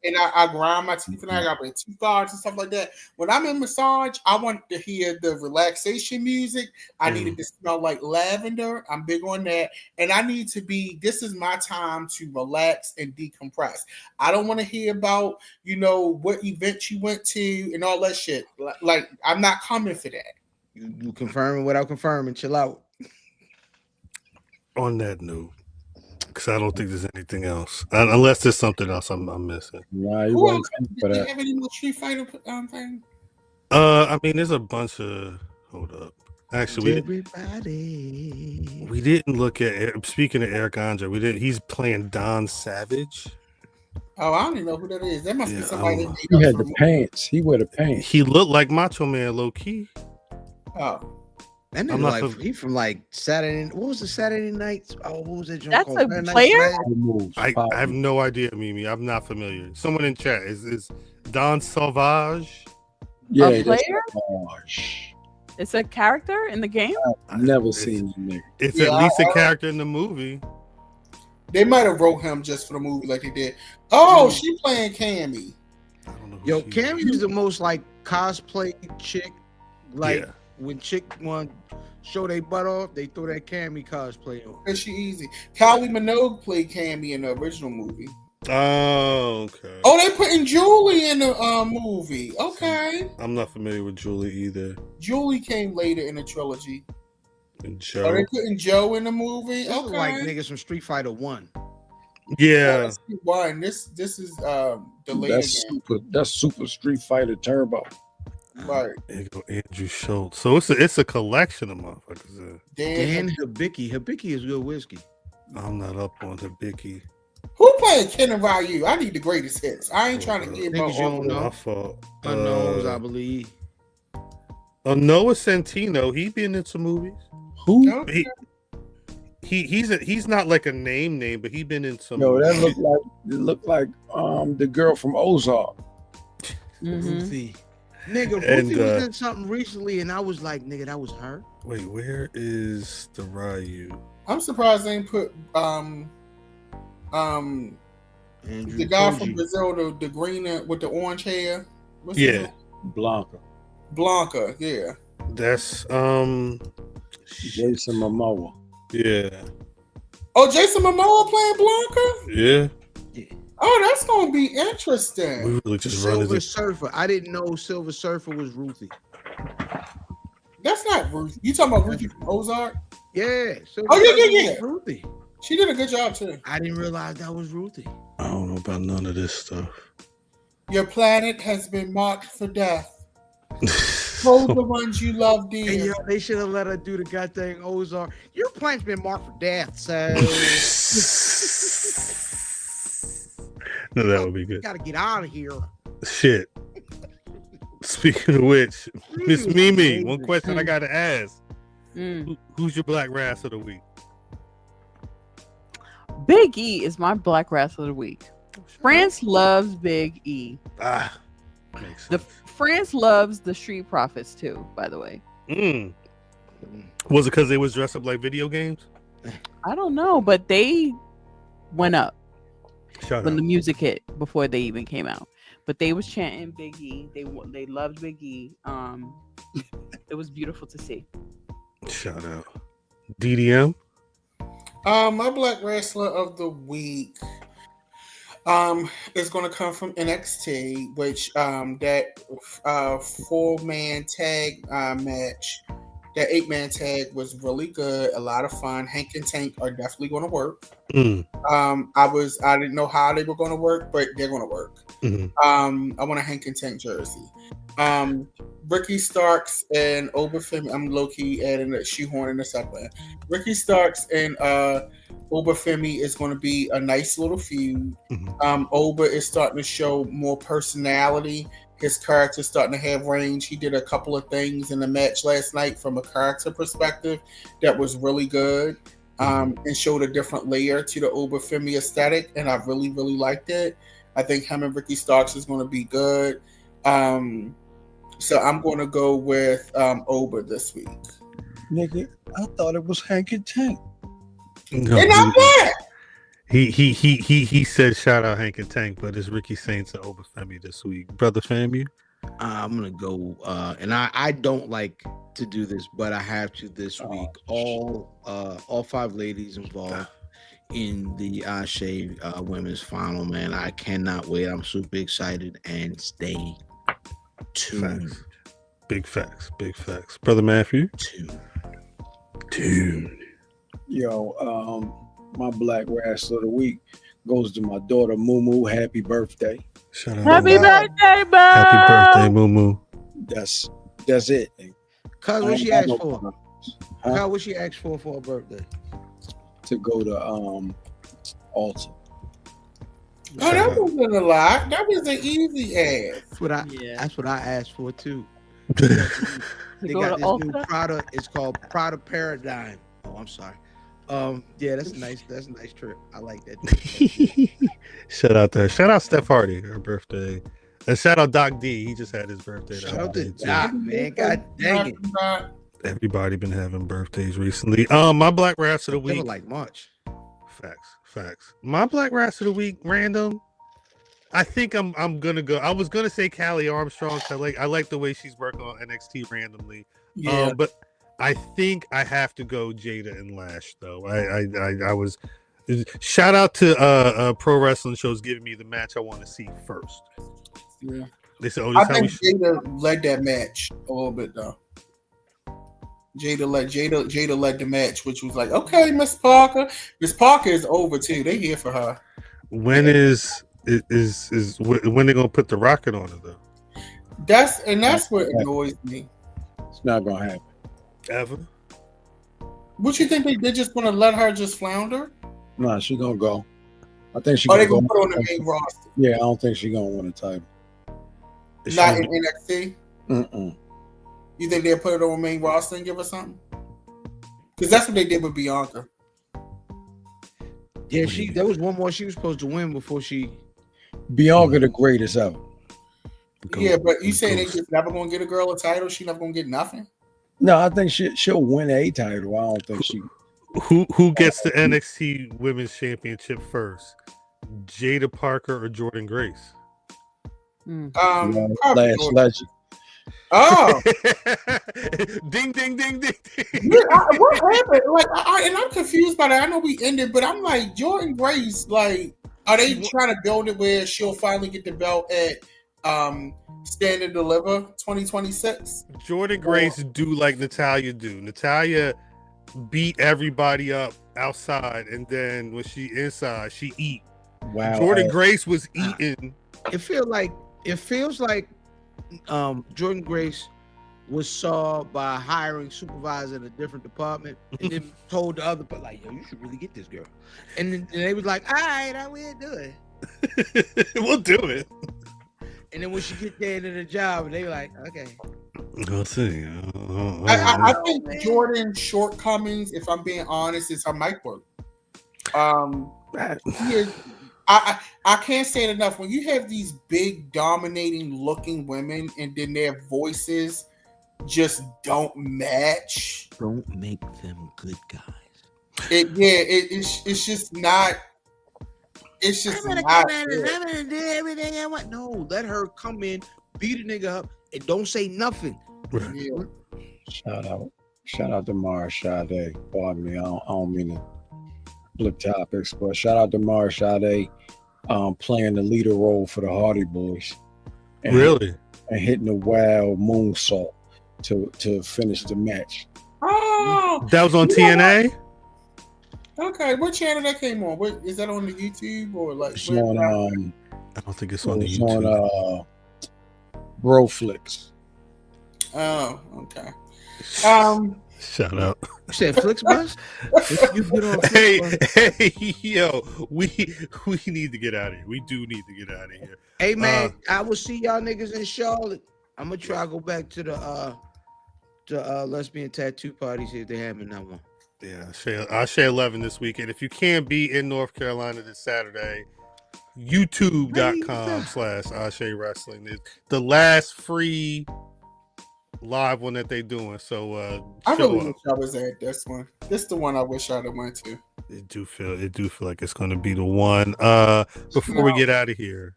And I grind my teeth and I got my tooth guards and stuff like that. When I'm in massage, I want to hear the relaxation music. I need it to smell like lavender. I'm big on that. And I need to this is my time to relax and decompress. I don't want to hear about, what event you went to and all that shit. Like, I'm not coming for that. You confirming without confirming. Chill out. On that note, because I don't think there's anything else, unless there's something else I'm missing. Nah, you won't for that. Do you have any more Street Fighter thing? I mean, there's a bunch of. Hold up. Actually, we didn't look at. Speaking of Eric Andre, we didn't. He's playing Don Savage. Oh, I don't even know who that is. That must be somebody. He had the pants. He wear the pants. He looked like Macho Man, low key. Oh. That nigga he from like Saturday. What was the Saturday nights? Oh, what was that joint That's called? a player? I have no idea, Mimi. I'm not familiar. Someone in chat is Don Sauvage. Yeah, a player? It's a character in the game. I've never seen him. Nigga. It's at least a character in the movie. They might have wrote him just for the movie, like they did. Oh, she playing Cammy. I don't know. Yo, Cammy is the most like cosplay chick. Like when chick want show their butt off, they throw that Cammy cosplay on. Cause she easy. Kylie Minogue played Cammy in the original movie. Oh, okay. Oh, they putting Julie in the movie. Okay. I'm not familiar with Julie either. Julie came later in the trilogy. And Joe. Are they putting Joe in the movie? This okay. is like niggas from Street Fighter 1. Yeah. One. This is the latest. That's Super Street Fighter Turbo. Right. There go Andrew Schultz. So it's a collection of motherfuckers. Dan Hibiki. Hibiki is good whiskey. I'm not up on Hibiki. Who playing Ken and Ryu? I need the greatest hits. I ain't trying to hear about all of them. My fault. Unknowns, I believe. Noah Centino. He been in some movies. Who? he's not like a name, but he's been in some. Yo, that looked like the girl from Ozark. Ruthie. Nigga, And, Ruthie was in something recently, and I was like, nigga, that was her. Wait, where is the Ryu? I'm surprised they ain't put Andrew the guy Koji. from Brazil, the green with the orange hair. What's Yeah. his name? Blanca, yeah. That's Jason Momoa. yeah. Oh, Jason Momoa playing Blanca? Yeah. Oh, that's gonna be interesting. We really just run Silver into Surfer. I didn't know Silver Surfer was Ruthie. That's not Ruth. You talking about Ruthie from Ozark? Yeah. Silver Oh, yeah, Surfer yeah. was Ruthie. She did a good job too. I didn't realize that was Ruthie. I don't know about none of this stuff. Your planet has been marked for death. Hold the ones you love And dear. yo, they should have let her do the goddamn Ozark. Your plan's been marked for death, so No, that would be you good. gotta get out of here. Shit. Speaking of which, Miss was Mimi, amazing. one question I gotta ask: Mm. Who's your Black Rass of the week? Big E is my Black Rasslin of the week. France loves Big E. Makes The sense. France loves the Street Profits too, by the way. Was it because they was dressed up like video games? I don't know, but they went up Shout when out. the music hit before they even came out. But they was chanting Big E. They loved Big E. It was beautiful to see. Shout out. DDM. My Black Wrestler of the Week is going to come from NXT, which that 4-man tag match, that 8-man tag was really good, a lot of fun. Hank and Tank are definitely going to work. I didn't know how they were going to work, but they're going to work. I want a Hank and Tank jersey. Ricky Starks and Oberfemi. I'm low key adding a shoehorn in the second. Ricky Starks and Oberfemi is going to be a nice little feud. Ober is starting to show more personality. His character's starting to have range. He did a couple of things in the match last night from a character perspective that was really good, and showed a different layer to the Oberfemi aesthetic, and I really, really liked it. I think him and Ricky Starks is going to be good. So I'm going to go with Ober this week. Nigga, I thought it was Hank and Tank. No, And I'm back. he said shout out Hank and Tank, but it's Ricky Saints and Oberfemi this week. Brother Famu. I'm gonna go, and I don't like to do this, but I have to this week. All 5 ladies involved in the ASÉ women's final. Man, I cannot wait. I'm super excited, and stay tuned. Facts. Big facts. Brother Matthew. Tuned. Yo, my Black Wrestler of the Week goes to my daughter Moo. Happy birthday. Shout out. Happy birthday, Bo! Happy birthday, Moo. That's it. Cuz I what ain't she got asked no for? problems. Cuz what she asked for her birthday? To go to Alta. Oh, that wasn't a lot. That was an easy ass. That's what I asked for too. To They go got to this new Ulta? product. It's called Product Paradigm. Oh, I'm sorry. Yeah, that's a nice trip. I like that. Shout out Steph Hardy, her birthday. And shout out Doc D. He just had his birthday. Shout out to too. Doc, man. God dang it. Everybody been having birthdays recently. My Black Rass of the Never Week. like March. Facts. My Black Rass of the Week, random. I think I'm gonna go. I was gonna say Callie Armstrong. I like the way she's working on NXT randomly. Yeah. But I think I have to go Jada and Lash though. I was shout out to Pro Wrestling Shows giving me the match I want to see first. Yeah. They said, I think Jada led that match a little bit though. Jada led the match, which was like, okay, Miss Parker. Miss Parker is over too. They here for her. when when they gonna put the rocket on it though? That's what annoys me. It's not gonna happen. Ever? What you think they just gonna let her just flounder? Nah, she gonna go. I think she. Or they gonna gonna go. put her on the main roster? Yeah, I don't think she gonna win a title. Not in NXT. Mm-mm. You think they'll put her on the main roster and give her something? Because that's what they did with Bianca. Yeah, there was one more she was supposed to win before she. Bianca the greatest ever. Yeah, but you say they just never gonna get a girl a title? She never gonna get nothing? No, I think she'll win a title. I don't think she. Who gets the NXT Women's Championship first? Jada Parker or Jordynne Grace? Probably Last legend. Oh, ding, ding, ding, ding, ding. what happened? Like, and I'm confused by that. I know we ended, but I'm like, Jordynne Grace. Like, are they trying to build it where she'll finally get the belt at Stand and Deliver 2026? Jordynne Grace do like Natalya do. Natalya beat everybody up outside, and then when she inside, she eat. Wow. Jordynne Grace was eating. It feels like Jordynne Grace was saw by a hiring supervisor in a different department, and then told the other, but like, yo, you should really get this girl. And then they was like, all right, I will do it. We'll do it. And then when she get there into the job, they were like, okay. I'll see. I think Jordynne's shortcomings, if I'm being honest, is her mic work. I can't say it enough. When you have these big, dominating looking women and then their voices just don't match, Don't make them good guys. It's just not. It's just I'm not. gonna do everything I want. No, let her come in, beat a nigga up, and don't say nothing. Yeah. Shout out to Mara Sade. Pardon me, I don't mean to flip topics, but shout out to Mara Sade, playing the leader role for the Hardy Boys. And hitting the wild moonsault to finish the match. Oh, that was on TNA. Okay, what channel that came on? What is that on the YouTube or like? It's on, I don't think it's on the it's YouTube. on Broflix. Oh, okay. Shout out. You said Flixbus? You get on Hey, yo, we need to get out of here. We do need to get out of here. Hey man, I will see y'all niggas in Charlotte. I'm gonna try to go back to the lesbian tattoo party, see if they having that one. Yeah, I'll share 11 this weekend. If you can't be in North Carolina this Saturday, youtube.com/ASÉ Wrestling is the last free live one that they doing. So I really wish I was at this one. This is the one I wish I'd have went to. It do feel like it's gonna be the one. Before we get out of here,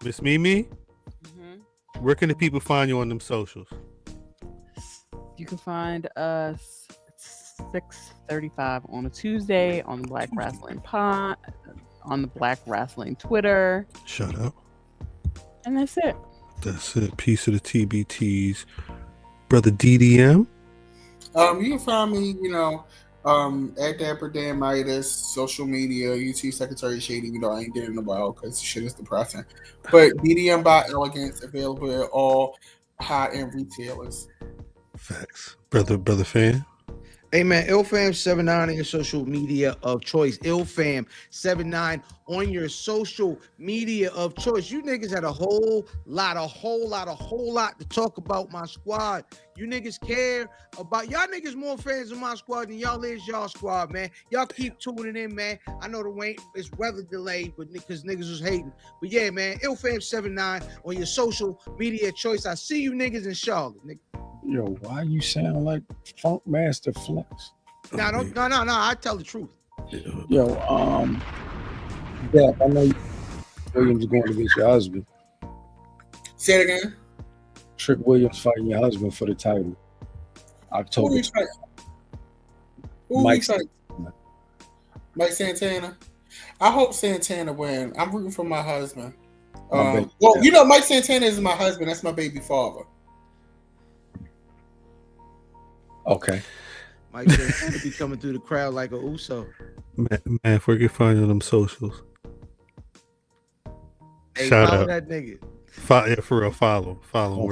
Miss Mimi, where can the people find you on them socials? You can find us 6:35 on a Tuesday on the Black Rasslin Pod, on the Black Rasslin Twitter. Shut up. And that's it. That's it. Piece of the TBTs. Brother DDM. You can find me, at Dapper Dan Midas, social media, YouTube Secretary Shady, even though I ain't getting in a while because shit is depressing. But DDM by Elegance, available at all high-end retailers. Facts. Brother fan. Hey man, IlFam79 on your social media of choice. IlFam79 on your social media of choice. You niggas had a whole lot to talk about my squad. You niggas care about y'all niggas more fans of my squad than y'all is y'all squad, man. Y'all keep tuning in, man. I know the rain is weather delayed, but because niggas was hating. But yeah, man, IlFam79 on your social media choice. I see you niggas in Charlotte, nigga. Yo, why you sound like Funk Master Flex? No, I tell the truth. Yo, yeah, I know Williams going to get your husband. Say it again. Trick Williams fighting your husband for the title. October. Mike Santana. I hope Santana win. I'm rooting for my husband. Mike Santana is my husband. That's my baby father. Okay. Mike Santana be coming through the crowd like a Uso. Man, if we can find you on them socials. Hey, Shout follow out. that nigga. For real, follow. Follow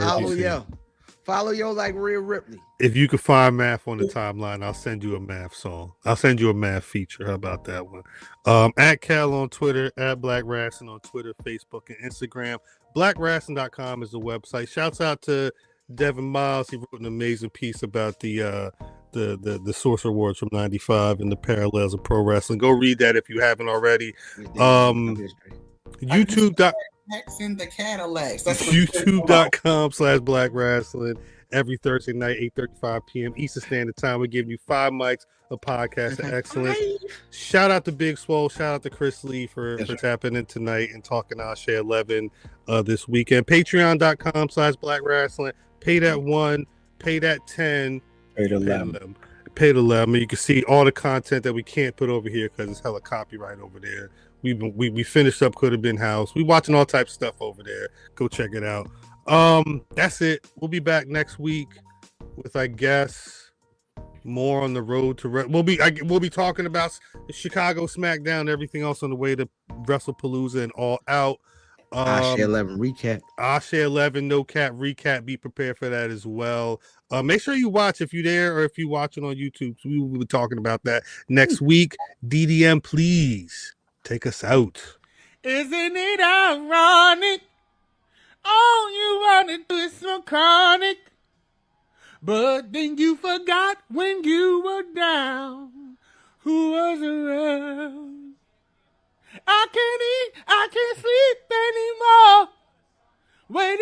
yo like Rhea Ripley. If you can find Math on the timeline, I'll send you a Math song. I'll send you a Math feature. How about that one? At Cal on Twitter, at Black Rasslin on Twitter, Facebook, and Instagram. BlackRasslin.com is the website. Shouts out to Devin Miles, he wrote an amazing piece about the Source Awards from '95 and the parallels of pro wrestling. Go read that if you haven't already. YouTube. In the Cadillacs. That's YouTube.com/Black Rasslin. Every Thursday night, 8:35 p.m. Eastern Standard Time. We're giving you 5 mics of podcast excellence. Shout out to Big Swole. Shout out to Chris Lea for tapping in tonight and talking ASÉ 11 this weekend. Patreon.com/Black Rasslin. Pay that 1, pay that 10, pay the 11. Pay the 11. You can see all the content that we can't put over here because it's hella copyright over there. We finished up Could Have Been House. We watching all types of stuff over there. Go check it out. That's it. We'll be back next week with, I guess, more on the road to we'll be talking about Chicago SmackDown, everything else on the way to WrestlePalooza and All Out. ASÉ 11 recap. ASÉ 11 no cap recap. Be prepared for that as well. Make sure you watch if you're there or if you're watching on YouTube. So we will be talking about that next week. DDM, please take us out. Isn't it ironic? All you want to do is so chronic. But then you forgot when you were down who was around. I can't eat, I can't sleep anymore. Wait